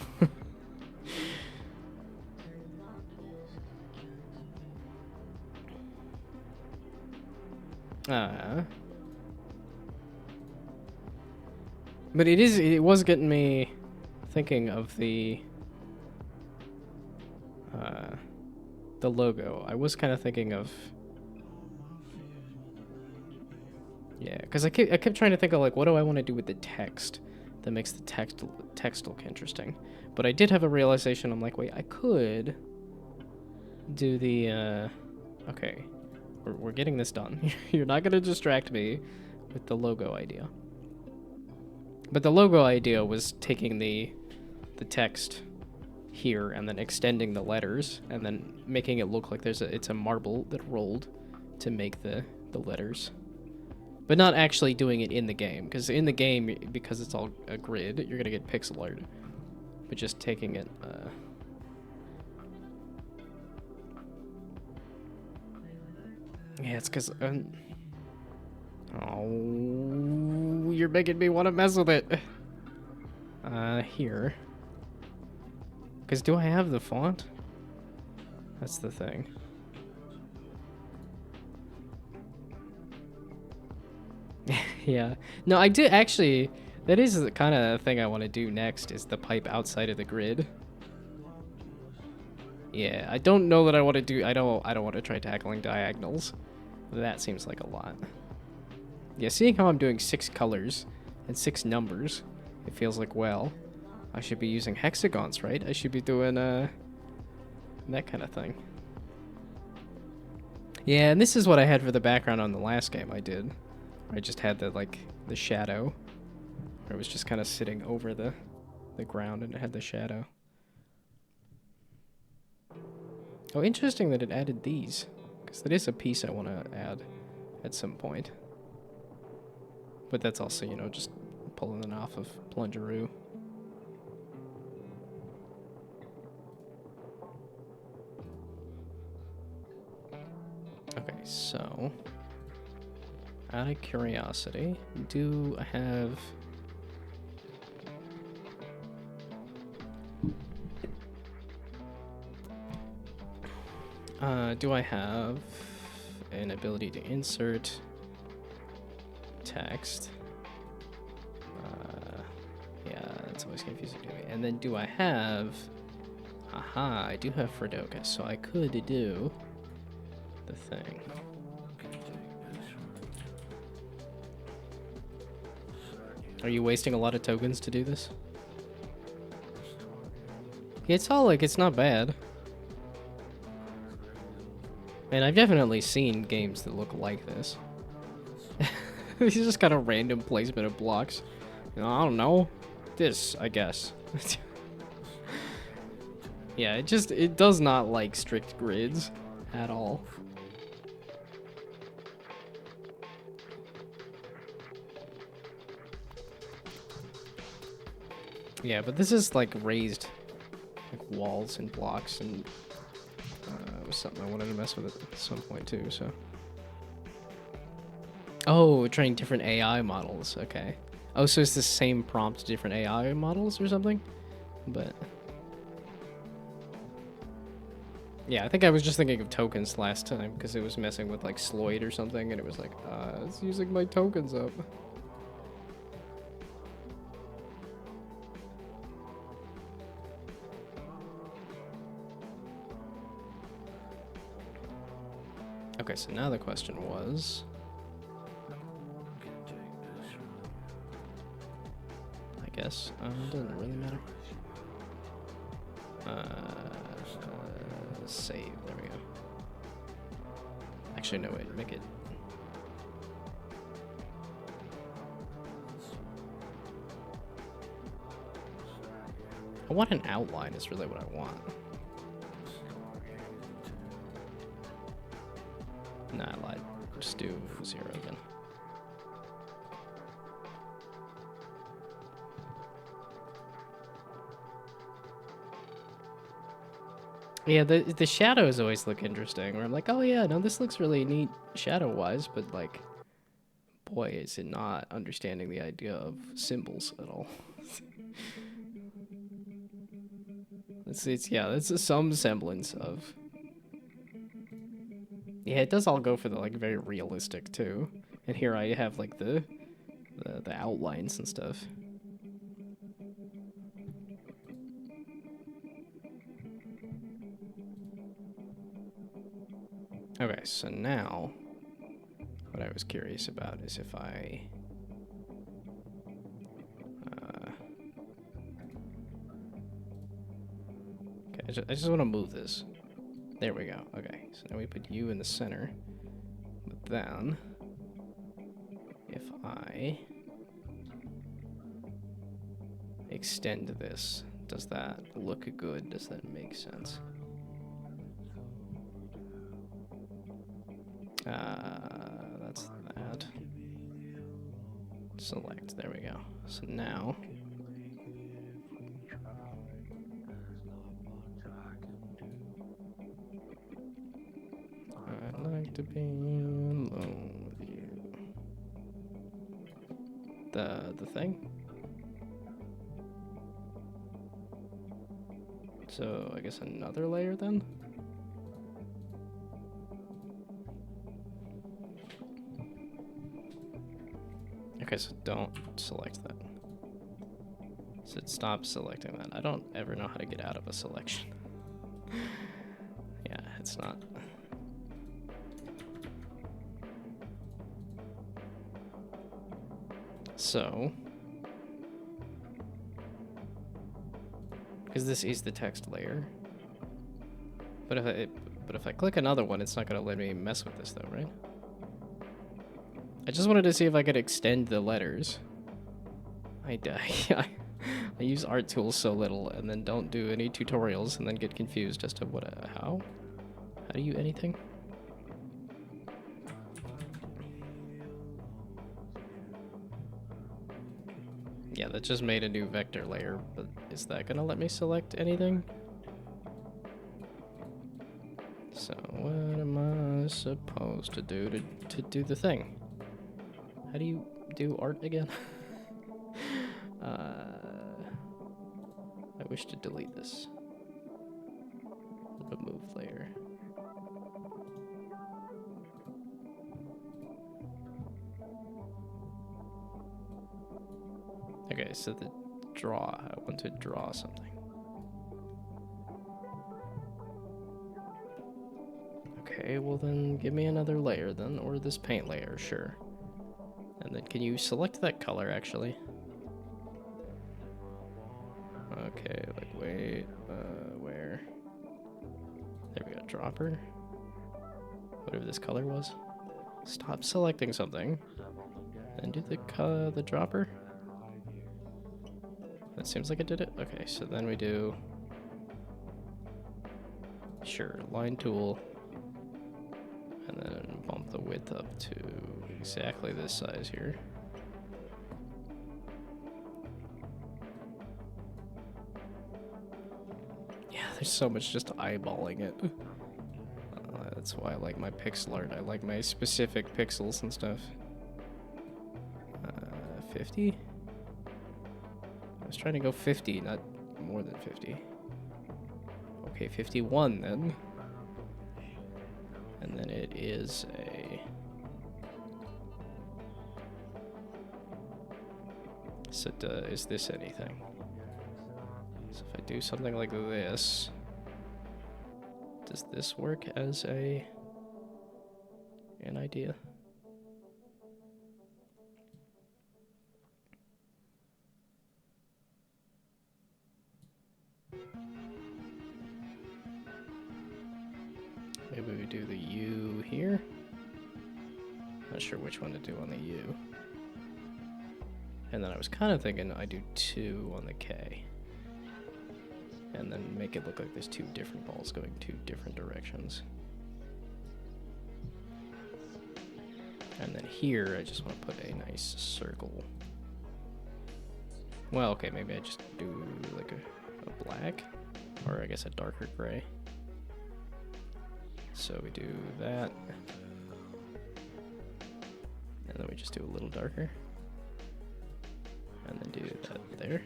But it was getting me thinking of the logo. I was kind of thinking of... Yeah, because I kept trying to think of, like, what do I want to do with the text that makes the text look interesting. But I did have a realization. I'm like, wait, I could do the... Okay, we're getting this done. You're not going to distract me with the logo idea. But the logo idea was taking the text here and then extending the letters and then making it look like it's a marble that rolled to make the letters. But not actually doing it in the game, because in the game, because it's all a grid, you're going to get pixel art. But just taking it... Yeah, it's because... Oh, you're making me want to mess with it. Here. Because do I have the font? That's the thing. Yeah. No, I do actually... That is the kind of thing I want to do next, is the pipe outside of the grid. Yeah, I don't know that I want to do... I don't want to try tackling diagonals. That seems like a lot. Yeah, seeing how I'm doing 6 colors and 6 numbers, it feels like, well, I should be using hexagons, right? I should be doing that kind of thing. Yeah, and this is what I had for the background on the last game I did. I just had the shadow. It was just kind of sitting over the ground and it had the shadow. Oh, interesting that it added these. Because that is a piece I want to add at some point. But that's also, you know, just pulling it off of Plungeroo. Okay, so out of curiosity, do I have... do I have an ability to insert text? Yeah, that's always confusing to me. And then do I have... Aha, I do have Fredoka, so I could do the thing. Are you wasting a lot of tokens to do this? It's all like, it's not bad. And I've definitely seen games that look like this. It's just kind of random placement of blocks. You know, I don't know. This, I guess. Yeah, it does not like strict grids at all. Yeah, but this is like raised like walls and blocks, and it was something I wanted to mess with at some point too, so. Oh, trying different AI models, okay. Oh, so it's the same prompt, different AI models or something? But... yeah, I think I was just thinking of tokens last time, because it was messing with like Sloyd or something, and it was like, it's using my tokens up. Okay, so now the question was... I guess, it doesn't really matter. Save, there we go. Actually, no, wait, make it... I want an outline is really what I want. Nah, I lied. Just do 0 again. Yeah, the shadows always look interesting, where I'm like, oh yeah, no, this looks really neat shadow-wise, but like, boy, is it not understanding the idea of symbols at all. Yeah, it's some semblance of... Yeah, it does all go for the like very realistic too. And here I have like the outlines and stuff. Okay, so now what I was curious about is if I okay, I just want to move this. There we go. Okay, so now we put you in the center. But then if I extend this, does that look good? Does that make sense? That's that. Select, there we go. So now I'd like to be alone with you. The thing? So I guess another layer then? Okay, so don't select that. So stop selecting that. I don't ever know how to get out of a selection. Yeah, it's not. So, because this is the text layer, but if I click another one, it's not gonna let me mess with this though, right? I just wanted to see if I could extend the letters. I use art tools so little, and then don't do any tutorials, and then get confused as to what how do you anything? Yeah, that just made a new vector layer, but is that gonna let me select anything? So what am I supposed to do to do the thing? How do you do art again? I wish to delete this. Remove layer. Okay, so the draw. I want to draw something. Okay, well then give me another layer then, or this paint layer, sure. And then can you select that color actually? Okay, like wait, where? There we go, dropper. Whatever this color was. Stop selecting something. And do the dropper. That seems like it did it. Okay, so then we do, sure, line tool. And then bump the width up to exactly this size here. Yeah, there's so much just eyeballing it. That's why I like my pixel art. I like my specific pixels and stuff. 50? I was trying to go 50, not more than 50. Okay, 51 then. And then it is a... So is this anything? So if I do something like this, does this work as an idea? Maybe we do the U here. Not sure which one to do on the U. And then I was kind of thinking I do 2 on the K. And then make it look like there's 2 different balls going 2 different directions. And then here I just want to put a nice circle. Well, okay, maybe I just do like a black, or I guess a darker gray. So we do that, and then we just do a little darker, and then do that there.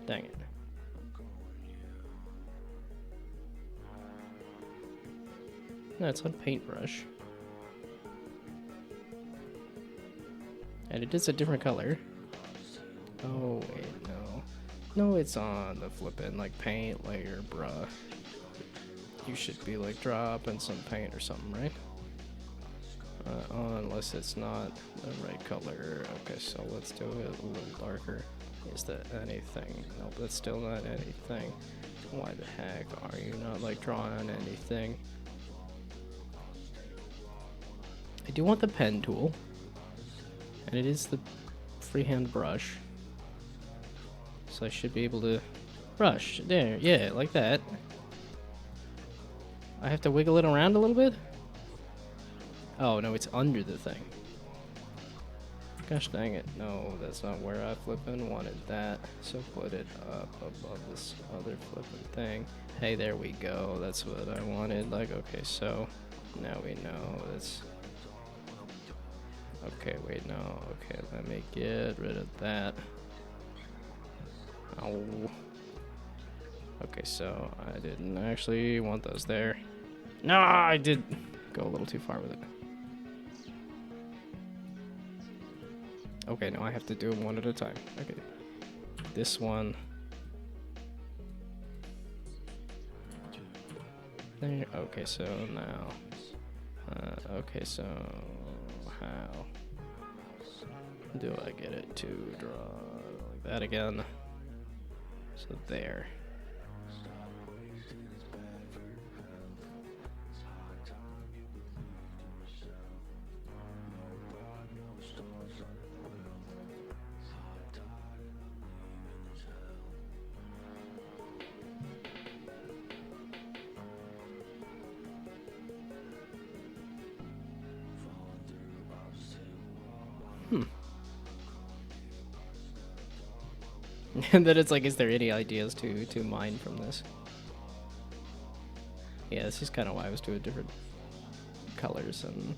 Dang it. No, it's on paintbrush. And it is a different color. Oh, wait, no. No, it's on the flippin' like paint layer, bruh. You should be like dropping some paint or something, right? Unless it's not the right color. Okay, so let's do it a little darker. Is that anything? Nope, that's still not anything. Why the heck are you not like drawing anything? I do want the pen tool. And it is the freehand brush. So I should be able to brush. There, yeah, like that. I have to wiggle it around a little bit? Oh, no, it's under the thing. Gosh dang it. No, that's not where I flippin' wanted that. So put it up above this other flippin' thing. Hey, there we go. That's what I wanted. Like, okay, so now we know it's... Okay, wait, no. Okay, let me get rid of that. Ow. Okay, so I didn't actually want those there. No, I did go a little too far with it. Okay, now I have to do them one at a time. Okay, this one. There. Okay, so now. Okay, so how do I get it to draw like that again? So there. And then it's like, is there any ideas to mine from this? Yeah, this is kind of why I was doing different colors, and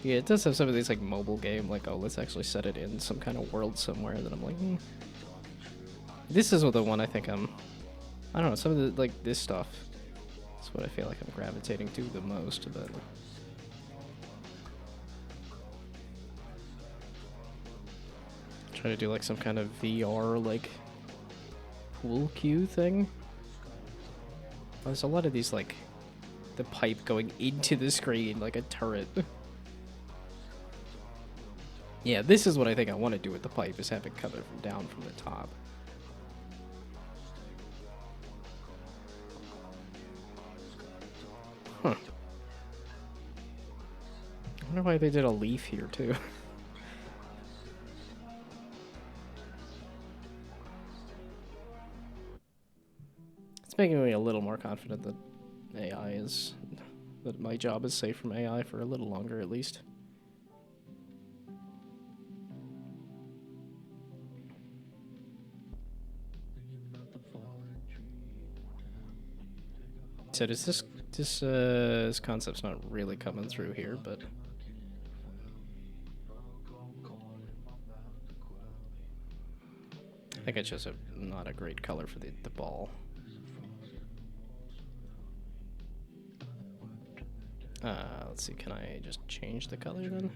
yeah, it does have some of these like mobile game, like, oh, let's actually set it in some kind of world somewhere that I'm like, This is the one I think I don't know, some of the, like, this stuff is what I feel like I'm gravitating to the most, but try to do like some kind of VR, like, pool cue thing. There's a lot of these, like, the pipe going into the screen like a turret. Yeah, this is what I think I want to do with the pipe, is have it covered down from the top. Huh. I wonder why they did a leaf here, too. It's making me a little more confident that AI is... that my job is safe from AI for a little longer, at least. So does this concept's not really coming through here, but I think it's just not a great color for the ball. Let's see, can I just change the color then?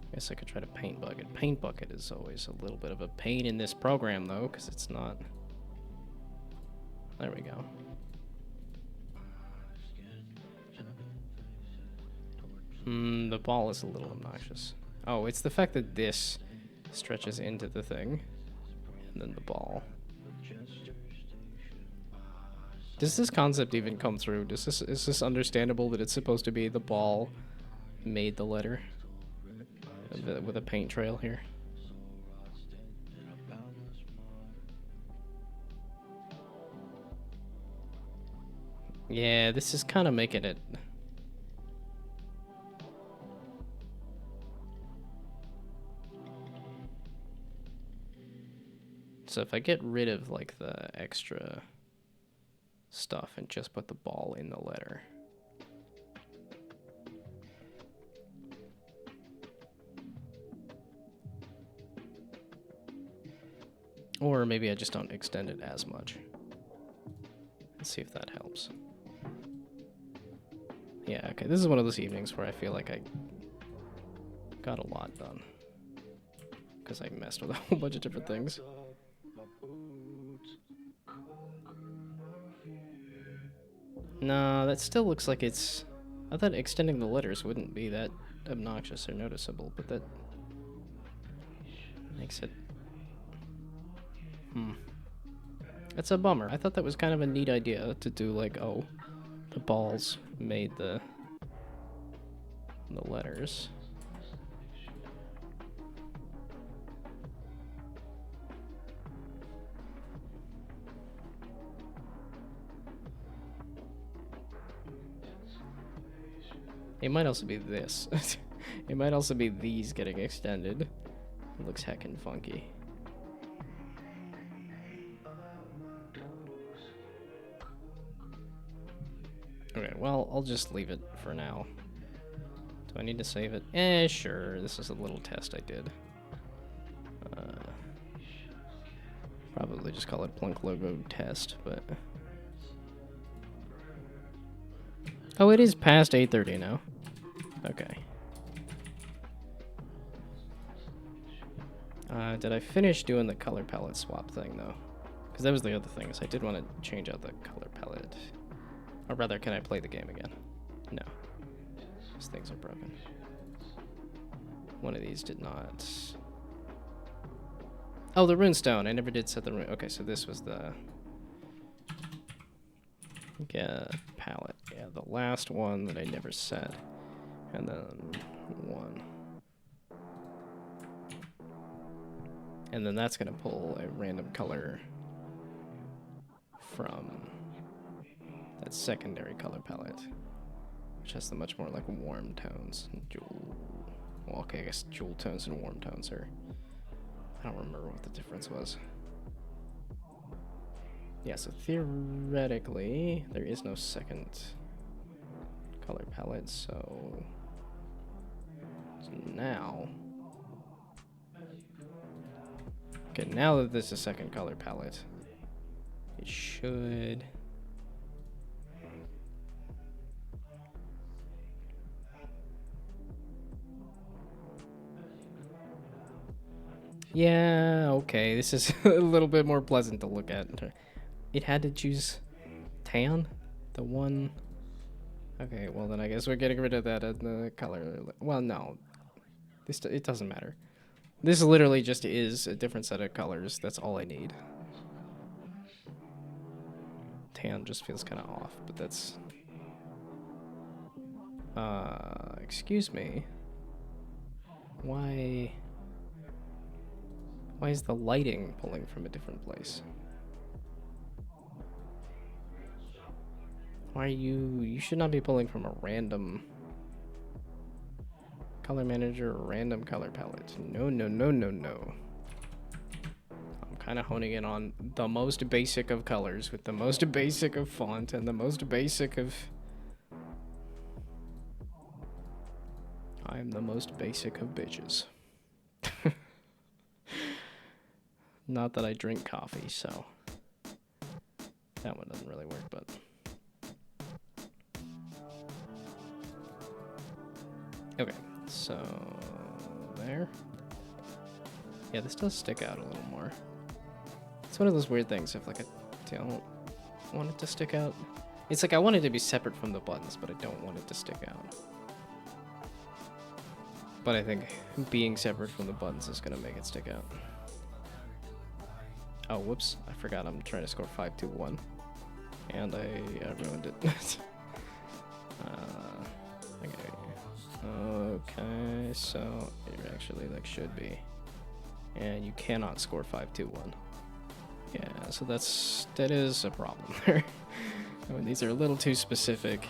I guess I could try to paint bucket. Paint bucket is always a little bit of a pain in this program, though, because it's not... There we go. The ball is a little obnoxious. Oh, it's the fact that this stretches into the thing, and then the ball. Does this concept even come through? Is this understandable that it's supposed to be the ball made the letter? With a paint trail here. Yeah, this is kind of making it... So if I get rid of, like, the extra stuff and just put the ball in the letter... Or maybe I just don't extend it as much. Let's see if that helps. Yeah, okay, this is one of those evenings where I feel like I got a lot done. Because I messed with a whole bunch of different things. No, that still looks like it's... I thought extending the letters wouldn't be that obnoxious or noticeable, but that makes it... That's a bummer. I thought that was kind of a neat idea to do, like, oh, the balls made the letters. It might also be this. It might also be these getting extended. It looks heckin' funky. Okay, well, I'll just leave it for now. Do I need to save it? Sure. This is a little test I did. Probably just call it Plunk Logo Test, but... Oh, it is past 8:30 now. Okay. Did I finish doing the color palette swap thing, though? Because that was the other thing, is I did want to change out the color palette. Or rather, can I play the game again? No. These things are broken. One of these did not. Oh, the runestone. I never did set the rune. Okay, so this was the... Yeah, palette. Yeah, the last one that I never set. And then one. And then that's going to pull a random color from that secondary color palette, which has the much more like warm tones. Well, okay, I guess jewel tones and warm tones are... I don't remember what the difference was. Yeah, so theoretically, there is no second color palette, so now... Okay, now that there's a second color palette, it should... Yeah, okay, this is a little bit more pleasant to look at. It had to choose tan, the one... Okay, well then I guess we're getting rid of that in the color. Well, no, it doesn't matter. This literally just is a different set of colors. That's all I need. Tan just feels kind of off, but that's... excuse me. Why is the lighting pulling from a different place? Why are you should not be pulling from a random color manager or random color palette. No, no, no, no, no. I'm kind of honing in on the most basic of colors with the most basic of font and the most basic of... I'm the most basic of bitches. Not that I drink coffee, so that one doesn't really work, but... Okay, so there. Yeah, this does stick out a little more. It's one of those weird things if like I don't want it to stick out. It's like I want it to be separate from the buttons, but I don't want it to stick out. But I think being separate from the buttons is gonna make it stick out. Oh, whoops, I forgot I'm trying to score 5-2-1. And I ruined it. Okay, so it actually like should be. And you cannot score 5-2-1. Yeah, so that is a problem there. I mean, these are a little too specific.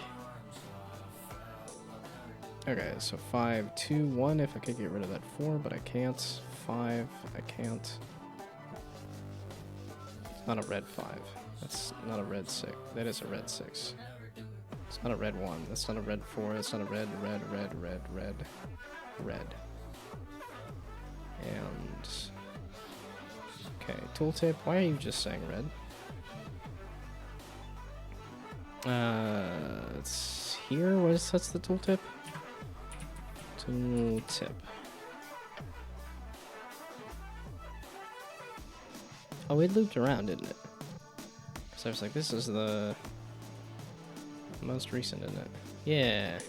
Okay, so 5-2-1 if I could get rid of that 4, but I can't. 5, I can't. It's not a red 5. That's not a red 6. That is a red 6. It's not a red 1. That's not a red 4. That's not a red. And... Okay, tooltip. Why are you just saying red? It's here. That's the tooltip? Tooltip. Oh, it looped around, didn't it? Because I was like, this is the most recent, isn't it? Yeah.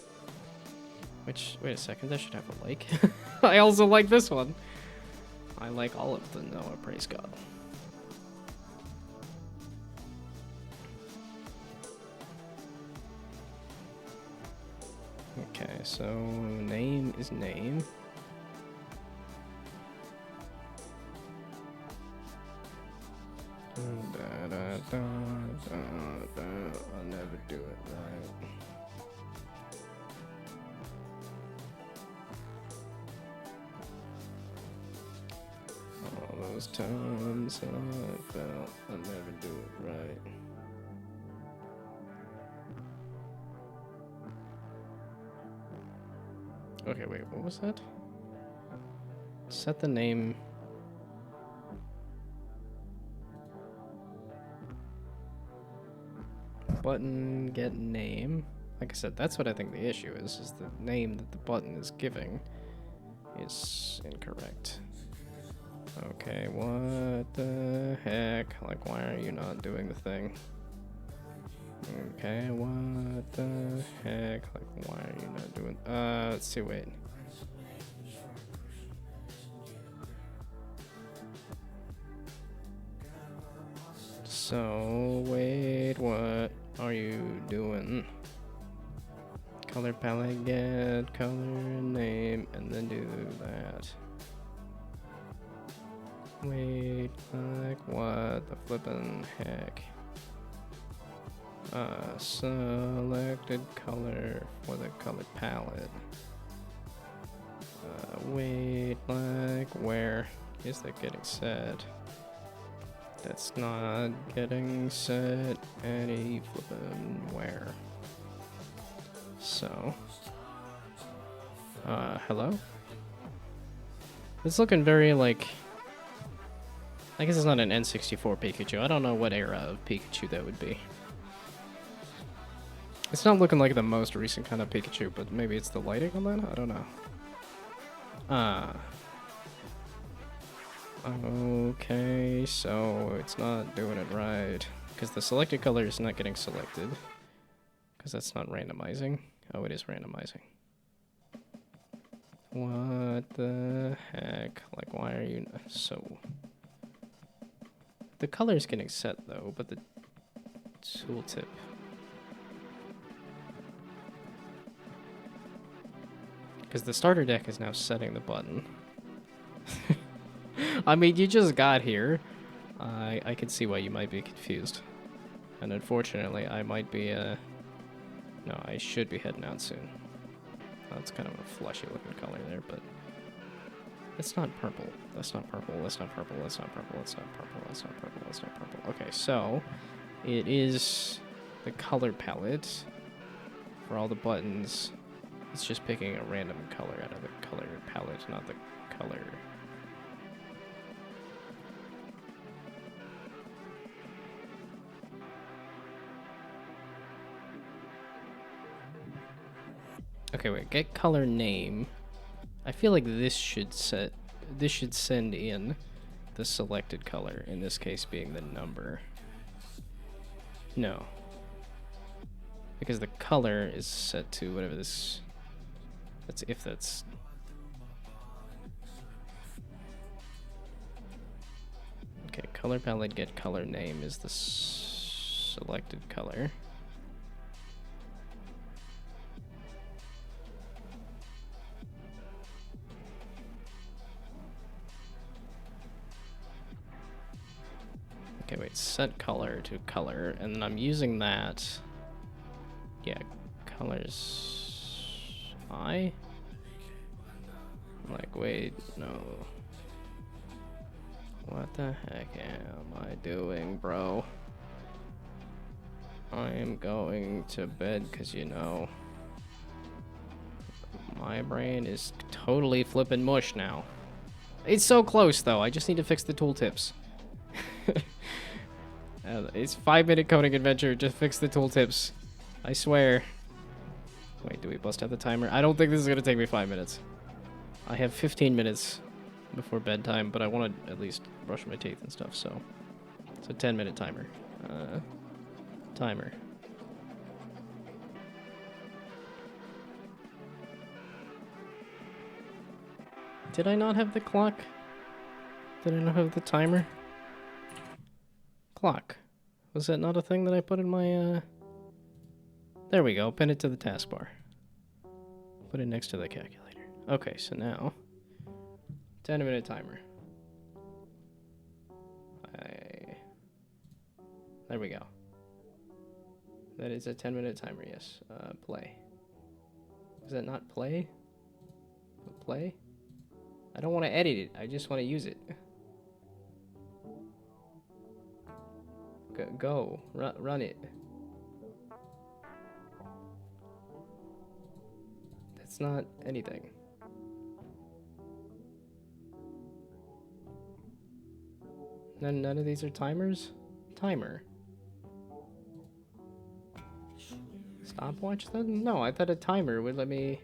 Which, wait a second, that should have a like. I also like this one. I like all of them, Noah, praise God. Okay, so name is name. I'll never do it right. All those times I felt I'll never do it right. Okay, wait, what was that? Set the name. Button get name. Like I said, that's what I think the issue is the name that the button is giving is incorrect. Okay, what the heck? Like, why are you not doing the thing? Okay, what the heck? Like, why are you not doing... let's see, wait. So, wait, what are you doing? Color palette, get color name, and then do that. Wait, like what the flippin' heck? Selected color for the color palette. Wait, like where is that getting set? That's not getting set any flippin' where. So, hello? It's looking very like, I guess it's not an N64 Pikachu. I don't know what era of Pikachu that would be. It's not looking like the most recent kind of Pikachu, but maybe it's the lighting on that? I don't know. Okay, so it's not doing it right. Because the selected color is not getting selected. Because that's not randomizing. Oh, it is randomizing. What the heck? Like, why are you... So... The color is getting set, though, but the tooltip... Because the starter deck is now setting the button. I mean, you just got here. I can see why you might be confused. And unfortunately, I might be, no, I should be heading out soon. That's kind of a fleshy looking color there, but... It's not purple. That's not purple. That's not purple. That's not purple. That's not purple. That's not purple. That's not purple. Okay, so... It is the color palette for all the buttons. It's just picking a random color out of the color palette, not the color... Okay, wait, get color name. I feel like this should send in the selected color, in this case being the number. No. Because the color is set to whatever this... That's if that's... Okay, color palette, get color name is the selected color. Okay, wait, set color to color, and then I'm using that. Yeah, colors. I'm like, wait, no. What the heck am I doing, bro? I'm going to bed because, you know, my brain is totally flipping mush now. It's so close, though. I just need to fix the tooltips. It's 5-minute coding adventure. Just fix the tooltips. I swear. Wait, do we bust out the timer? I don't think this is going to take me 5 minutes. I have 15 minutes before bedtime, but I want to at least brush my teeth and stuff, so... It's a 10-minute timer. Timer. Did I not have the clock? Did I not have the timer? Clock. Was that not a thing that I put in my, There we go. Pin it to the taskbar. Put it next to the calculator. Okay, so now... 10-minute timer. There we go. That is a 10-minute timer, yes. Play. Is that not play? Play? I don't want to edit it. I just want to use it. Go. Run it. That's not anything. None of these are timers? Timer. Stopwatch then? No, I thought a timer would let me...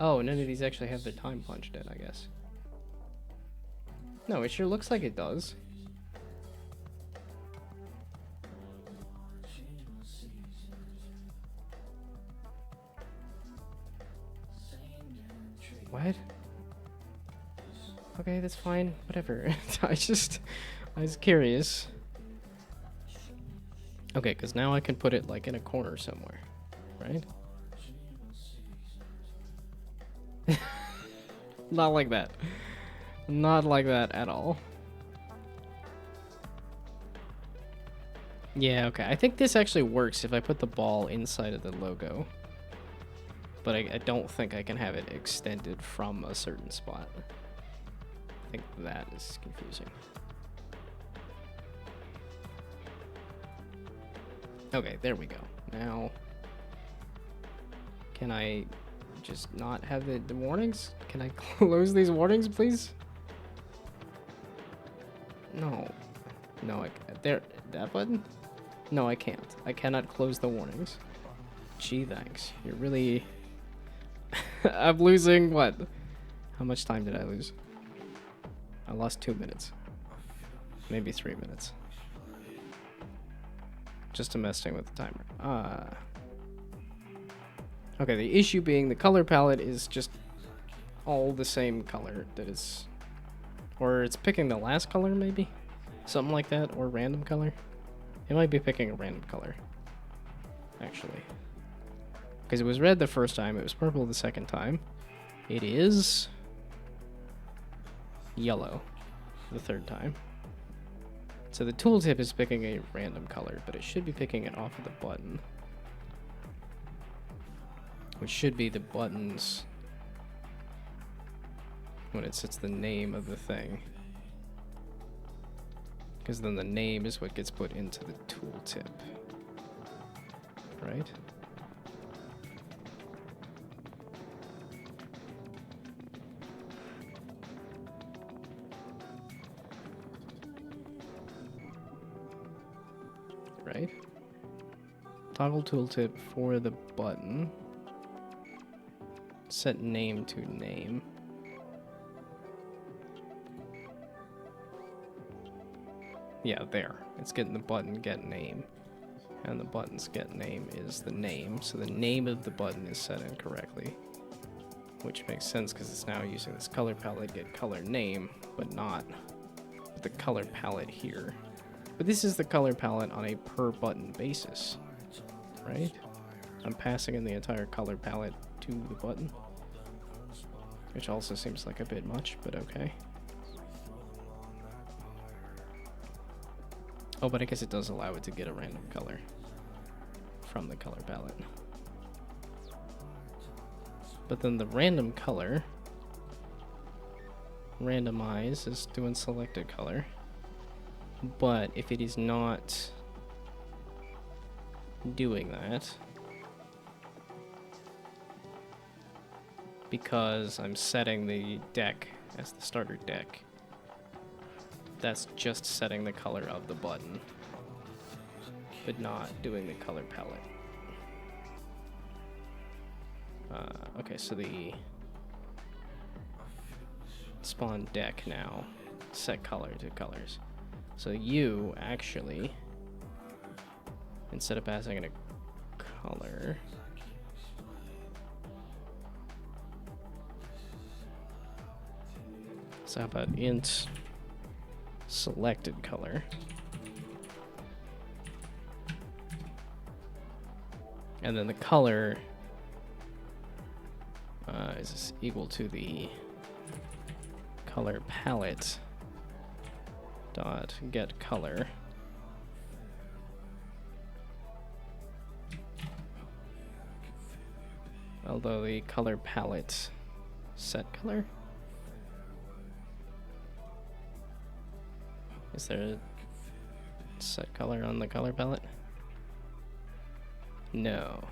Oh, none of these actually have their time punched in, I guess. No, it sure looks like it does. What? Okay, that's fine. Whatever. I was curious. Okay, because now I can put it like in a corner somewhere, right? Not like that. Not like that at all. Yeah, okay. I think this actually works if I put the ball inside of the logo. But I don't think I can have it extended from a certain spot. I think that is confusing. Okay, there we go. Now, can I just not have the warnings? Can I close these warnings, please? No. No, there, that button? No, I can't. I cannot close the warnings. Gee, thanks. You're really... I'm losing, what? How much time did I lose? I lost 2 minutes. Maybe 3 minutes. Just to messing with the timer. Okay, the issue being the color palette is just all the same color that is... Or it's picking the last color, maybe? Something like that, or random color. It might be picking a random color, actually. Because it was red the first time, it was purple the second time. It is yellow the third time. So the tooltip is picking a random color, but it should be picking it off of the button. Which should be the buttons when it sets the name of the thing. Because then the name is what gets put into the tooltip. Right? Right? Toggle tooltip for the button. Set name to name. Yeah, there. It's getting the button get name. And the button's get name is the name. So the name of the button is set incorrectly. Which makes sense because it's now using this color palette get color name, but not the color palette here. But this is the color palette on a per button basis, right? I'm passing in the entire color palette to the button. Which also seems like a bit much, but okay. Oh, but I guess it does allow it to get a random color from the color palette. But then the random color, randomize, is doing selected color. But if it is not doing that, because I'm setting the deck as the starter deck, that's just setting the color of the button, but not doing the color palette. Okay, so the spawn deck now set color to colors. So you actually, instead of passing in a color, so how about int selected color? And then the color is equal to the color palette dot get color. Although the color palette set color? Is there a set color on the color palette? No.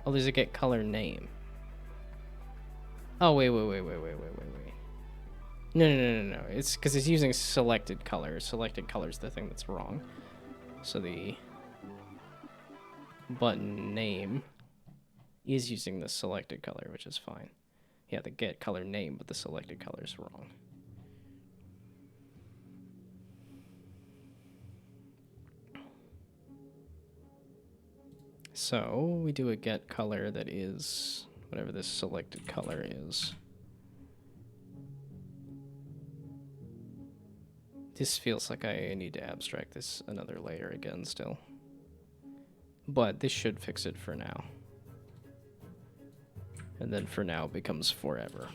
Oh, there's a get color name. Oh, wait. No. It's because it's using selected color. Selected color is the thing that's wrong. So the button name is using the selected color, which is fine. Yeah, the get color name, but the selected color is wrong. So we do a get color that is whatever this selected color is. This feels like I need to abstract this another layer again still. But this should fix it for now. And then for now becomes forever.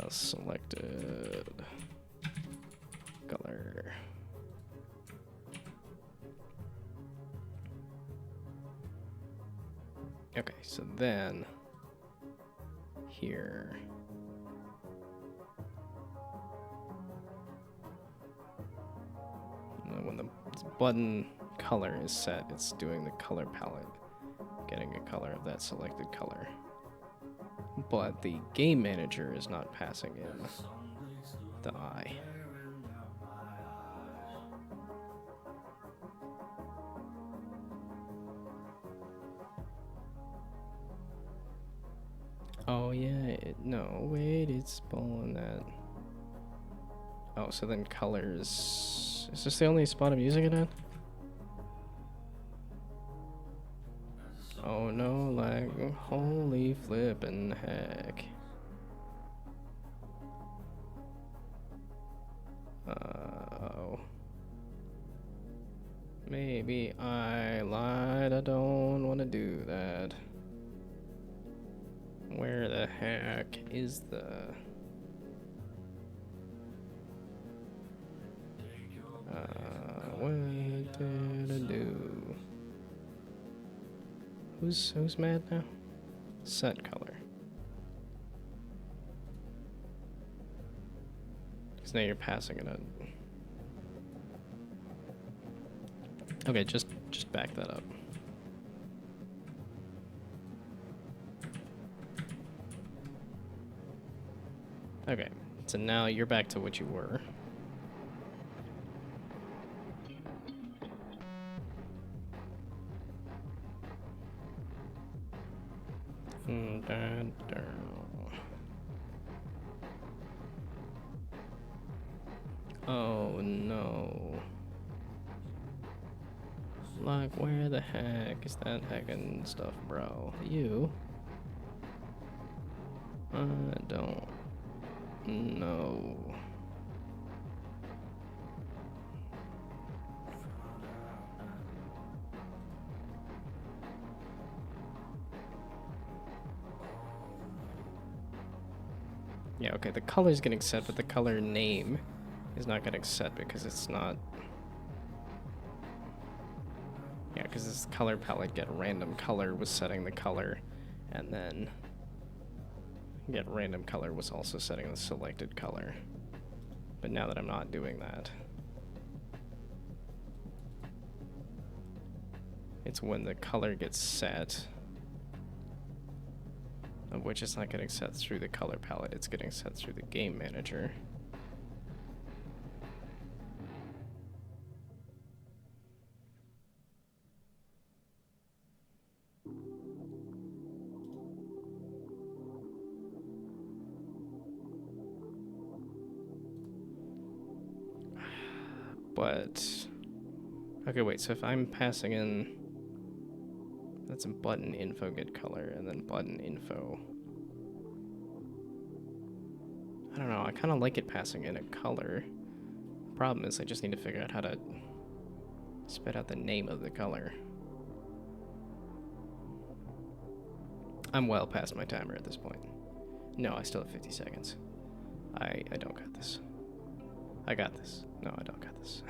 Selected color. Okay, so then here. And then when the button color is set, it's doing the color palette, getting a color of that selected color. But the game manager is not passing in the eye. Oh yeah, no, wait, it's pulling that. Oh, so then colors. Is this the only spot I'm using it at? Oh no, like, holy flippin' heck. Oh. Maybe I lied, I don't want to do that. Where the heck is the... what did I do? Who's mad now? Set color. Because now you're passing it up. Okay, just back that up. Okay, so now you're back to what you were. Oh no. Like, where the heck is that heckin' stuff, bro? You? I don't know. Yeah, okay, the color's getting set, but the color name is not getting set because it's not... Yeah, because this color palette get random color was setting the color, and then get random color was also setting the selected color. But now that I'm not doing that, it's when the color gets set, of which it's not getting set through the color palette, it's getting set through the game manager. But, okay, wait, so if I'm passing in, that's a button info get color, and then button info. I don't know, I kind of like it passing in a color. Problem is I just need to figure out how to spit out the name of the color. I'm well past my timer at this point. No, I still have 50 seconds. I don't got this. I got this. No, I don't got this.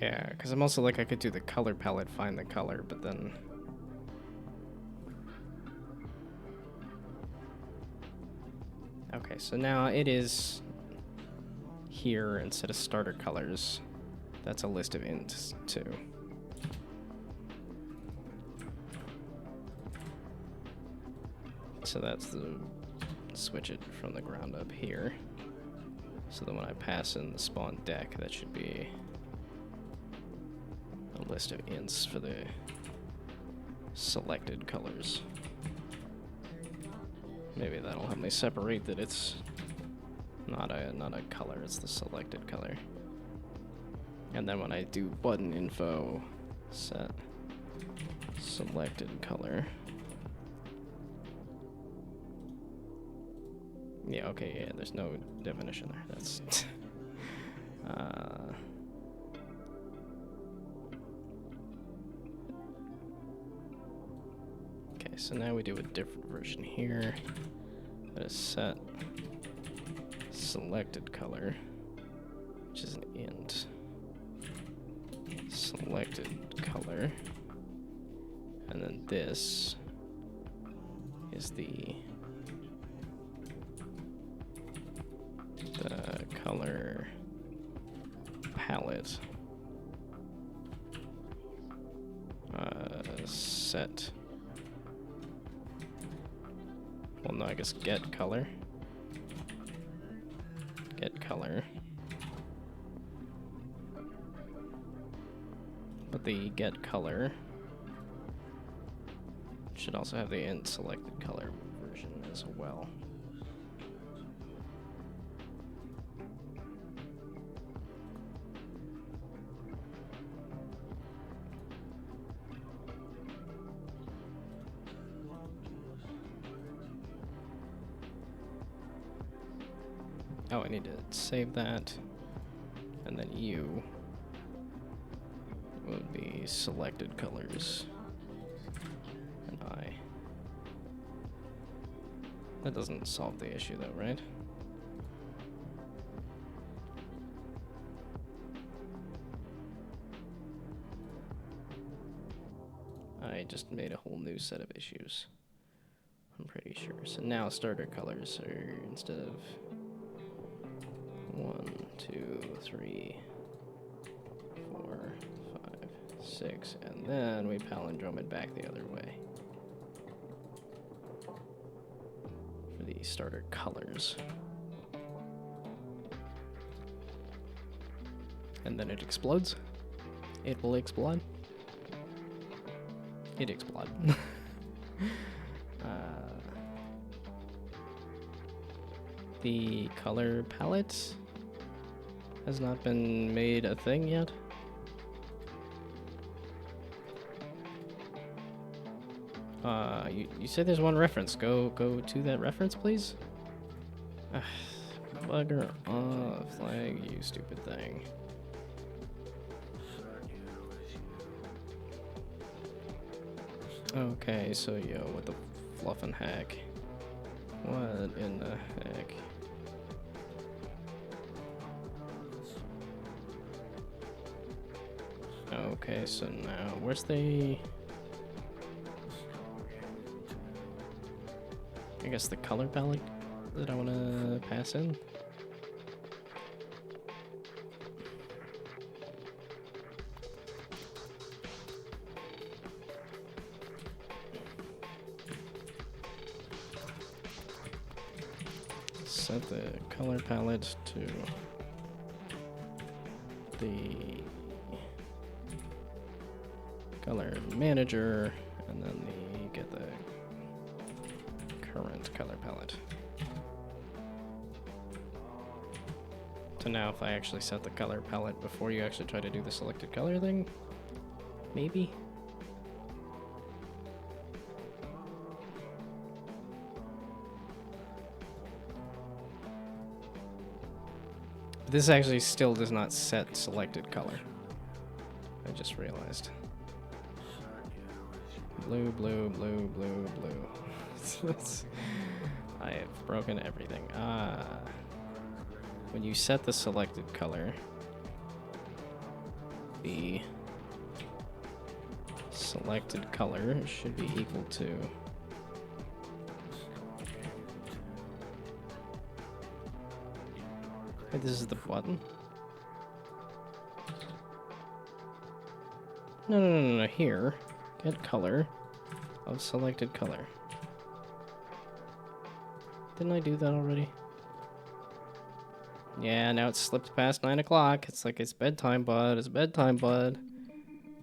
Yeah, because I'm also like, I could do the color palette, find the color, but then... Okay, so now it is here instead of starter colors. That's a list of ints too. So that's the switch it from the ground up here. So then when I pass in the spawn deck, that should be a list of ints for the selected colors. Maybe that'll help me separate that it's not a color, it's the selected color. And then when I do button info, set selected color. Yeah, okay, yeah, there's no definition there. That's... Okay, so now we do a different version here. That is set selected color, which is an int. Selected color. And then this is the color palette set. Well, no, I guess get color. Get color. But the get color should also have the int selected color version as well. Oh, I need to save that, and then U would be selected colors, and I. That doesn't solve the issue though, right? I just made a whole new set of issues, I'm pretty sure. So now starter colors are, instead of 1, 2, 3, 4, 5, 6, and then we palindrome it back the other way for the starter colors. And then it explodes. It will explode. It explode. The color palette has not been made a thing yet. You said there's one reference. Go to that reference, please. Bugger off, flag, you stupid thing. Okay, so yo, what the fluffin' heck? What in the heck? Okay, so now, where's the... I guess the color palette that I want to pass in? Set the color palette to the color manager, and then get the current color palette. So now if I actually set the color palette before you actually try to do the selected color thing, maybe? This actually still does not set selected color. I just realized. Blue, blue, blue, blue, blue. I have broken everything. When you set the selected color, the selected color should be equal to this is the button? No, here. Get color of selected color. Didn't I do that already? Yeah, now it's slipped past 9 o'clock. It's like it's bedtime, bud. It's bedtime, bud.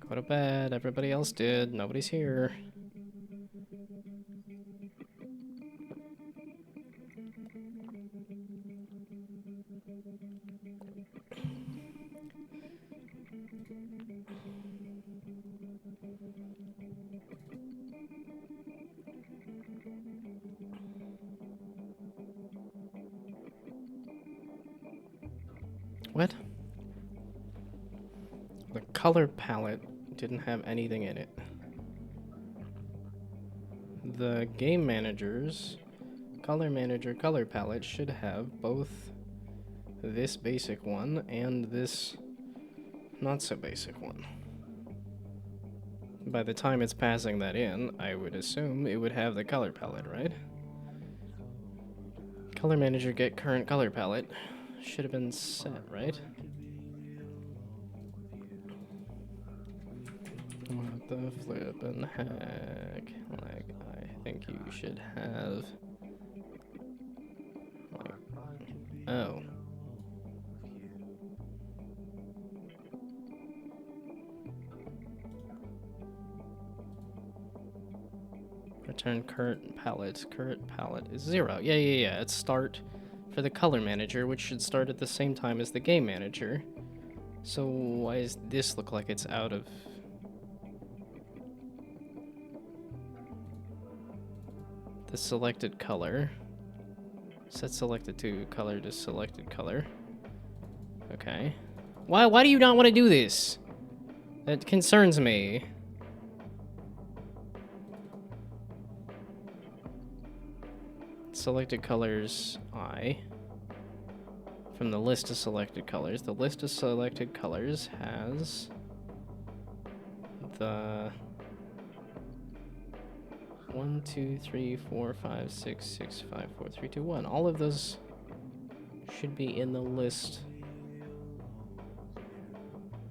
Go to bed. Everybody else did. Nobody's here. What? The color palette didn't have anything in it. The game manager's color manager color palette should have both this basic one and this not so basic one. by the time it's passing that in, I would assume it would have the color palette, right? Color manager, get current color palette. Should have been set, right? What the flippin' heck? Like, I think you should have... Like, oh. Return current palette. Current palette is 0. Yeah. It's start for the color manager, which should start at the same time as the game manager. So why does this look like it's out of... the selected color? Set selected to color to selected color. Okay. Why do you not want to do this? That concerns me. Selected colors I. From the list of selected colors. The list of selected colors has the 1, 2, 3, 4, 5, 6, 6, 5, 4, 3, 2, 1. All of those should be in the list.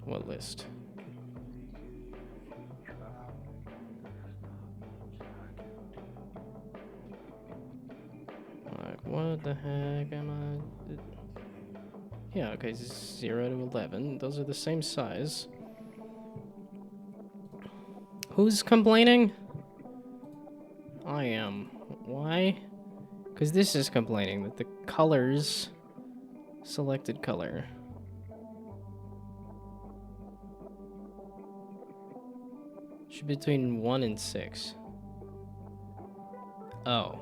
What list? Like, what the heck am I? Yeah, okay, 0 to 11. Those are the same size. Who's complaining? I am. Why? Because this is complaining that the colors... selected color. Should be between 1 and 6. Oh.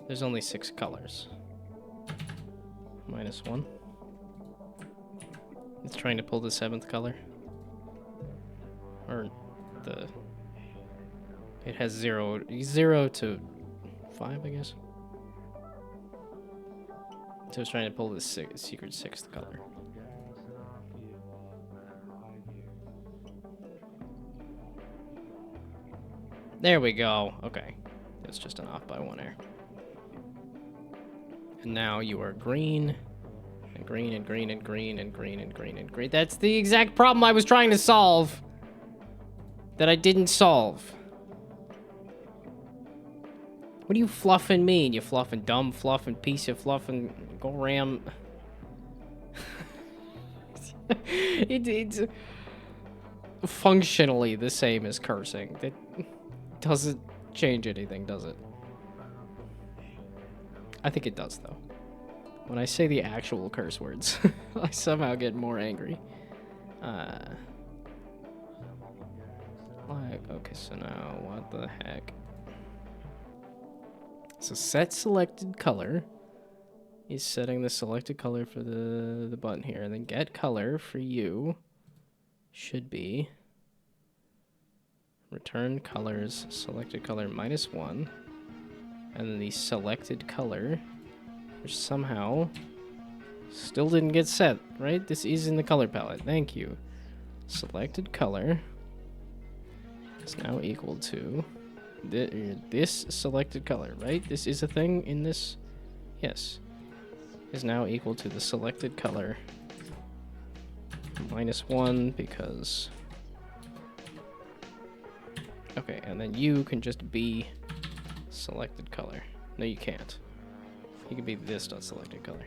There's only 6 colors. -1. It's trying to pull the 7th color. Or the... It has 0 to 5, I guess. So it's trying to pull the secret 6th color. There we go. Okay. It's just an off by 1 error. And now you are green, and green, and green, and green, and green, and green, and green. That's the exact problem I was trying to solve. That I didn't solve. What do you fluffing mean? You fluffing dumb fluffing piece of fluffing go ram. It's functionally the same as cursing. It doesn't change anything, does it? I think it does, though. When I say the actual curse words, I somehow get more angry. Like, okay, so now, what the heck? So set selected color is setting the selected color for the button here, and then get color for you should be return colors, selected color -1. And then the selected color, which somehow still didn't get set, right? This is in the color palette. Thank you. Selected color is now equal to this selected color, right? This is a thing in this. Yes. Is now equal to the selected color -1 because... Okay, and then you can just be selected color. No, you can't. You can be this dot selected color.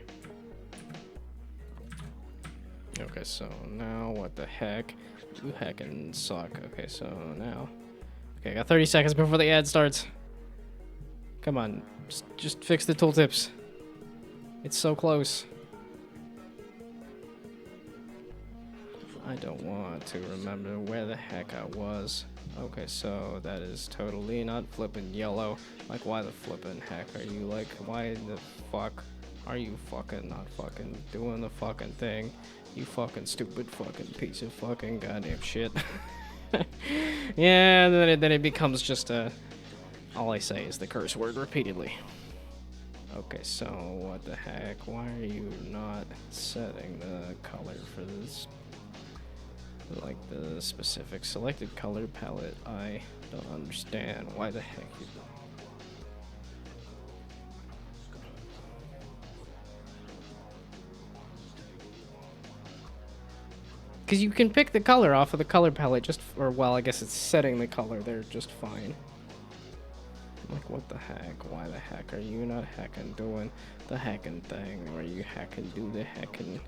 Okay, so now what the heck? You heckin' suck. Okay, so now... Okay, I got 30 seconds before the ad starts. Come on, just fix the tooltips. It's so close. I don't want to remember where the heck I was. Okay, so that is totally not flippin' yellow. Like, why the flippin' heck are you, like, why the fuck are you fucking not fucking doing the fucking thing? You fucking stupid fucking piece of fucking goddamn shit. Yeah, then it becomes just a... All I say is the curse word repeatedly. Okay, so what the heck? Why are you not setting the color for this? Like the specific selected color palette, I don't understand why the heck you... Because you can pick the color off of the color palette just, or well, I guess it's setting the color there just fine. Like, what the heck? Why the heck are you not heckin' doing the heckin' thing where you heckin' do the heckin'...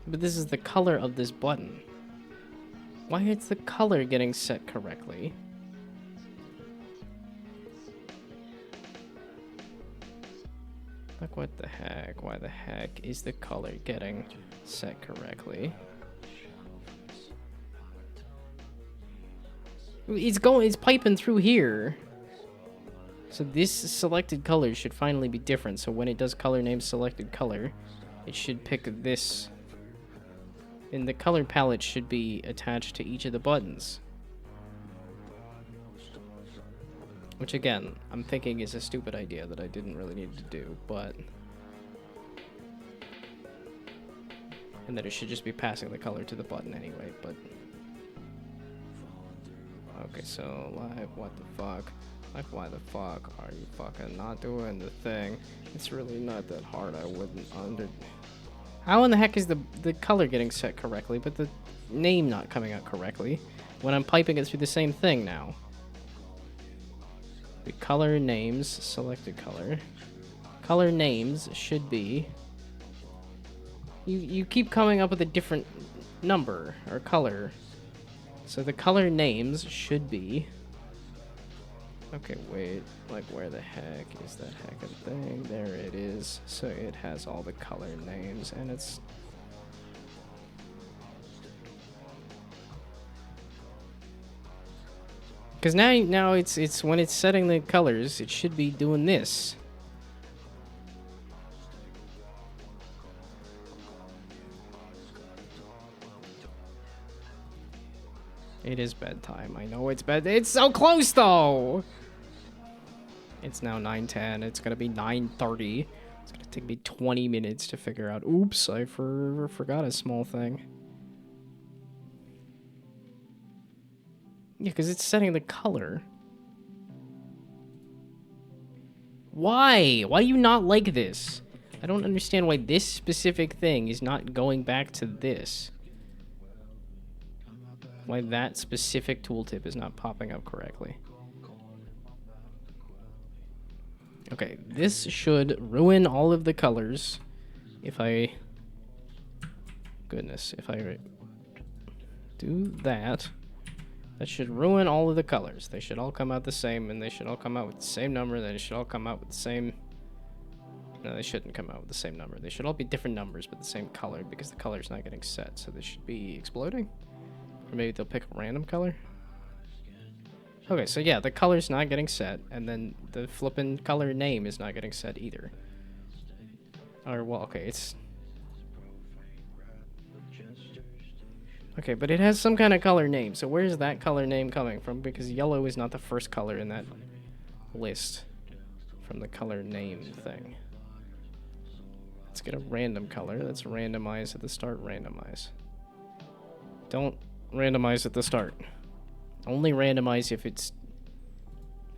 But this is the color of this button. Why is the color getting set correctly? Like, what the heck? Why the heck is the color getting set correctly? It's piping through here. So this selected color should finally be different. So when it does color name selected color, it should pick this. And the color palette should be attached to each of the buttons. Which again, I'm thinking is a stupid idea that I didn't really need to do, but... And that it should just be passing the color to the button anyway, but... Okay, so, like, what the fuck? Like, why the fuck are you fucking not doing the thing? It's really not that hard, I wouldn't under... How in the heck is the color getting set correctly, but the name not coming out correctly when I'm piping it through the same thing now? The color names, selected color. Color names should be... You keep coming up with a different number or color. So the color names should be... Okay, wait, like where the heck is that heckin' thing? There it is. So it has all the color names and it's... Because now it's when it's setting the colors, it should be doing this. It is bedtime. I know it's bed. It's so close though. It's now 9:10. It's gonna be 9:30. It's gonna take me 20 minutes to figure out. Oops, I forgot a small thing. Yeah, because it's setting the color. Why? Why do you not like this? I don't understand why this specific thing is not going back to this. Why that specific tooltip is not popping up correctly. Okay, this should ruin all of the colors if I... Goodness, if I do that, that should ruin all of the colors. They should all come out the same, and they should all come out with the same number, they should all come out with the same... No, they shouldn't come out with the same number. They should all be different numbers, but the same color, because the color's not getting set, so they should be exploding? Or maybe they'll pick a random color? Okay, so yeah, the color's not getting set, and then the flippin' color name is not getting set either. Or, well, okay, it's... Okay, but it has some kind of color name, so where's that color name coming from? Because yellow is not the first color in that list from the color name thing. Let's get a random color. Let's randomize at the start, randomize. Don't randomize at the start. Only randomize if it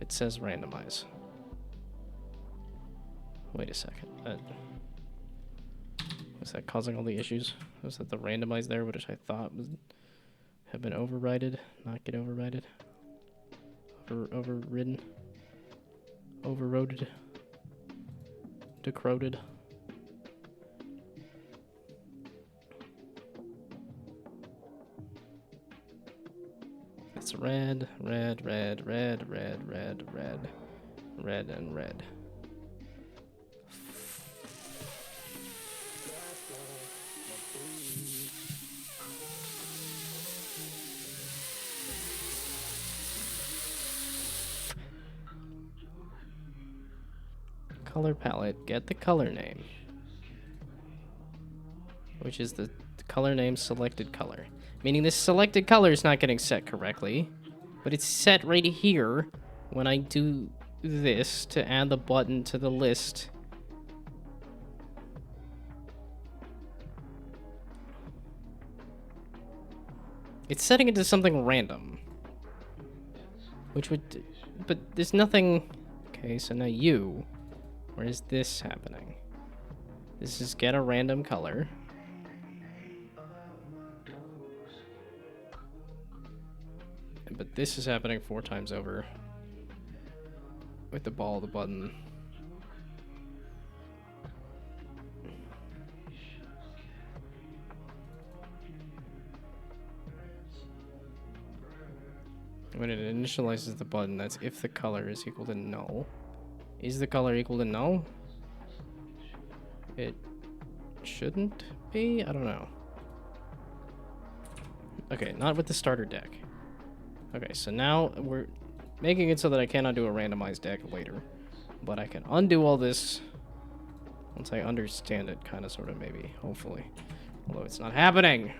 says randomize. Wait a second. Was that causing all the issues? Was that the randomize there, which I thought was have been overridden, not get overridden, overridden, overroded, decroded. It's red, red, red, red, red, red, red, red, and red. Color palette, get the color name, which is the color name selected color. Meaning this selected color is not getting set correctly, but it's set right here when I do this to add the button to the list. It's setting it to something random. Which would... But there's nothing... Okay, so now you... Where is this happening? This is get a random color. But this is happening 4 times over. With the ball, the button. When it initializes the button, that's if the color is equal to null. Is the color equal to null? It shouldn't be? I don't know. Okay, not with the starter deck. Okay, so now we're making it so that I cannot do a randomized deck later. But I can undo all this once I understand it, kind of, sort of, maybe, hopefully. Although it's not happening.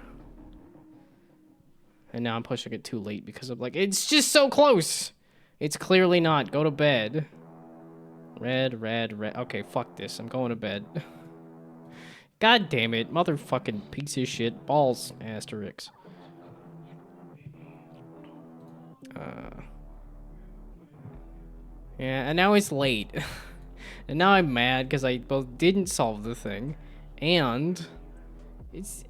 And now I'm pushing it too late because I'm like, it's just so close! It's clearly not. Go to bed. Red, red, red. Okay, fuck this. I'm going to bed. God damn it. Motherfucking piece of shit. Balls. Asterix. Yeah, and now it's late. And now I'm mad because I both didn't solve the thing, and it's...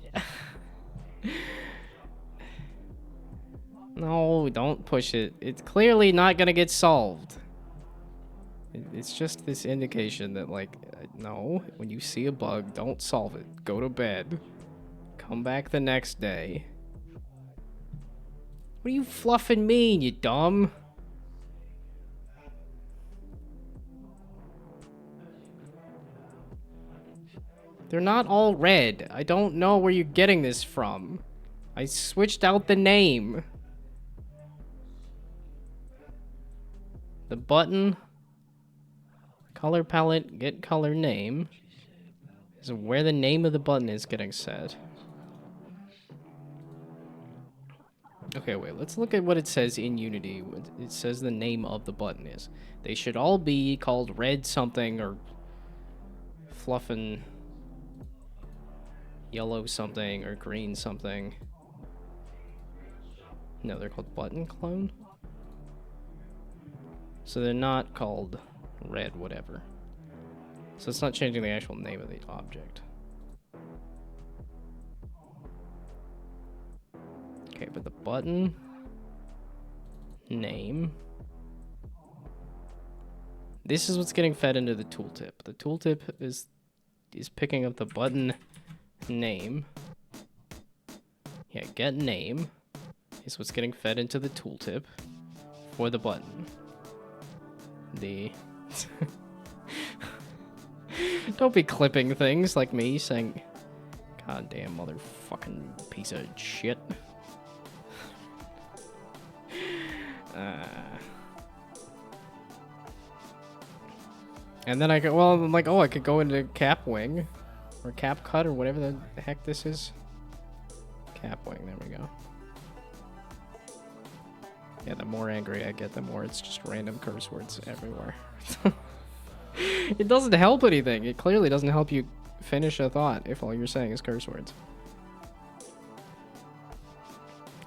No, don't push it. It's clearly not gonna get solved. It's just this indication that, like, no, when you see a bug, don't solve it. Go to bed. Come back the next day. What do you fluffing mean, you dumb? They're not all red. I don't know where you're getting this from. I switched out the name. The button, color palette, get color name, is where the name of the button is getting set. Okay, wait, let's look at what it says in Unity. It says the name of the button is. They should all be called red something or fluffin' yellow something or green something. No, they're called button clone. So they're not called red whatever. So it's not changing the actual name of the object. Okay, but the button name. This is what's getting fed into the tooltip. The tooltip is picking up the button name. Yeah, get name is what's getting fed into the tooltip for the button. Don't be clipping things like me saying, God damn motherfucking piece of shit. And then I go, well, I'm like, oh, I could go into cap wing or cap cut or whatever the heck this is. Cap wing, there we go. Yeah, the more angry I get, the more it's just random curse words everywhere. It doesn't help anything. It clearly doesn't help you finish a thought if all you're saying is curse words.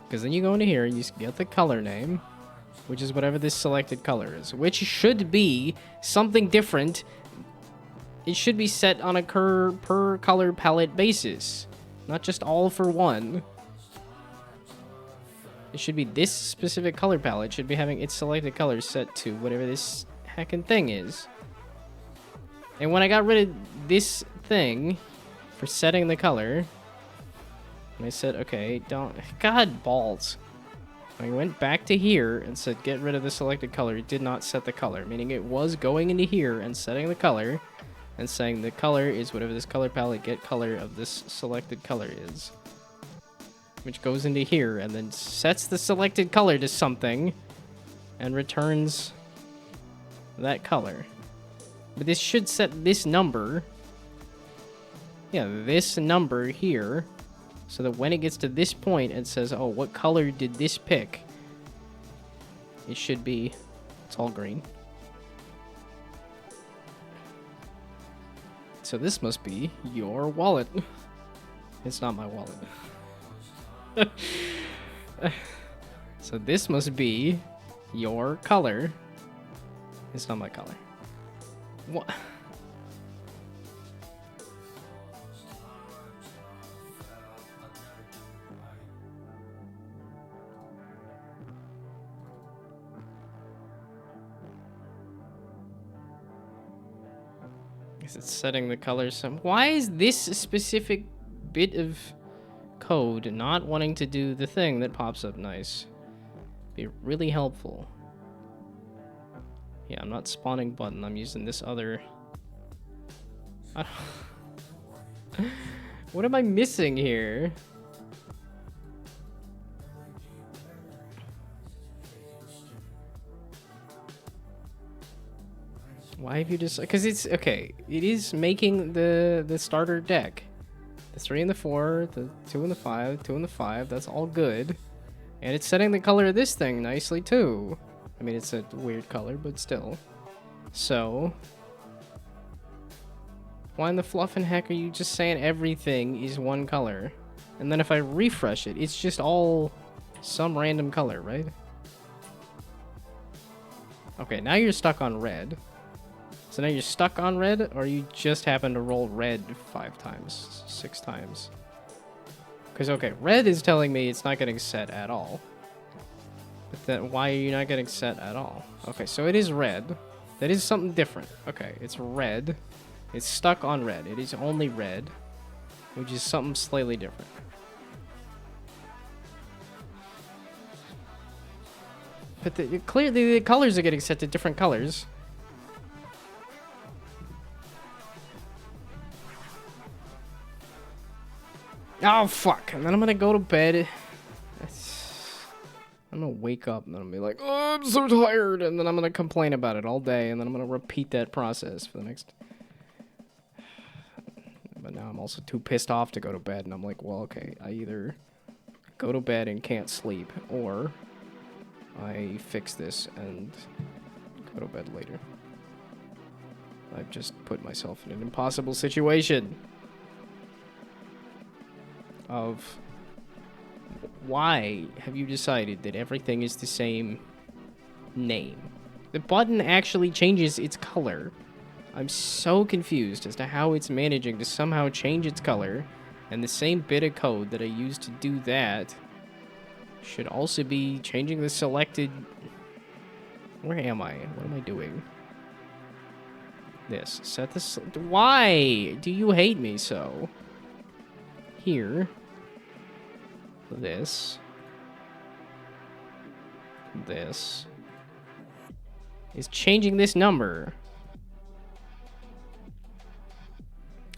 Because then you go into here and you get the color name, which is whatever this selected color is, which should be something different. It should be set on a per color palette basis, not just all for one. It should be this specific color palette should be having its selected color set to whatever this heckin' thing is. And when I got rid of this thing for setting the color, and I said, okay, don't... God, balls. I went back to here and said, get rid of the selected color. It did not set the color, meaning it was going into here and setting the color and saying the color is whatever this color palette get color of this selected color is. Which goes into here and then sets the selected color to something and returns that color. But this should set this number. Yeah, this number here. So that when it gets to this point, it says, oh, what color did this pick? It should be, it's all green. So this must be your wallet. It's not my wallet. So this must be your color. It's not my color. What? Is it setting the color some? Why is this specific bit of code not wanting to do the thing that pops up nice? Be really helpful. Yeah, I'm not spawning button. I'm using this other. What am I missing here? Why have you just? Because it's okay. It is making the starter deck. The 3 and the 4, the 2 and the 5, 2 and the 5. That's all good, and it's setting the color of this thing nicely too. I mean, it's a weird color, but still. So, why in the fluff and heck are you just saying everything is one color? And then if I refresh it, it's just all some random color, right? Okay, now you're stuck on red. So now you're stuck on red, or you just happen to roll red 5 times, 6 times? Because, okay, red is telling me it's not getting set at all. But then why are you not getting set at all? Okay, so it is red. That is something different. Okay, it's red. It's stuck on red. It is only red, which is something slightly different. But clearly the colors are getting set to different colors. Oh, fuck. And then I'm gonna go to bed. I'm gonna wake up and then I'm gonna be like, oh, I'm so tired. And then I'm gonna complain about it all day. And then I'm gonna repeat that process for the next... But now I'm also too pissed off to go to bed. And I'm like, well, okay, I either go to bed and can't sleep, or I fix this and go to bed later. I've just put myself in an impossible situation of why have you decided that everything is the same name? The button actually changes its color. I'm so confused as to how it's managing to somehow change its color, and the same bit of code that I used to do that should also be changing the selected... Where am I? What am I doing? This. Set this... Why do you hate me so? Here. This. This. Is changing this number.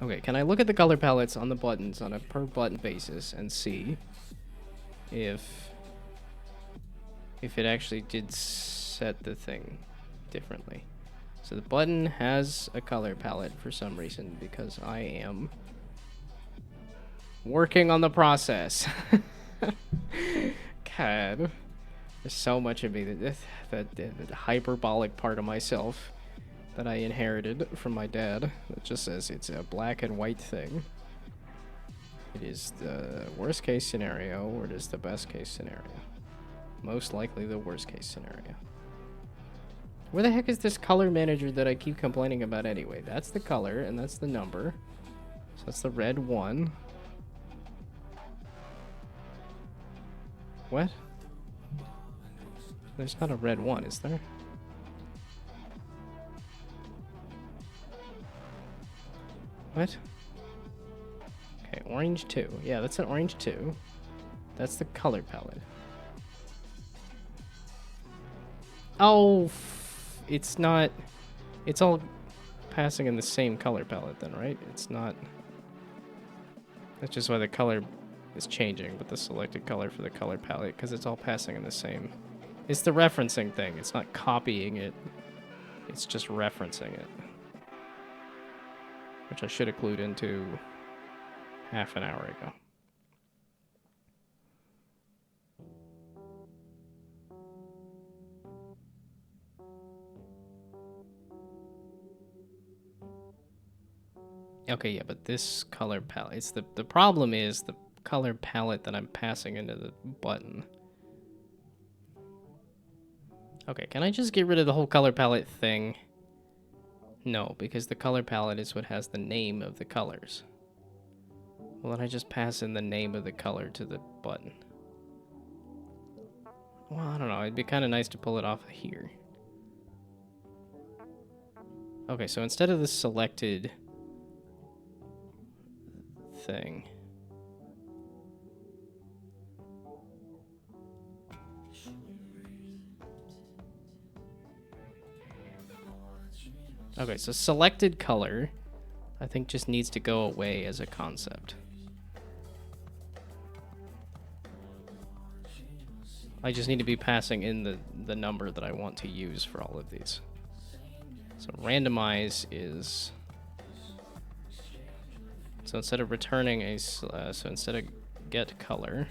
Okay, can I look at the color palettes on the buttons on a per button basis and see if it actually did set the thing differently? So the button has a color palette for some reason because I am working on the process. God, there's so much of me that hyperbolic part of myself that I inherited from my dad that just says it's a black and white thing. It is the worst case scenario, or it is the best case scenario. Most likely the worst case scenario. Where the heck is this color manager that I keep complaining about anyway? That's the color, and that's the number. So that's the red 1. What? There's not a red 1, is there? What? Okay, orange 2. Yeah, that's an orange 2. That's the color palette. Oh, it's not... It's all passing in the same color palette then, right? It's not... That's just why the color is changing, but the selected color for the color palette, because it's all passing in the same... It's the referencing thing. It's not copying it. It's just referencing it. Which I should have clued into half an hour ago. Okay, yeah, but this color palette, it's the problem is the color palette that I'm passing into the button. Okay, can I just get rid of the whole color palette thing? No, because the color palette is what has the name of the colors. Well, then I just pass in the name of the color to the button. Well, I don't know, it'd be kind of nice to pull it off of here. Okay, so instead of the selected thing... Okay, so selected color, I think just needs to go away as a concept. I just need to be passing in the number that I want to use for all of these. So randomize is... So instead of returning a... so instead of get color,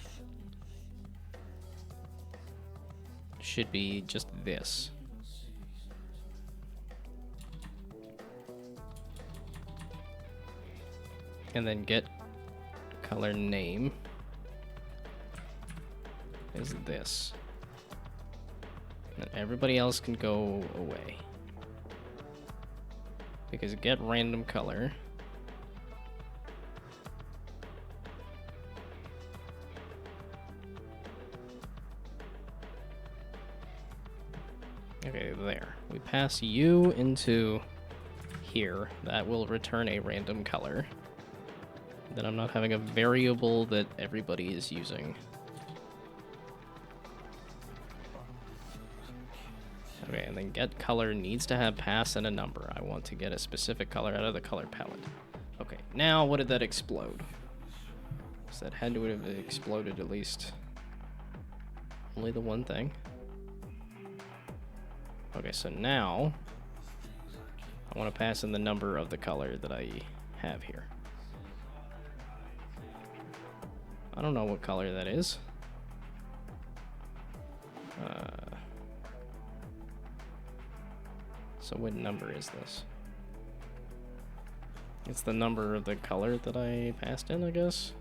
should be just this. And then get color name is this. And everybody else can go away. Because get random color okay, there. We pass you into here. That will return a random color. Then I'm not having a variable that everybody is using. Okay, and then get color needs to have pass and a number. I want to get a specific color out of the color palette. Okay, now what did that explode? So that had to have exploded at least only the one thing. Okay, so now I want to pass in the number of the color that I have here. I don't know what color that is. So what number is this? It's the number of the color that I passed in, I guess.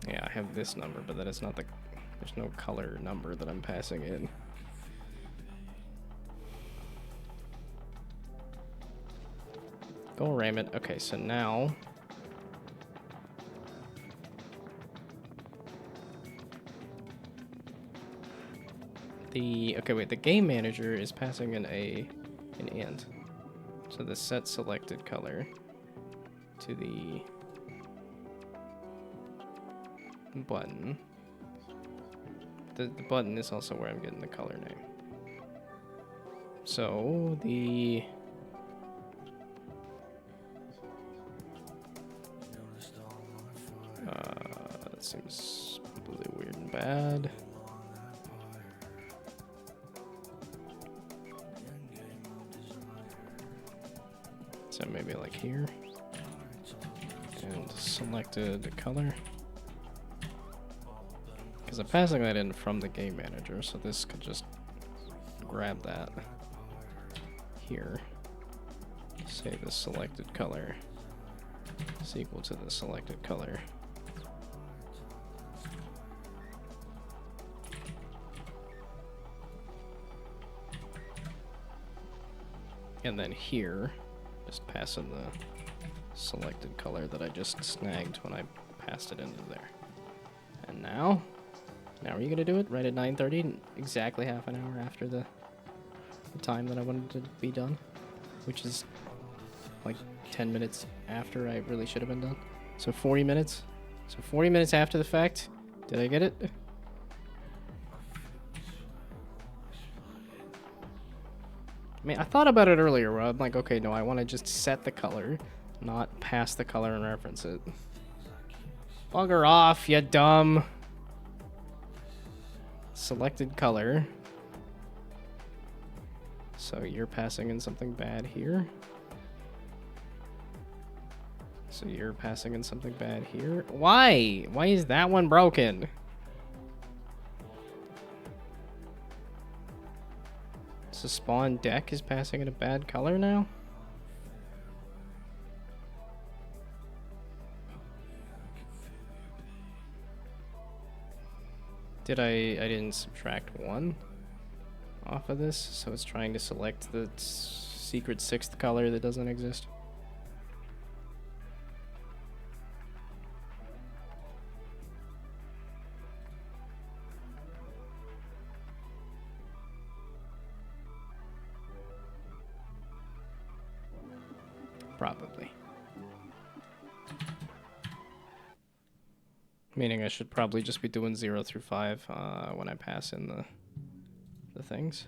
Yeah, I have this number, but that is not the... There's no color number that I'm passing in. Go ram it. Okay, so now... the game manager is passing in an int. So the set selected color to the button. The button is also where I'm getting the color name. So the that seems completely weird and bad. So maybe like here, and selected the color, because I'm passing that in from the game manager, so this could just grab that here, say the selected color is equal to the selected color. And then here, just pass in the selected color that I just snagged when I passed it into there. And now are you gonna do it right at 9:30, exactly half an hour after the time that I wanted to be done, which is like 10 minutes after I really should have been done. So 40 minutes. So 40 minutes after the fact. Did I get it? I mean, I thought about it earlier where I'm like, okay, no, I want to just set the color, not pass the color and reference it. Bugger off, you dumb. Selected color. So you're passing in something bad here. So you're passing in something bad here. Why? Why is that one broken? So spawn deck is passing in a bad color now? I didn't subtract 1 off of this, so it's trying to select the secret 6th color that doesn't exist. Probably. Meaning I should probably just be doing 0 through 5 when I pass in the things.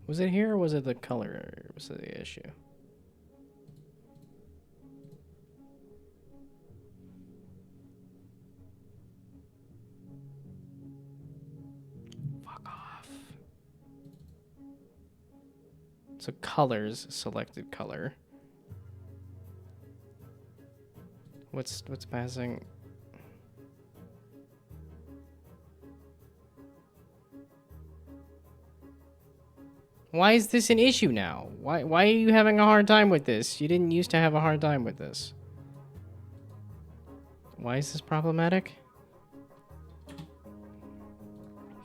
Was it here or was it the color? Was it the issue? Fuck off. So colors, selected color. What's passing? Why is this an issue now? Why are you having a hard time with this? You didn't used to have a hard time with this. Why is this problematic?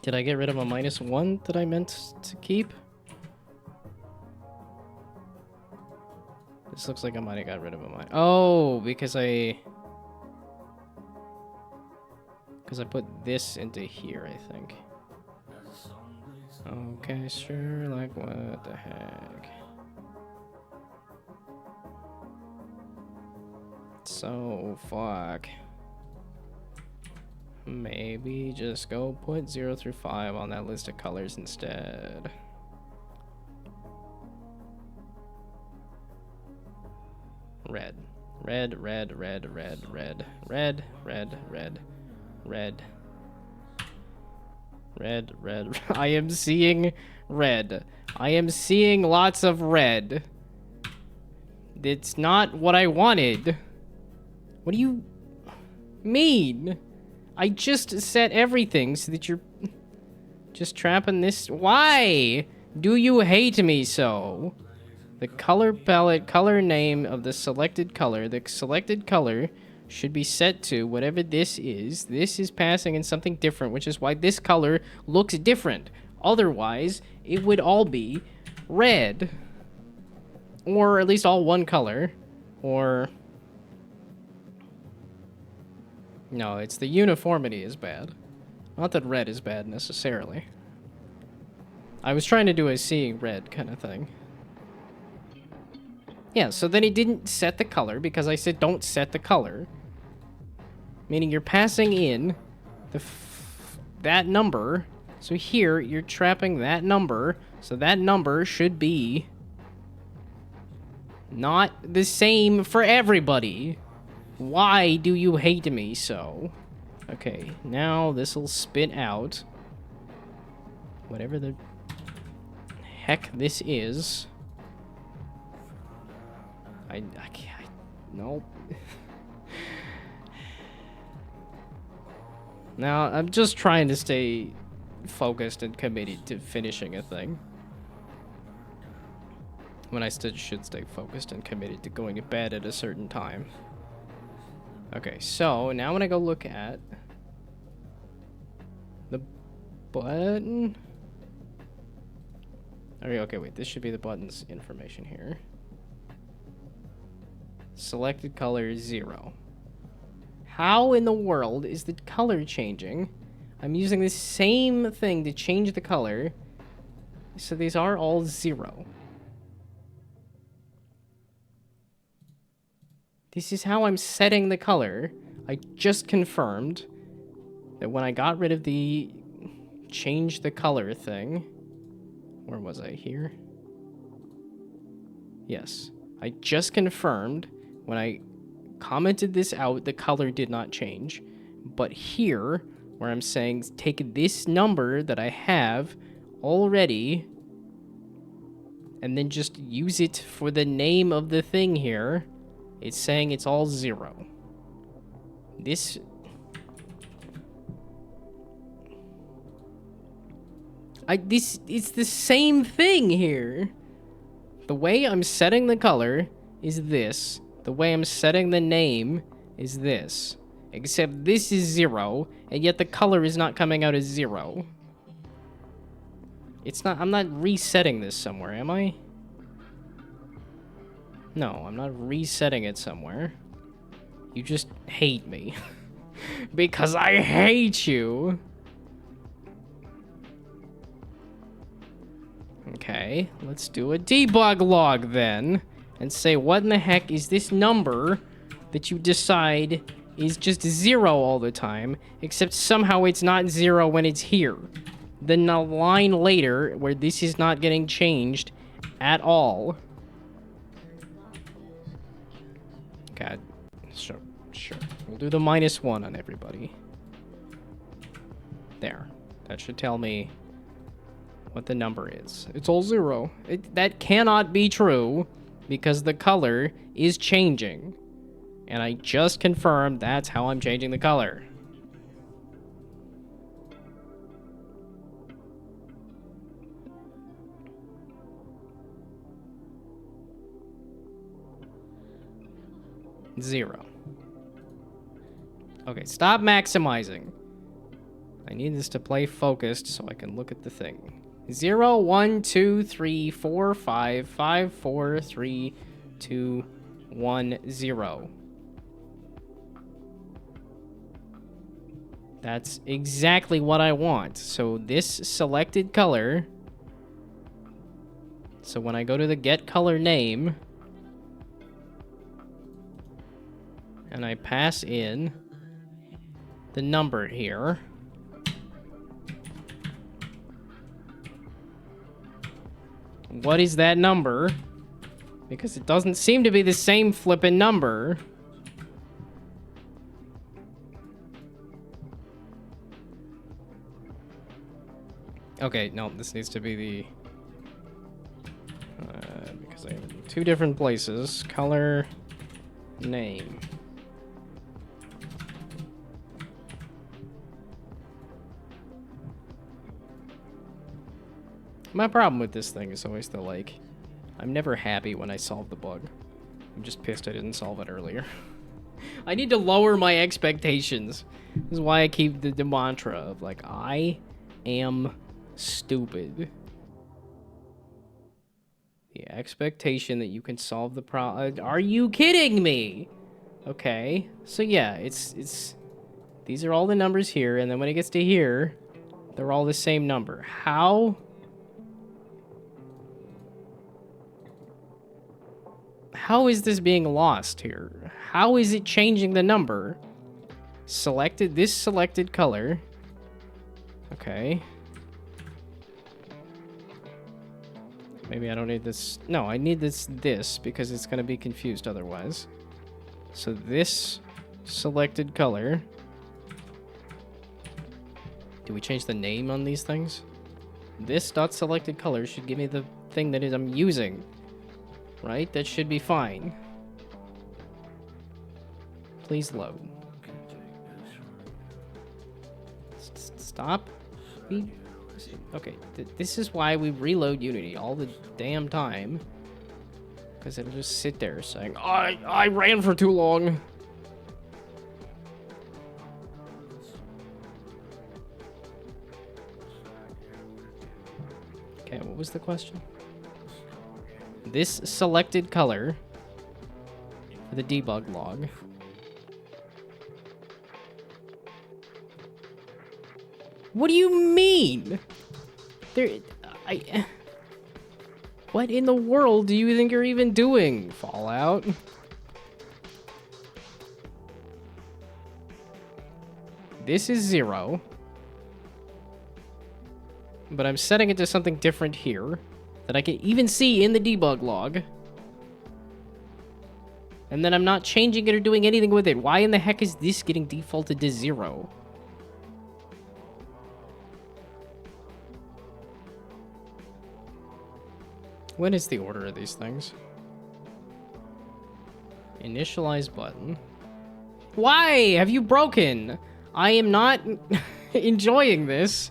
Did I get rid of a -1 that I meant to keep? This looks like I might have got rid of a Oh, because I put this into here, I think. Okay, sure, like what the heck. So, fuck. Maybe just go put 0 through 5 on that list of colors instead. Red. Red, red, red, red, red, red, red, red, red. Red, red. I am seeing red. I am seeing lots of red. It's not what I wanted. What do you mean? I just set everything so that you're just trapping this. Why do you hate me so? The color palette, color name of the selected color should be set to whatever this is. This is passing in something different, which is why this color looks different. Otherwise, it would all be red. Or at least all one color. Or... no, it's the uniformity is bad. Not that red is bad necessarily. I was trying to do a seeing red kind of thing. Yeah, so then it didn't set the color because I said don't set the color. Meaning you're passing in that number. So here, you're trapping that number. So that number should be not the same for everybody. Why do you hate me so? Okay, now this'll spit out whatever the heck this is. I can't. Nope. Now, I'm just trying to stay focused and committed to finishing a thing. When I should stay focused and committed to going to bed at a certain time. Okay, so now when I go look at the button. Okay, wait, this should be the button's information here. Selected color 0. How in the world is the color changing? I'm using the same thing to change the color. So these are all 0. This is how I'm setting the color. I just confirmed that when I got rid of the change the color thing. Where was I? Here? Yes. I just confirmed when I commented this out, the color did not change. But here, where I'm saying take this number that I have already and then just use it for the name of the thing here, it's saying it's all 0. This... It's the same thing here. The way I'm setting the color is this. The way I'm setting the name is this. Except this is 0, and yet the color is not coming out as 0. It's not, I'm not resetting this somewhere, am I? No, I'm not resetting it somewhere. You just hate me. Because I hate you. Okay, let's do a debug log then. And say, what in the heck is this number that you decide is just 0 all the time, except somehow it's not 0 when it's here. Then a line later where this is not getting changed at all. God, sure. We'll do the -1 on everybody. There. That should tell me what the number is. It's all 0. That cannot be true because the color is changing. And I just confirmed that's how I'm changing the color. Zero. Okay, stop maximizing. I need this to play focused so I can look at the thing. 0, 1, 2, 3, 4, 5, 5, 4, 3, 2, 1, 0. That's exactly what I want. So this selected color. So when I go to the get color name, and I pass in the number here. What is that number? Because it doesn't seem to be the same flippin' number. Okay, no, this needs to be the... because I have it in 2 different places. Color, name. My problem with this thing is always the, like, I'm never happy when I solve the bug. I'm just pissed I didn't solve it earlier. I need to lower my expectations. This is why I keep the mantra of, like, I am stupid. The expectation that you can solve the problem. Are you kidding me? Okay. So, yeah, it's... These are all the numbers here, and then when it gets to here, they're all the same number. How... How is this being lost here? How is it changing the number? Selected this selected color. Okay. Maybe I don't need this. No, I need this because it's going to be confused otherwise. So this selected color. Do we change the name on these things? This dot selected color should give me the thing that I'm using. Right? That should be fine. Please load. Stop. Okay, this is why we reload Unity all the damn time. Because it'll just sit there saying, I ran for too long. Okay, what was the question? This selected color for the debug log. What do you mean? What in the world do you think you're even doing, Fallout? This is 0. But I'm setting it to something different here that I can even see in the debug log. And then I'm not changing it or doing anything with it. Why in the heck is this getting defaulted to 0? When is the order of these things? Initialize button. Why have you broken? I am not enjoying this.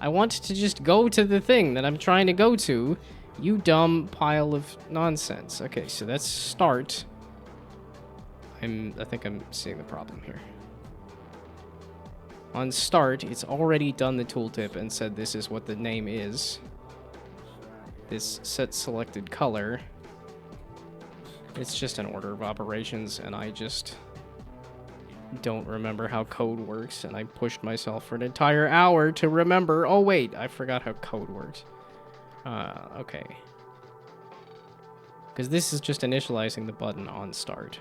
I want to just go to the thing that I'm trying to go to. You dumb pile of nonsense. Okay, so that's start. I think I'm seeing the problem here. On start, it's already done the tooltip and said this is what the name is. This set selected color. It's just an order of operations, and I just don't remember how code works, and I pushed myself for an entire hour to remember. Oh, wait, I forgot how code works. Okay. Because this is just initializing the button on start.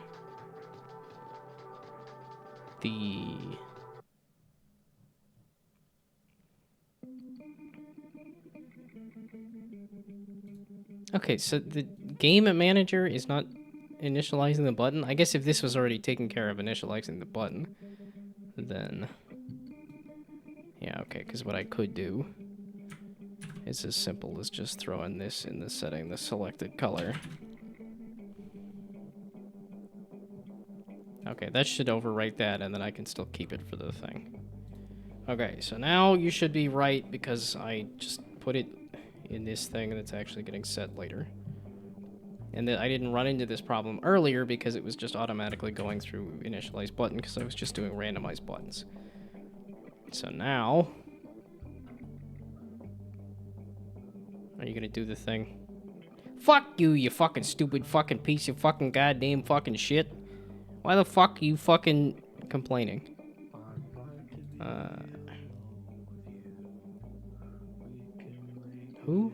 Okay, so the game manager is not initializing the button. I guess if this was already taken care of initializing the button, then... Yeah, okay, because what I could do is as simple as just throwing this in the setting, the selected color. Okay, that should overwrite that, and then I can still keep it for the thing. Okay, so now you should be right, because I just put it in this thing that's actually getting set later. And that I didn't run into this problem earlier because it was just automatically going through initialize button because I was just doing randomized buttons. So now... Are you gonna do the thing? Fuck you, you fucking stupid fucking piece of fucking goddamn fucking shit. Why the fuck are you fucking complaining? Who?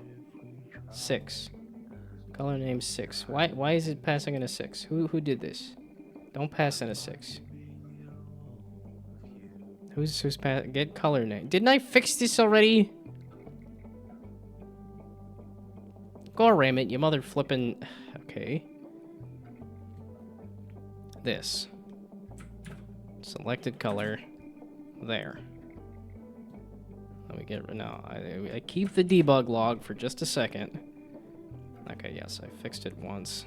6. Color name 6. Why is it passing in a 6? Who did this? Don't pass in a 6. Who's get color name? Didn't I fix this already? Go ram it, you mother flippin'. Okay. This. Selected color. There. Let me get no. I keep the debug log for just a second. Okay, yes, I fixed it once.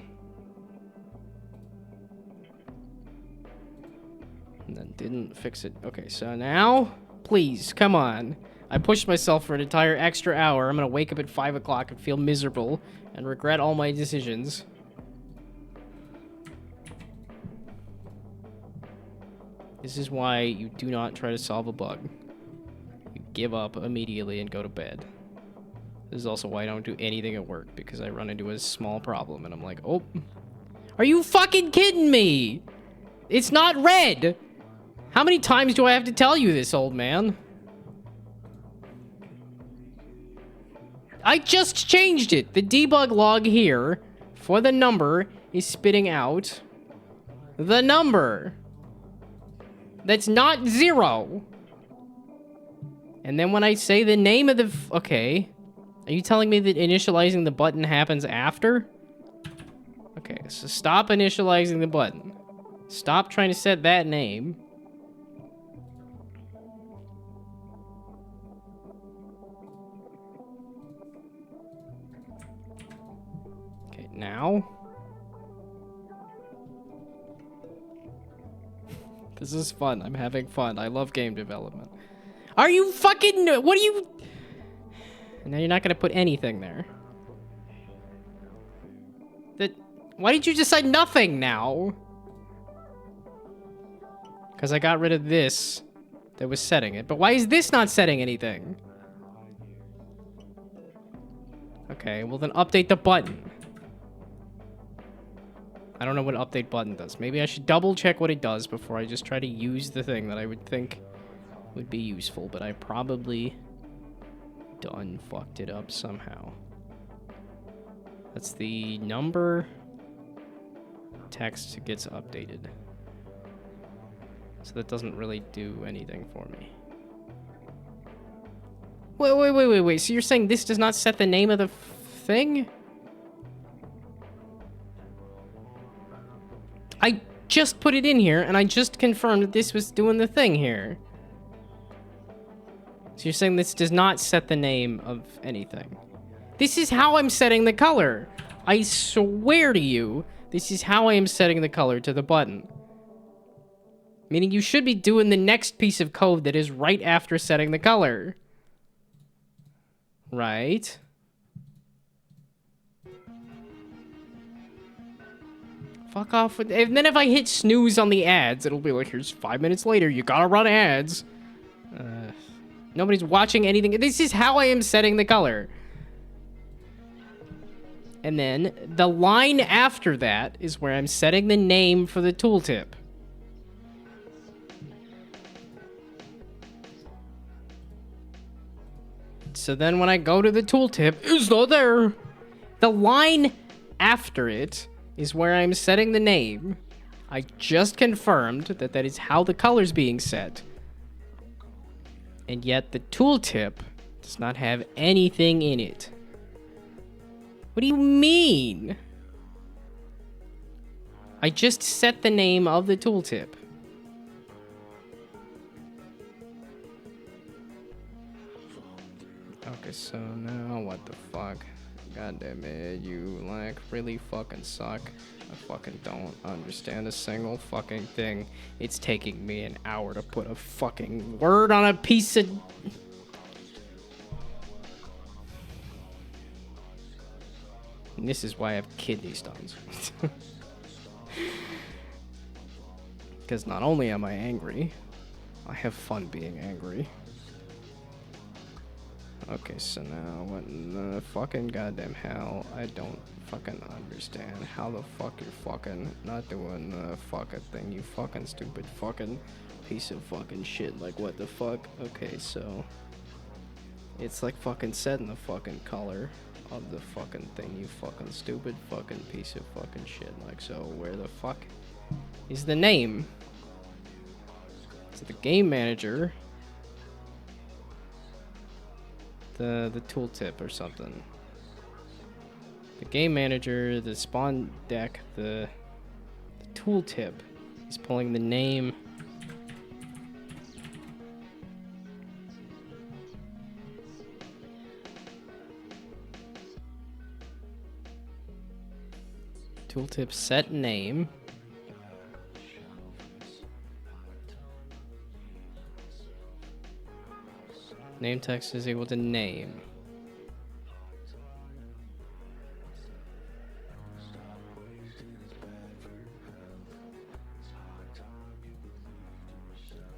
And then didn't fix it. Okay, so now, please, come on. I pushed myself for an entire extra hour. I'm gonna wake up at 5 o'clock and feel miserable and regret all my decisions. This is why you do not try to solve a bug. You give up immediately and go to bed. This is also why I don't do anything at work, because I run into a small problem and I'm like, oh, are you fucking kidding me? It's not red. How many times do I have to tell you this, old man? I just changed it. The debug log here for the number is spitting out the number. That's not 0. And then when I say the name of the... Okay. Are you telling me that initializing the button happens after? Okay, so stop initializing the button. Stop trying to set that name. Okay, now... This is fun. I'm having fun. I love game development. Are you fucking... What are you... Now you're not going to put anything there. Why did you decide nothing now? Because I got rid of this that was setting it. But why is this not setting anything? Okay, well then update the button. I don't know what update button does. Maybe I should double check what it does before I just try to use the thing that I would think would be useful. But I probably done fucked it up somehow. That's the number. Text gets updated. So that doesn't really do anything for me. Wait. So you're saying this does not set the name of the thing? I just put it in here, and I just confirmed that this was doing the thing here. So you're saying this does not set the name of anything. This is how I'm setting the color. I swear to you, this is how I am setting the color to the button. Meaning you should be doing the next piece of code that is right after setting the color. Right. Fuck off with... And then if I hit snooze on the ads, it'll be like, here's 5 minutes later, you gotta run ads. Nobody's watching anything. This is how I am setting the color. And then the line after that is where I'm setting the name for the tooltip. So then when I go to the tooltip, it's not there. The line after it is where I'm setting the name. I just confirmed that that is how the color's being set. And yet the tooltip does not have anything in it. What do you mean? I just set the name of the tooltip. Okay, so now what the fuck? God damn it, you like really fucking suck. I fucking don't understand a single fucking thing. It's taking me an hour to put a fucking word on a piece of... And this is why I have kidney stones. Because not only am I angry, I have fun being angry. Okay, so now what in the fucking goddamn hell? I don't fucking understand how the fuck you're fucking not doing the fucking thing, you fucking stupid fucking piece of fucking shit. Like, what the fuck? Okay, so it's like fucking setting the fucking color of the fucking thing, you fucking stupid fucking piece of fucking shit. Like, so where the fuck is the name? So the game manager, the tooltip or something. The game manager, the spawn deck, the tooltip is pulling the name. Tooltip set name. Name text is equal to name.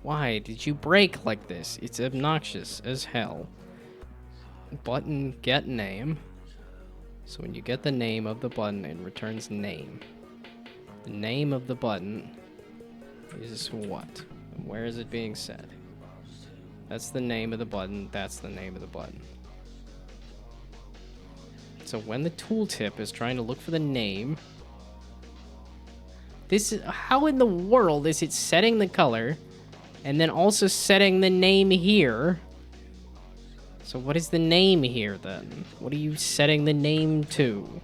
Why did you break like this? It's obnoxious as hell. Button get name. So when you get the name of the button, it returns name. The name of the button is what? Where is it being set? That's the name of the button. That's the name of the button. So when the tooltip is trying to look for the name, this is how in the world is it setting the color and then also setting the name here? So what is the name here then? What are you setting the name to?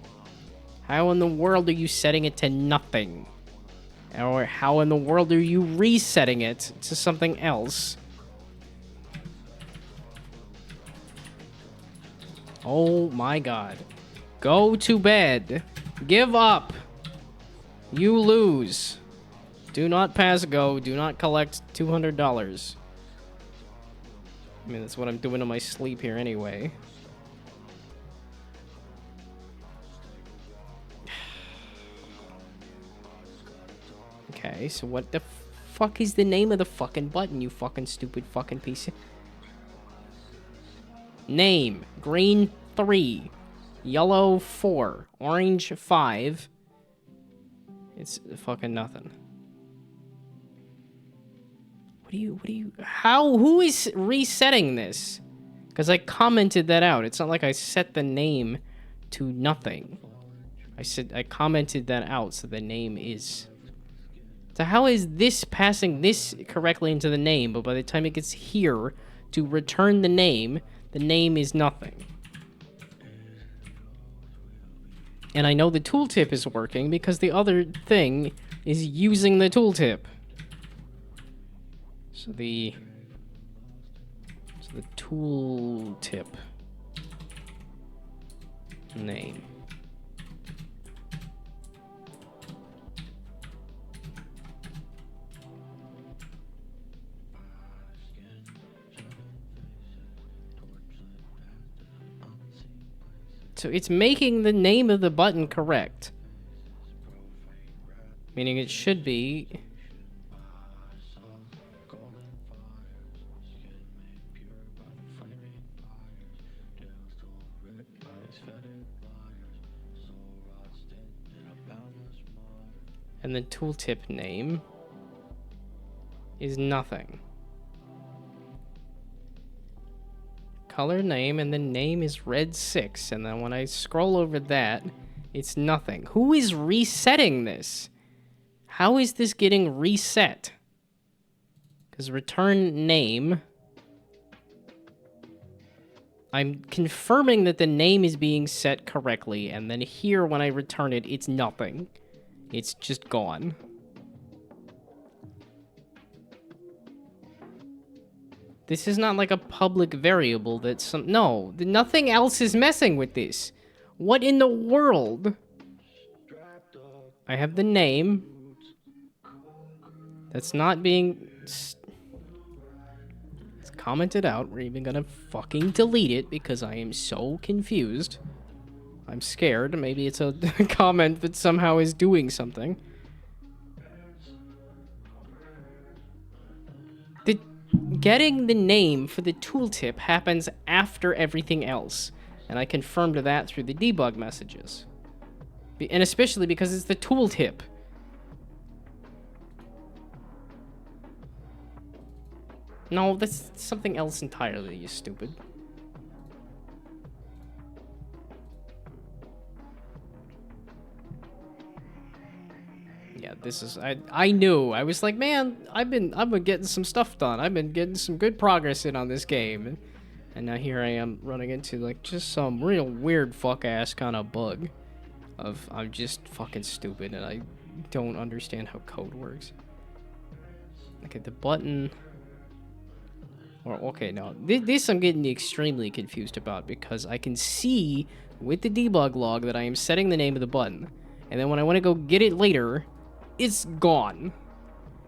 How in the world are you setting it to nothing? Or how in the world are you resetting it to something else? Oh my god. Go to bed. Give up. You lose. Do not pass go. Do not collect $200. I mean, that's what I'm doing in my sleep here anyway. Okay, so what the fuck is the name of the fucking button, you fucking stupid fucking piece of... Name. Green 3. Yellow 4. Orange 5. It's fucking nothing. Who is resetting this? Because I commented that out. It's not like I set the name to nothing. I commented that out, so the name is... So how is this passing this correctly into the name, but by the time it gets here to return the name is nothing? And I know the tooltip is working because the other thing is using the tooltip. So the tooltip name. So it's making the name of the button correct. Meaning it should be... And the tooltip name is nothing. Color name, and the name is red 6, and then when I scroll over that, it's nothing. Who is resetting this? How is this getting reset? Because return name... I'm confirming that the name is being set correctly, and then here when I return it, it's nothing. It's just gone. This is not like a public variable that some... No, nothing else is messing with this. What in the world? I have the name. That's not being... It's commented out. We're even gonna fucking delete it because I am so confused. I'm scared. Maybe it's a comment that somehow is doing something. Getting the name for the tooltip happens after everything else, and I confirmed that through the debug messages. And especially because it's the tooltip. No, that's something else entirely, you stupid. Yeah, this is... I knew. I was like, man, I've been getting some stuff done. I've been getting some good progress in on this game. And now here I am running into, like, just some real weird fuck-ass kind of bug. Of, I'm just fucking stupid and I don't understand how code works. Okay, the button... Or, okay, no. This I'm getting extremely confused about because I can see with the debug log that I am setting the name of the button. And then when I want to go get it later... It's gone.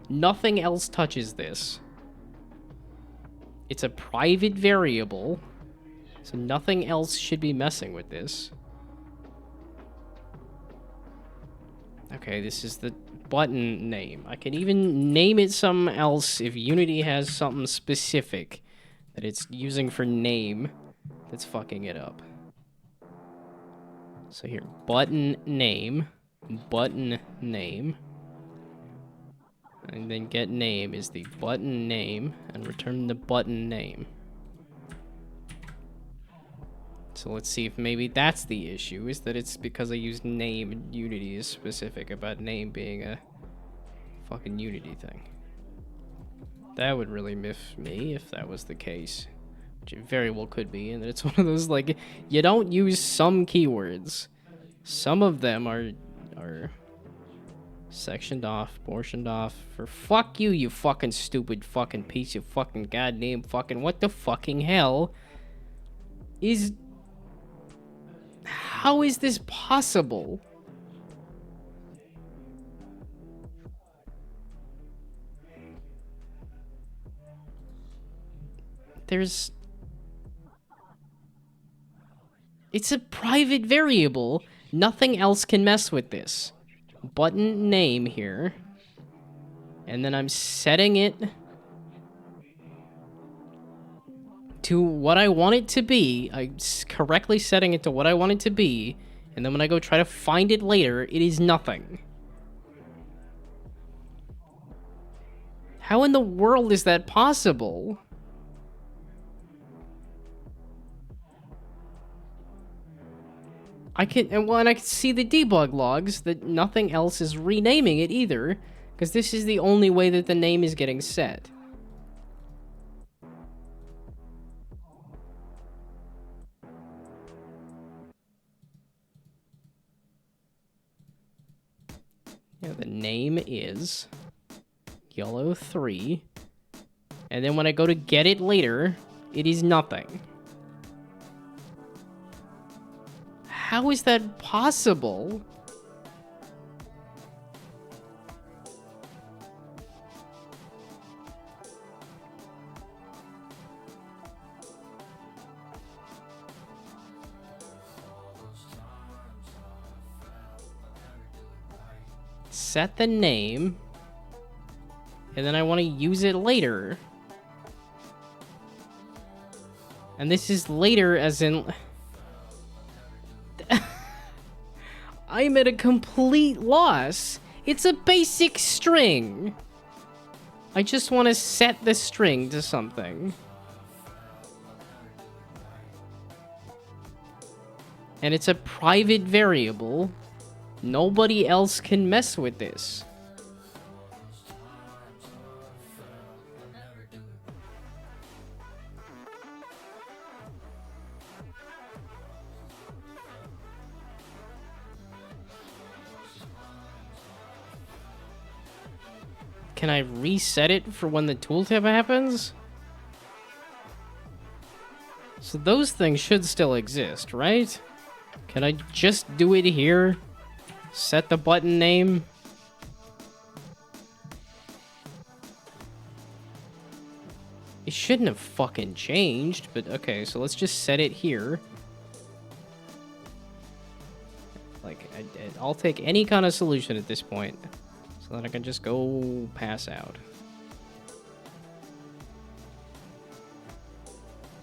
Nothing else touches this. It's a private variable, so nothing else should be messing with this. Okay, this is the button name. I can even name it something else if Unity has something specific that it's using for name that's fucking it up. So here, button name, and then get name is the button name, and return the button name. So let's see if maybe that's the issue, is that it's because I used name and Unity is specific about name being a fucking Unity thing. That would really miff me if that was the case. Which it very well could be, and it's one of those, like, you don't use some keywords. Some of them are sectioned off, portioned off, for fuck you, you fucking stupid fucking piece of fucking goddamn fucking what the fucking hell is... How is this possible? There's... It's a private variable. Nothing else can mess with this. Button name here. And then I'm setting it to what I want it to be. I'm correctly setting it to what I want it to be. And then when I go try to find it later, it is nothing. How in the world is that possible? I can see the debug logs that nothing else is renaming it either, because this is the only way that the name is getting set. Yeah, the name is yellow 3, and then when I go to get it later, it is nothing. How is that possible? set the name, and then I want to use it later. And this is later as in... I'm at a complete loss. It's a basic string. I just want to set the string to something. And it's a private variable. Nobody else can mess with this. Can I reset it for when the tooltip happens? So those things should still exist, right? Can I just do it here? Set the button name? It shouldn't have fucking changed, but okay, so let's just set it here. Like, I'll take any kind of solution at this point. So that I can just go pass out.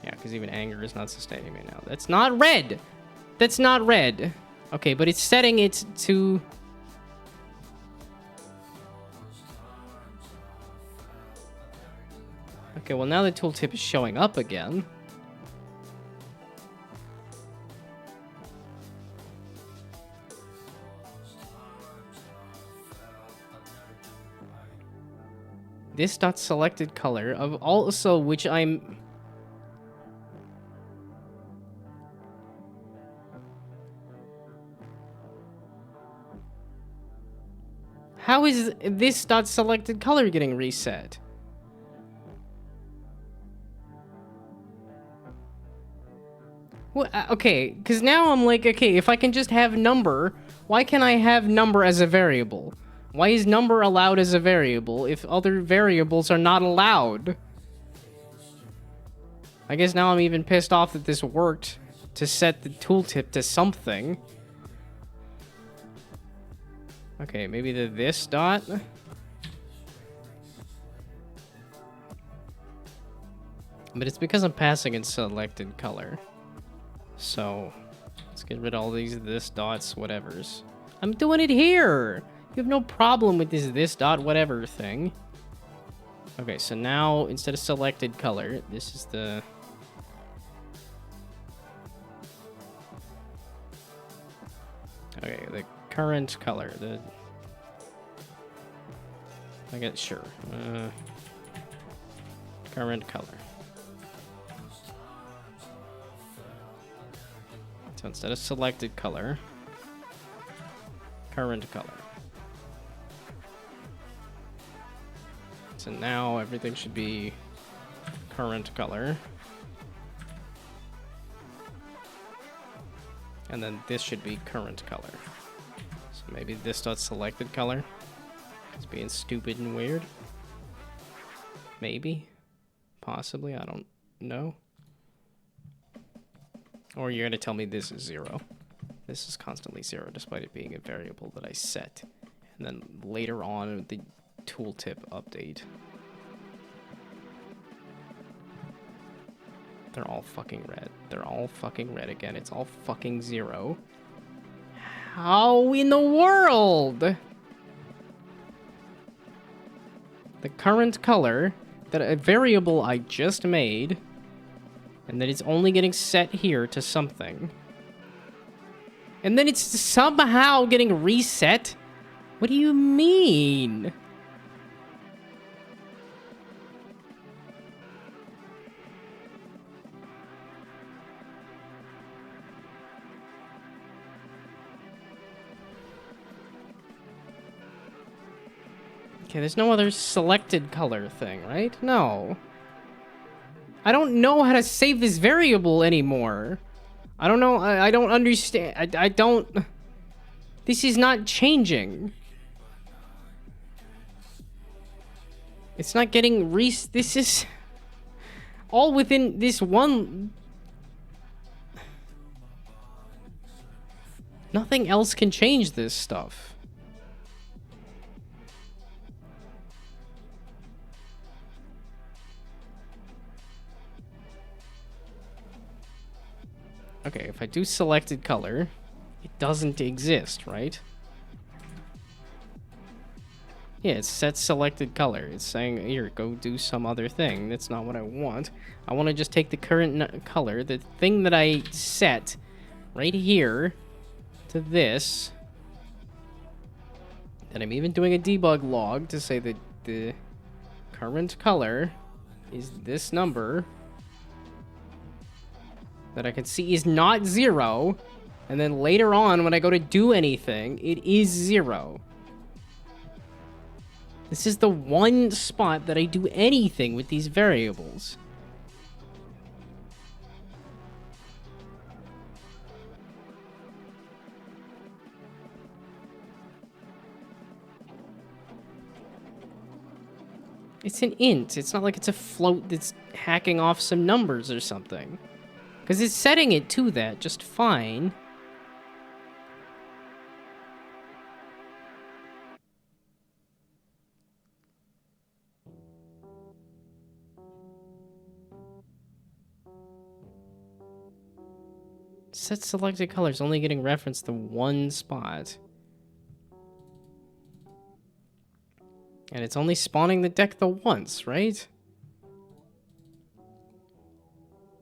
Yeah, because even anger is not sustaining me now. That's not red! That's not red! Okay, but it's setting it to... Okay, well now the tooltip is showing up again. This dot selected color of also which I'm... How is this dot selected color getting reset? Well, okay, because now I'm like, okay, if I can just have number, why can't I have number as a variable? Why is number allowed as a variable if other variables are not allowed? I guess now I'm even pissed off that this worked to set the tooltip to something. Okay, maybe the this dot? But it's because I'm passing in selected color. So, let's get rid of all these this dots, whatevers. I'm doing it here! You have no problem with this dot whatever thing. Okay, so now, instead of selected color, this is the... Okay, the current color, the... I guess, sure. Current color. So instead of selected color, current color. So now everything should be current color. And then this should be current color. So maybe this dot selected color. It's being stupid and weird. Maybe. Possibly, I don't know. Or you're gonna tell me this is 0. This is constantly 0 despite it being a variable that I set. And then later on the tooltip update. They're all fucking red. They're all fucking red again. It's all fucking 0. How in the world? The current color, that a variable I just made, and that it's only getting set here to something. And then it's somehow getting reset? What do you mean? Okay, there's no other selected color thing, right? No. I don't know how to save this variable anymore. I don't know. I don't understand. I don't... This is not changing. It's not getting this is all within this one... Nothing else can change this stuff. Okay, if I do selected color, it doesn't exist, right? Yeah, it sets selected color. It's saying, here, go do some other thing. That's not what I want. I want to just take the current color, the thing that I set right here, to this. And I'm even doing a debug log to say that the current color is this number that I can see is not 0. And then later on, when I go to do anything, it is 0. This is the one spot that I do anything with these variables. It's an int. It's not like it's a float that's hacking off some numbers or something. Because it's setting it to that just fine. Set selected colors only getting referenced to one spot. And it's only spawning the deck the once, right?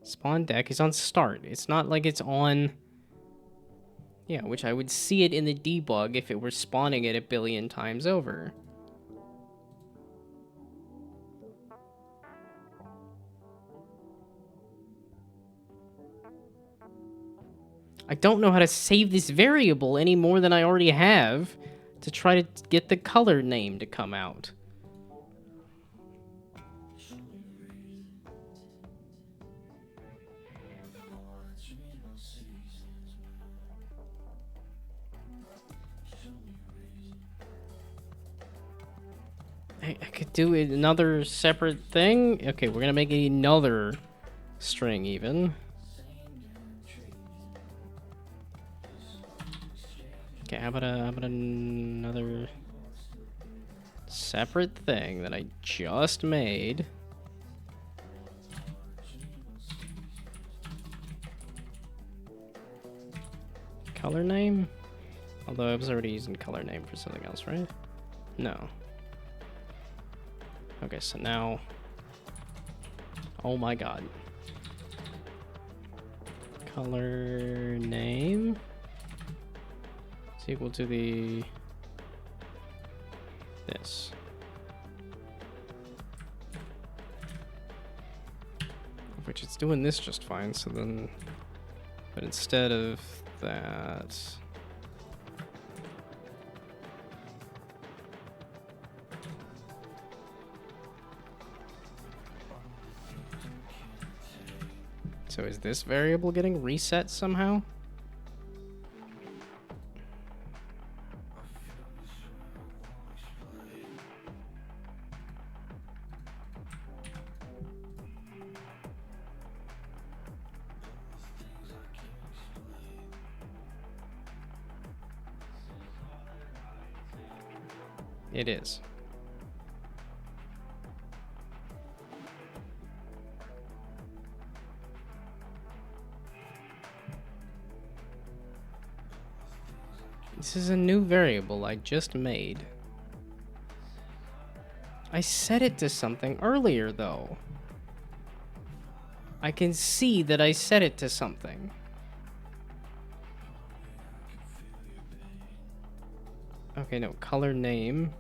Spawn deck is on start. It's not like it's on... Yeah, which I would see it in the debug if it were spawning it a billion times over. I don't know how to save this variable any more than I already have to try to get the color name to come out. I could do another separate thing. Okay, we're gonna make another string even. Okay, how about another separate thing that I just made? Color name? Although I was already using color name for something else, right? No. Okay, so now... Oh my god. Color name is equal to the... this. Which it's doing this just fine, so then... But instead of that... So is this variable getting reset somehow? It is. This is a new variable I just made. I set it to something earlier, though. I can see that I set it to something. Okay, no, color name.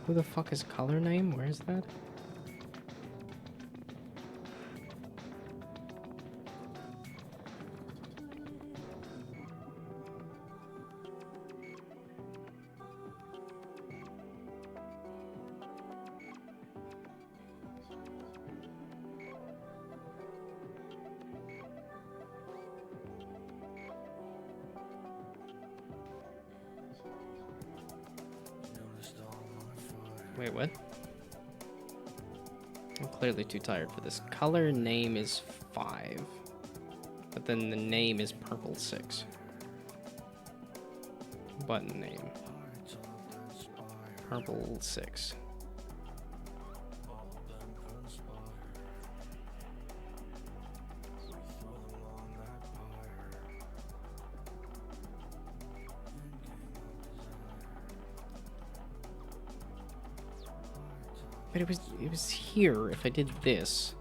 Who the fuck is color name? Where is that? Wait, what? I'm clearly too tired for this. Color name is 5. But then the name is purple 6. Button name. Purple 6. But it was here if I did this.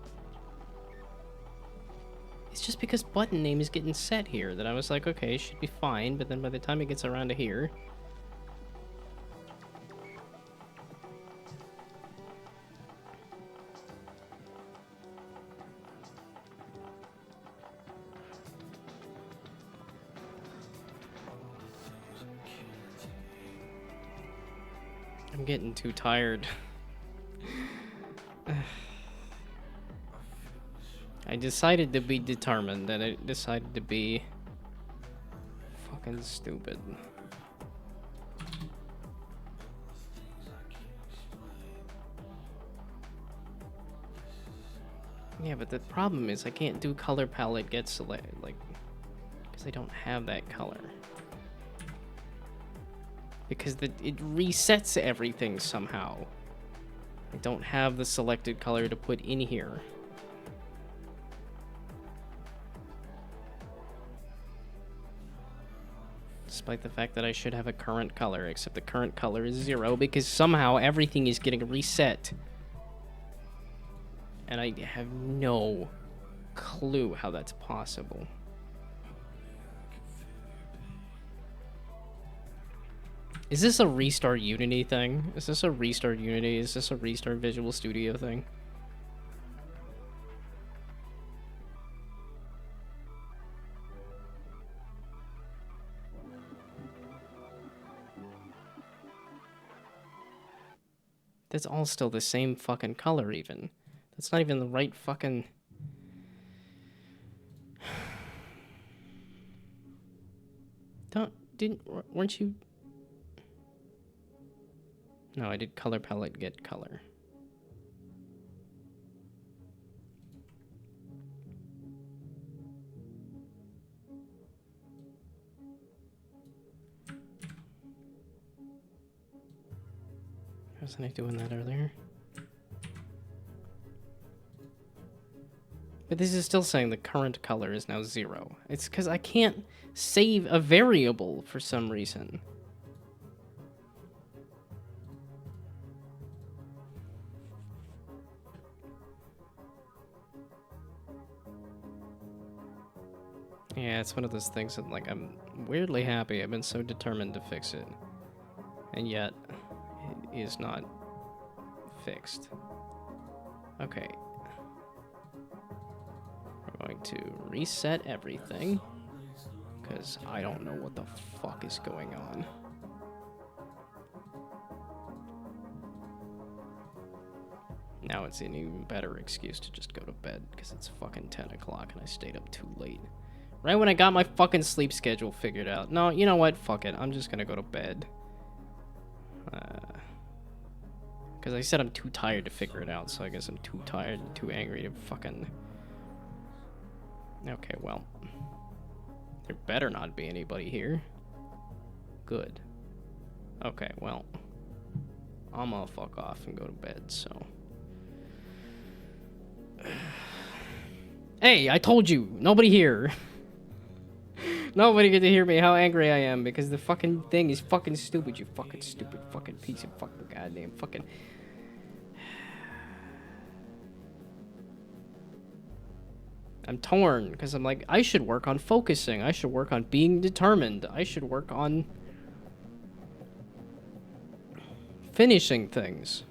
It's just because button name is getting set here that I was like, okay, it should be fine, but then by the time it gets around to here... I'm getting too tired. I decided to be determined, and I decided to be fucking stupid. Yeah, but the problem is I can't do color palette get select, like, because I don't have that color. Because it resets everything somehow. I don't have the selected color to put in here. Despite the fact that I should have a current color, except the current color is 0 because somehow everything is getting reset. And I have no clue how that's possible. Is this a restart Unity thing? Is this a restart Unity? Is this a restart Visual Studio thing? That's all still the same fucking color even. That's not even the right fucking... weren't you... No, I did color palette get color. Wasn't I doing that earlier? But this is still saying the current color is now 0. It's because I can't save a variable for some reason. Yeah, it's one of those things that, like, I'm weirdly happy. I've been so determined to fix it. And yet, it is not fixed. Okay. We're going to reset everything. Because I don't know what the fuck is going on. Now it's an even better excuse to just go to bed. Because it's fucking 10 o'clock and I stayed up too late. Right when I got my fucking sleep schedule figured out. No, you know what? Fuck it. I'm just gonna go to bed. Because I said I'm too tired to figure it out, so I guess I'm too tired and too angry to fucking... Okay, well. There better not be anybody here. Good. Okay, well. I'm gonna fuck off and go to bed, so... Hey, I told you! Nobody here! Nobody get to hear me how angry I am because the fucking thing is fucking stupid, you fucking stupid fucking piece of fucking goddamn fucking... I'm torn because I'm like, I should work on focusing. I should work on being determined. I should work on finishing things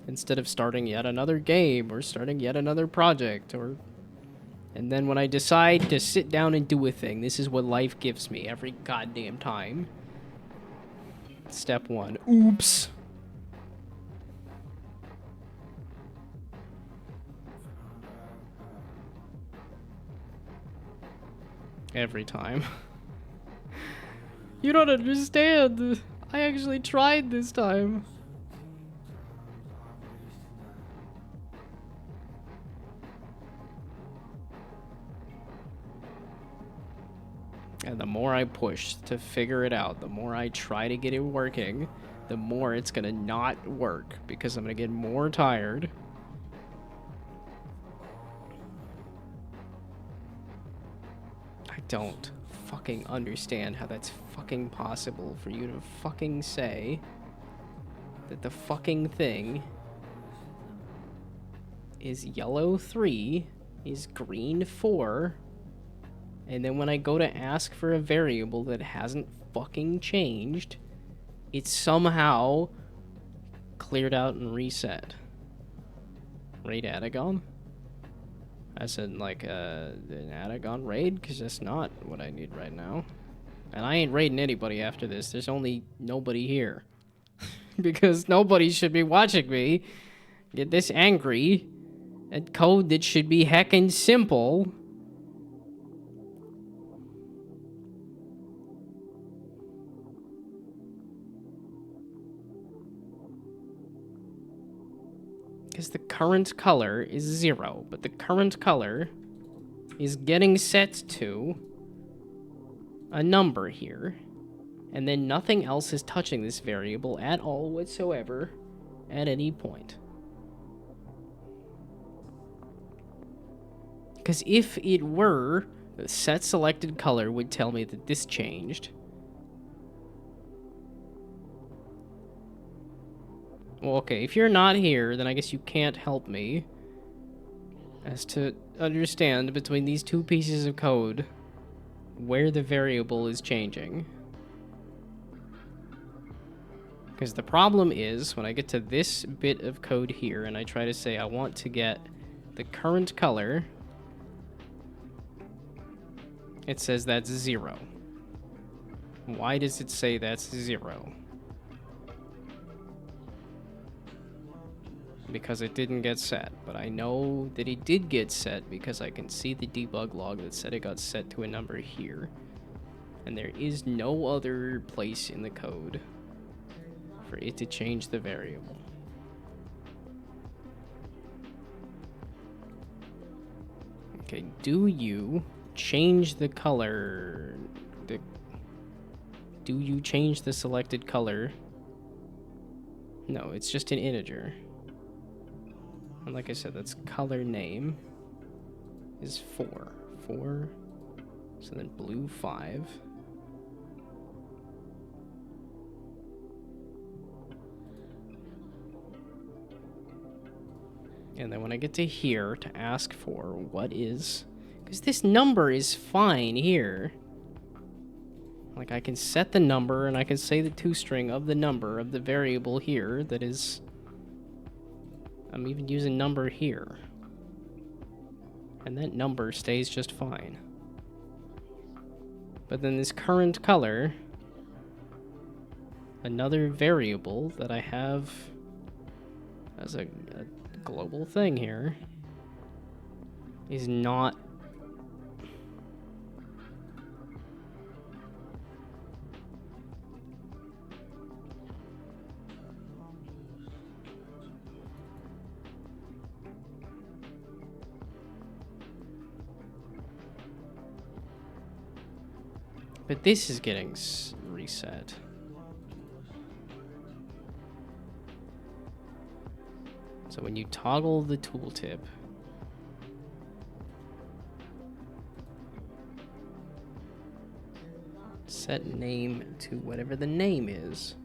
instead of starting yet another game or starting yet another project or... And then when I decide to sit down and do a thing, this is what life gives me every goddamn time. Step 1. Oops. Every time. You don't understand. I actually tried this time. And the more I push to figure it out, the more I try to get it working, the more it's gonna not work because I'm gonna get more tired. I don't fucking understand how that's fucking possible for you to fucking say that the fucking thing is yellow 3, is green 4, and then when I go to ask for a variable that hasn't fucking changed, it's somehow cleared out and reset. Raid Adagon? I said, like, an Adagon raid? Because that's not what I need right now. And I ain't raiding anybody after this. There's only nobody here. Because nobody should be watching me get this angry at code that should be heckin' simple. Because the current color is 0, but the current color is getting set to a number here, and then nothing else is touching this variable at all whatsoever at any point. Because if it were, the set selected color would tell me that this changed. Well, okay, if you're not here, then I guess you can't help me as to understand between these two pieces of code where the variable is changing. Because the problem is, when I get to this bit of code here, and I try to say I want to get the current color, it says that's 0. Why does it say that's 0? Because it didn't get set, but I know that it did get set because I can see the debug log that said it got set to a number here. And there is no other place in the code for it to change the variable. Okay, do you change the color? Do you change the selected color? No, it's just an integer. And like I said, that's color name is 4. 4. So then blue 5. And then when I get to here to ask for what is... Because this number is fine here. Like, I can set the number, and I can say the toString of the number of the variable here that is... I'm even using number here. And that number stays just fine. But then this current color, another variable that I have as a global thing here, is not... But this is getting reset. So when you toggle the tooltip, set name to whatever the name is.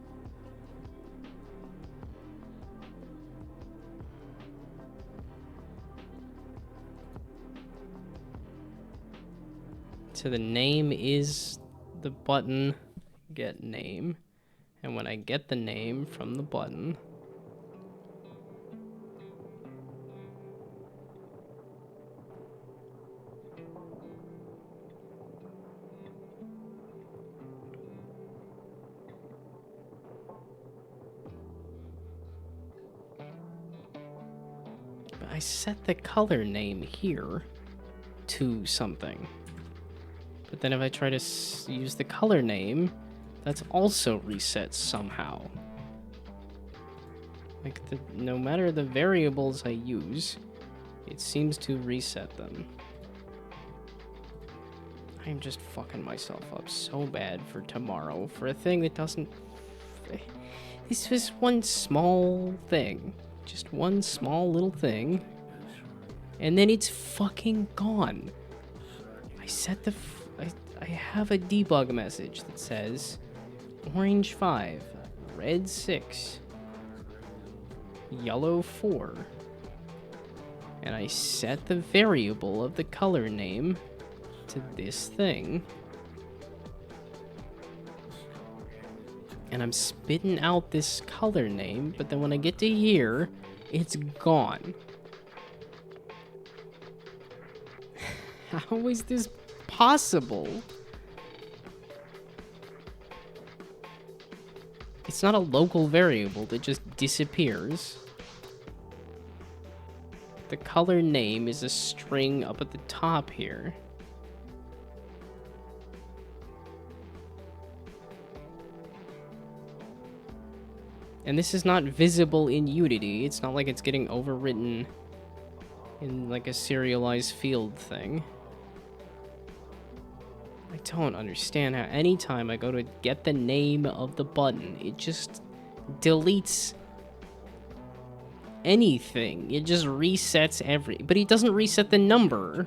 So the name is the button get name, and when I get the name from the button, but I set the color name here to something. But then if I try to use the color name, that's also reset somehow. Like, no matter the variables I use, it seems to reset them. I am just fucking myself up so bad for tomorrow for a thing that doesn't... This was one small thing. Just one small little thing. And then it's fucking gone. I set the... I have a debug message that says orange 5, red 6, yellow 4. And I set the variable of the color name to this thing. And I'm spitting out this color name, but then when I get to here, it's gone. How is this possible? It's not a local variable that just disappears. The color name is a string up at the top here. And this is not visible in Unity. It's not like it's getting overwritten in like a serialized field thing. I don't understand how anytime I go to get the name of the button, it just deletes anything. It just resets but it doesn't reset the number.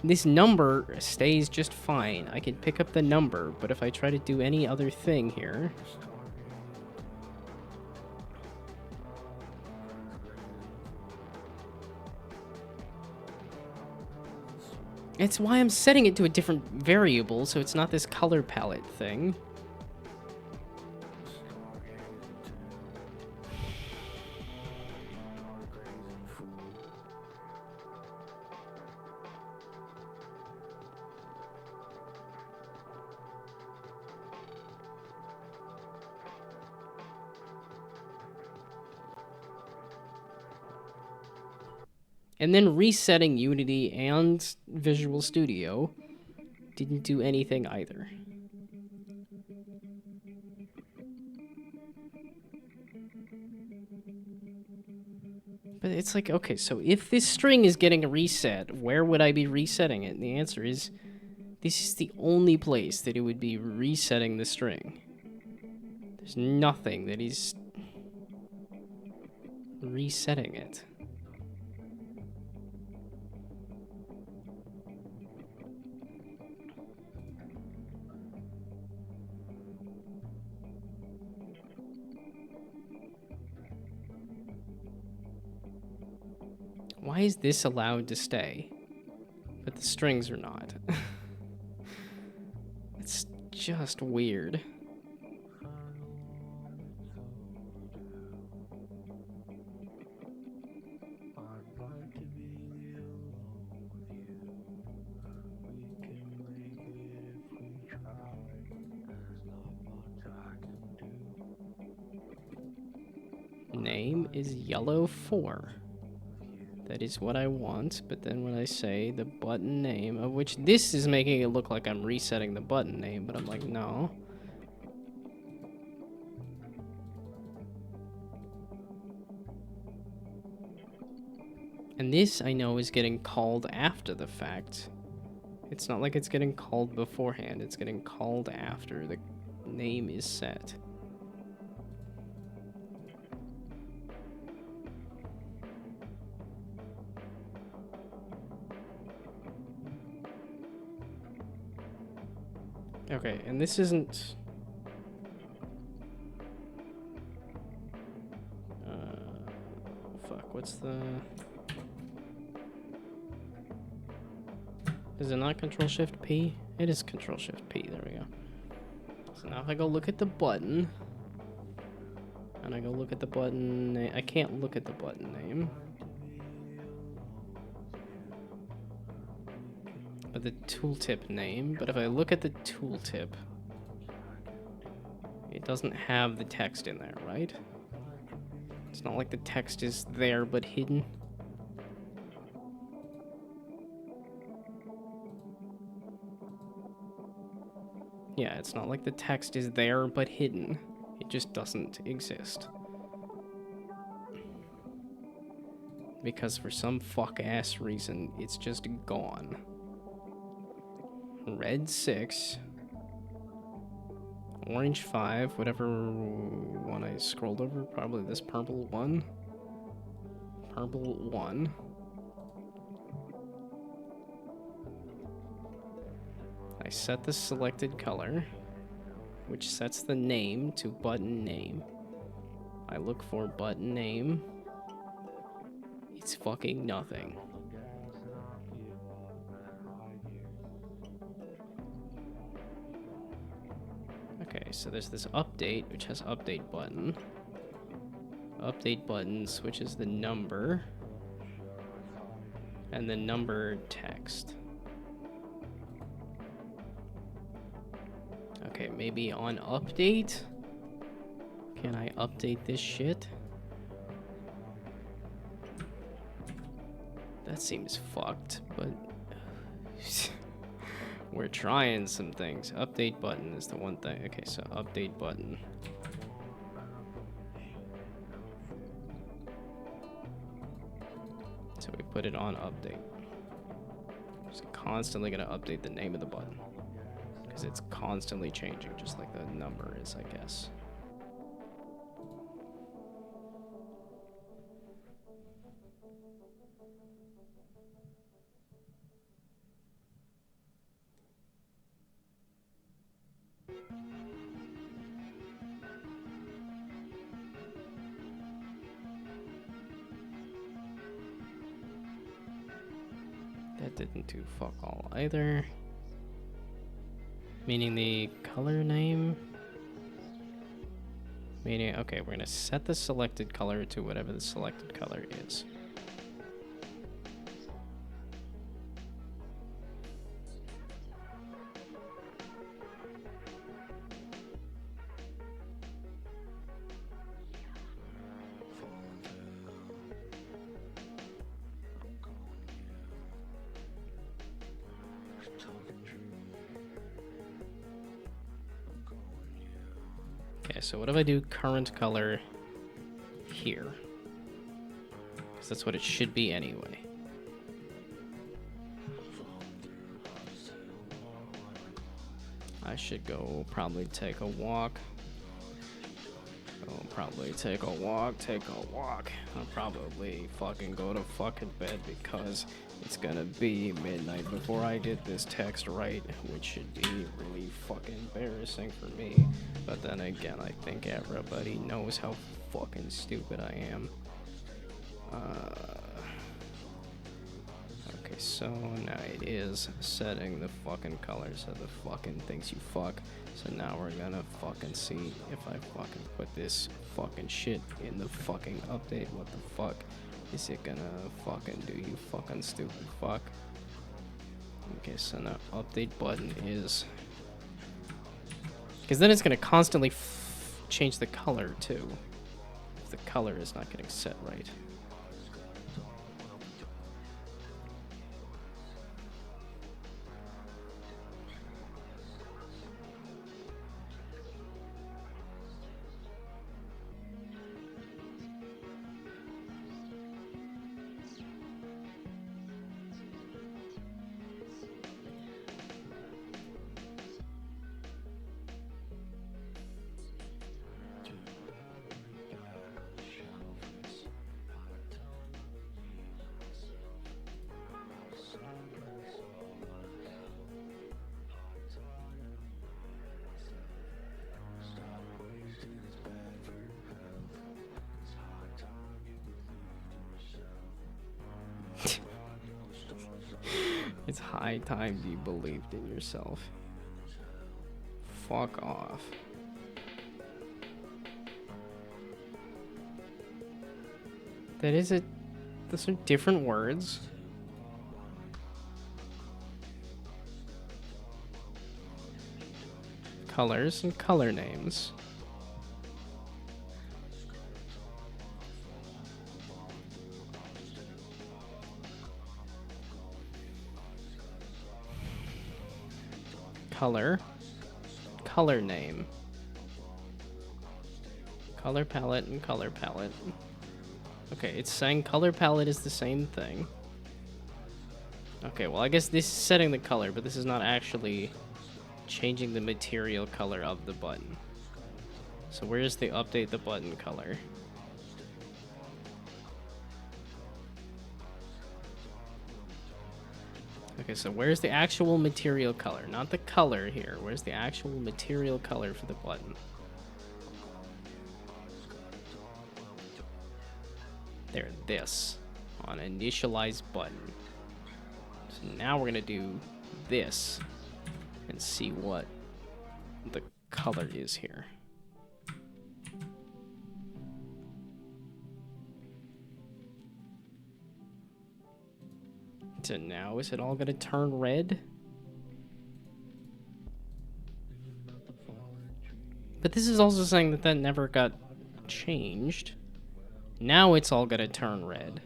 This number stays just fine. I can pick up the number, but if I try to do any other thing here... It's why I'm setting it to a different variable, so it's not this color palette thing. And then resetting Unity and Visual Studio didn't do anything either. But it's like, okay, so if this string is getting a reset, where would I be resetting it? And the answer is, this is the only place that it would be resetting the string. There's nothing that is resetting it. Why is this allowed to stay, but the strings are not? It's just weird. Name is yellow 4. That is what I want, but then when I say the button name, of which this is making it look like I'm resetting the button name, but I'm like, no. And this, I know, is getting called after the fact. It's not like it's getting called beforehand, it's getting called after the name is set. Okay, and this isn't... fuck, what's the... Is it not Control-Shift-P? It is Control-Shift-P, there we go. So now if I go look at the button, and I go look at the button... I can't look at the button name. But the tooltip name, but if I look at the tooltip, it doesn't have the text in there, right? It's not like the text is there but hidden. Yeah, it's not like the text is there but hidden. It just doesn't exist. Because for some fuck-ass reason, it's just gone. Red 6, orange 5, whatever one I scrolled over, probably this purple 1, purple 1. I set the selected color, which sets the name to button name. I look for button name. It It's fucking nothing. Okay, so there's this update, which has update button. Update button switches the number. And the number text. Okay, maybe on update? Can I update this shit? That seems fucked, but we're trying some things. Update button is the one thing. Okay, so update button. So we put it on update. Just constantly gonna update the name of the button. Because it's constantly changing, just like the number is, I guess. That didn't do fuck all either. Meaning the color name? Meaning, okay, we're gonna set the selected color to whatever the selected color is. Okay, so what if I do current color here? Because that's what it should be anyway. I should go probably take a walk. I'll probably take a walk. I'll probably fucking go to fucking bed because it's gonna be midnight before I get this text right, which should be really fucking embarrassing for me. But then again, I think everybody knows how fucking stupid I am. Okay, so now it is setting the fucking colors of the fucking things you fuck. So now we're gonna fucking see if I fucking put this fucking shit in the fucking update. What the fuck is it gonna fucking do, you fucking stupid fuck? Okay, so now update button is... Because then it's gonna constantly change the color too. If the color is not getting set right. It's high time you believed in yourself. Fuck off. That is it. Those are different words. Colors and color names. Color, color name, color palette, and color palette. Okay, it's saying color palette is the same thing. Okay, well, I guess this is setting the color, but this is not actually changing the material color of the button. So where's the update the button color? Okay, so where's the actual material color? Not the color here. Where's the actual material color for the button? There, this. on initialize button. So now we're gonna do this and see what the color is here. So now is it all gonna turn red? But this is also saying that that never got changed. Now it's all gonna turn red.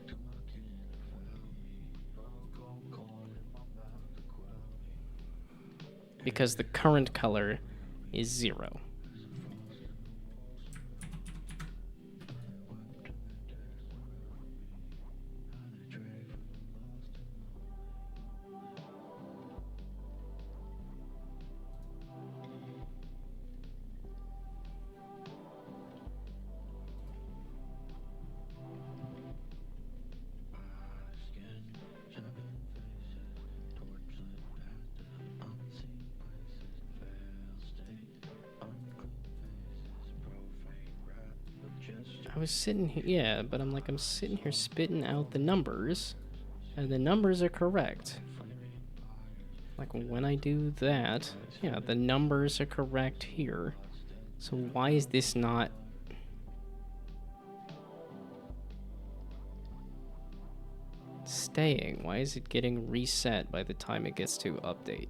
Because the current color is 0. I was sitting here, yeah, but I'm sitting here spitting out the numbers, and the numbers are correct. Like when I do that, yeah, the numbers are correct here. So why is this not staying? Why is it getting reset by the time it gets to update?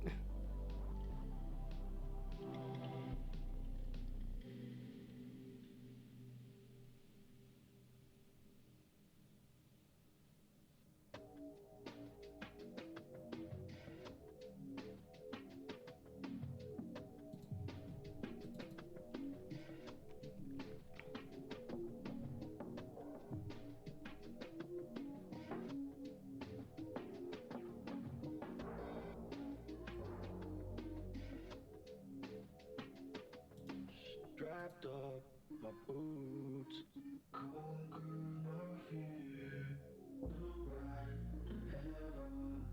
Strapped up my boots, conquer my fear, the right to heaven,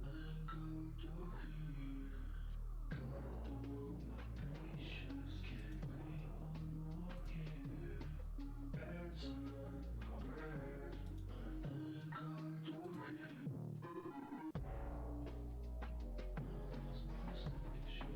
and come to here. Cut through my patience, can't wait one more year. Answer my prayers, and come to here. Lost my station.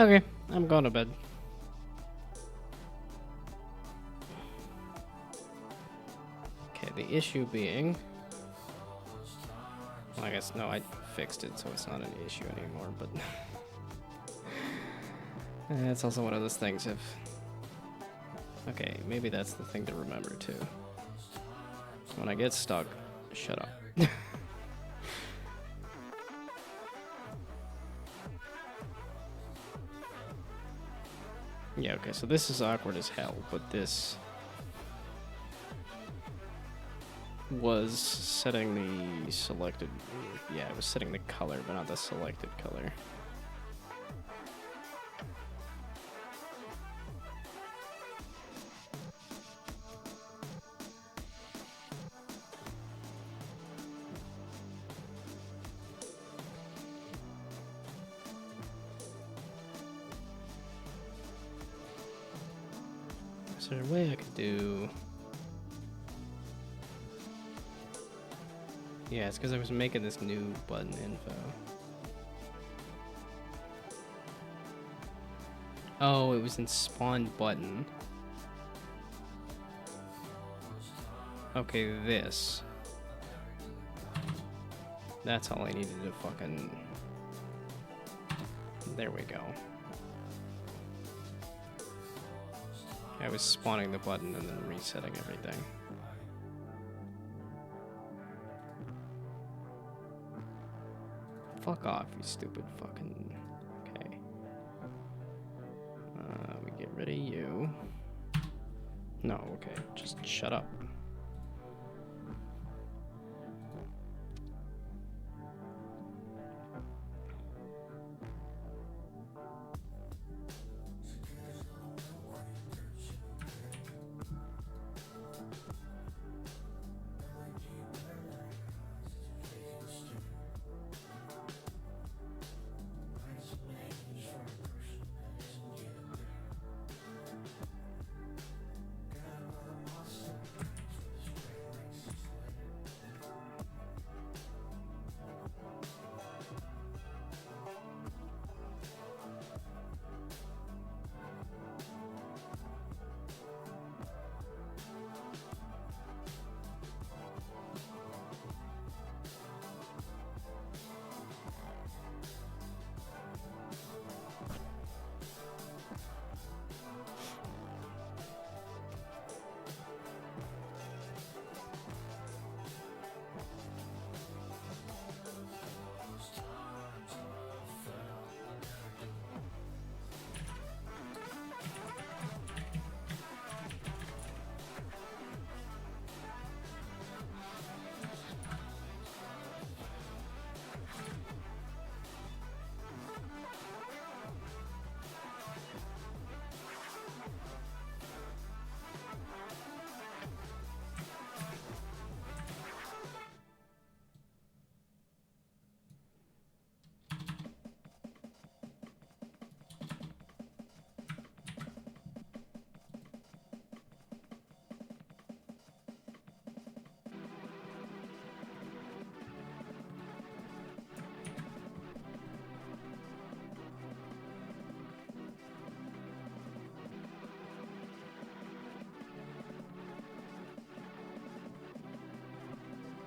Okay, I'm going to bed. Okay, the issue being... Well, I guess, no, I fixed it, so it's not an issue anymore, but... It's also one of those things if... Okay, maybe that's the thing to remember, too. When I get stuck, shut up. Yeah, okay, so this is awkward as hell, but this was setting the selected... Yeah, it was setting the color, but not the selected color. Is there a way I could do... Yeah, it's because I was making this new button info. Oh, it was in spawn button. Okay, this. That's all I needed to fucking... There we go. I was spawning the button and then resetting everything. Fuck off, you stupid fucking... Okay. We get rid of you. No, okay, just shut up.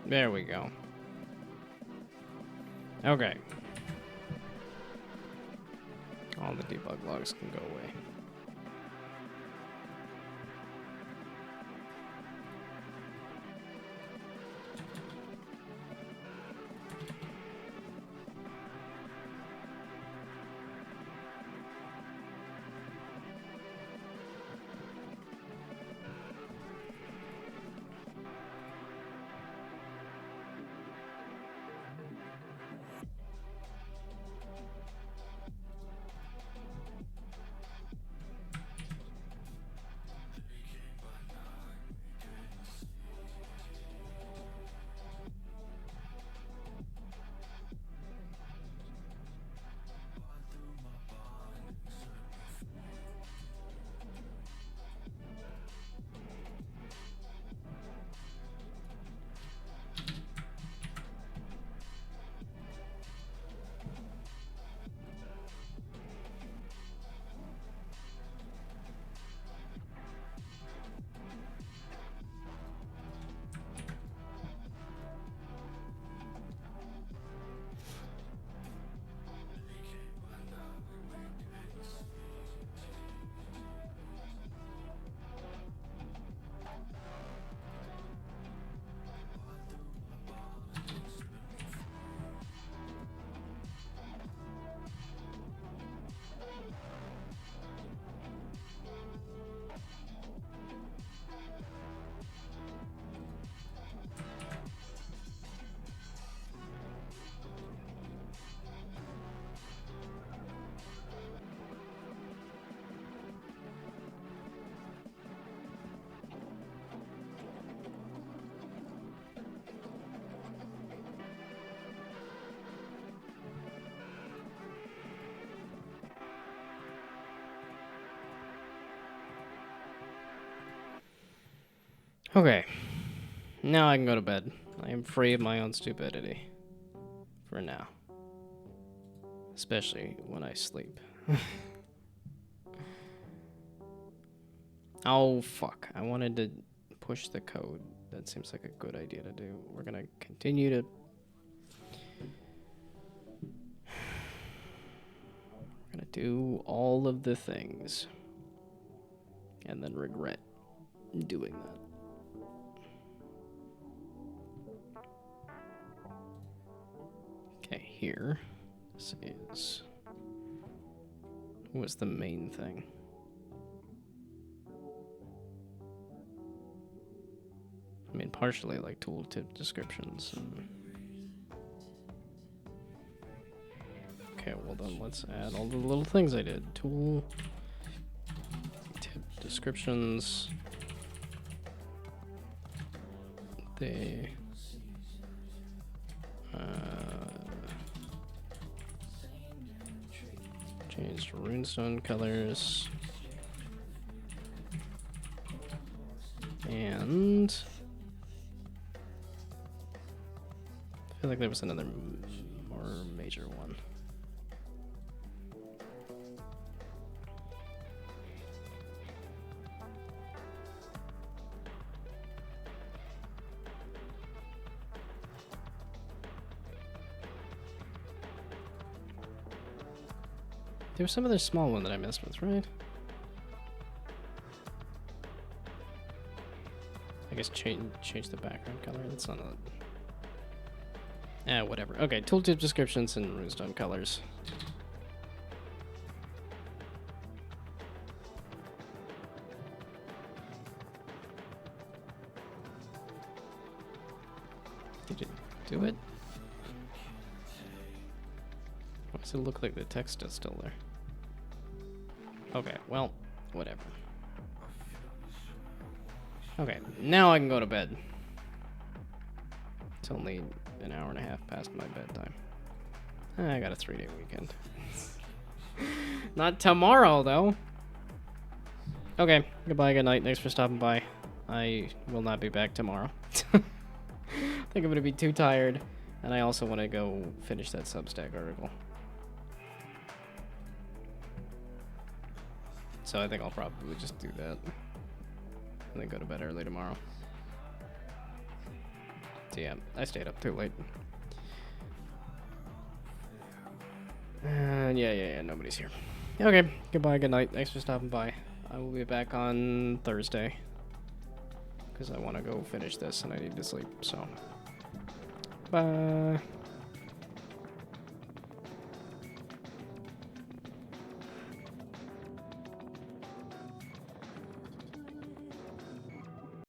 There we go. Okay. All the debug logs can go away. Okay. Now I can go to bed. I am free of my own stupidity. For now. Especially when I sleep. Oh, fuck. I wanted to push the code. That seems like a good idea to do. We're gonna continue to... We're gonna do all of the things. And then regret doing that. Okay, here. This is... What's the main thing? I mean, partially like tooltip descriptions. And... Okay, well then let's add all the little things I did. Tool tip descriptions. The changed runestone colors. And I feel like there was another more major one. There was some other small one that I messed with, right? I guess change the background color. That's not a... whatever. Okay, tooltip descriptions and runestone colors. Did it do it? Why does it look like the text is still there? Okay, well, whatever. Okay, now I can go to bed. It's only an hour and a half past my bedtime. I got a 3-day weekend. Not tomorrow, though. Okay, goodbye, good night. Thanks for stopping by. I will not be back tomorrow. I think I'm going to be too tired. And I also want to go finish that Substack article. So I think I'll probably just do that. And then go to bed early tomorrow. So yeah, I stayed up too late. And yeah, nobody's here. Okay, goodbye, good night. Thanks for stopping by. I will be back on Thursday. Because I want to go finish this and I need to sleep, so. Bye.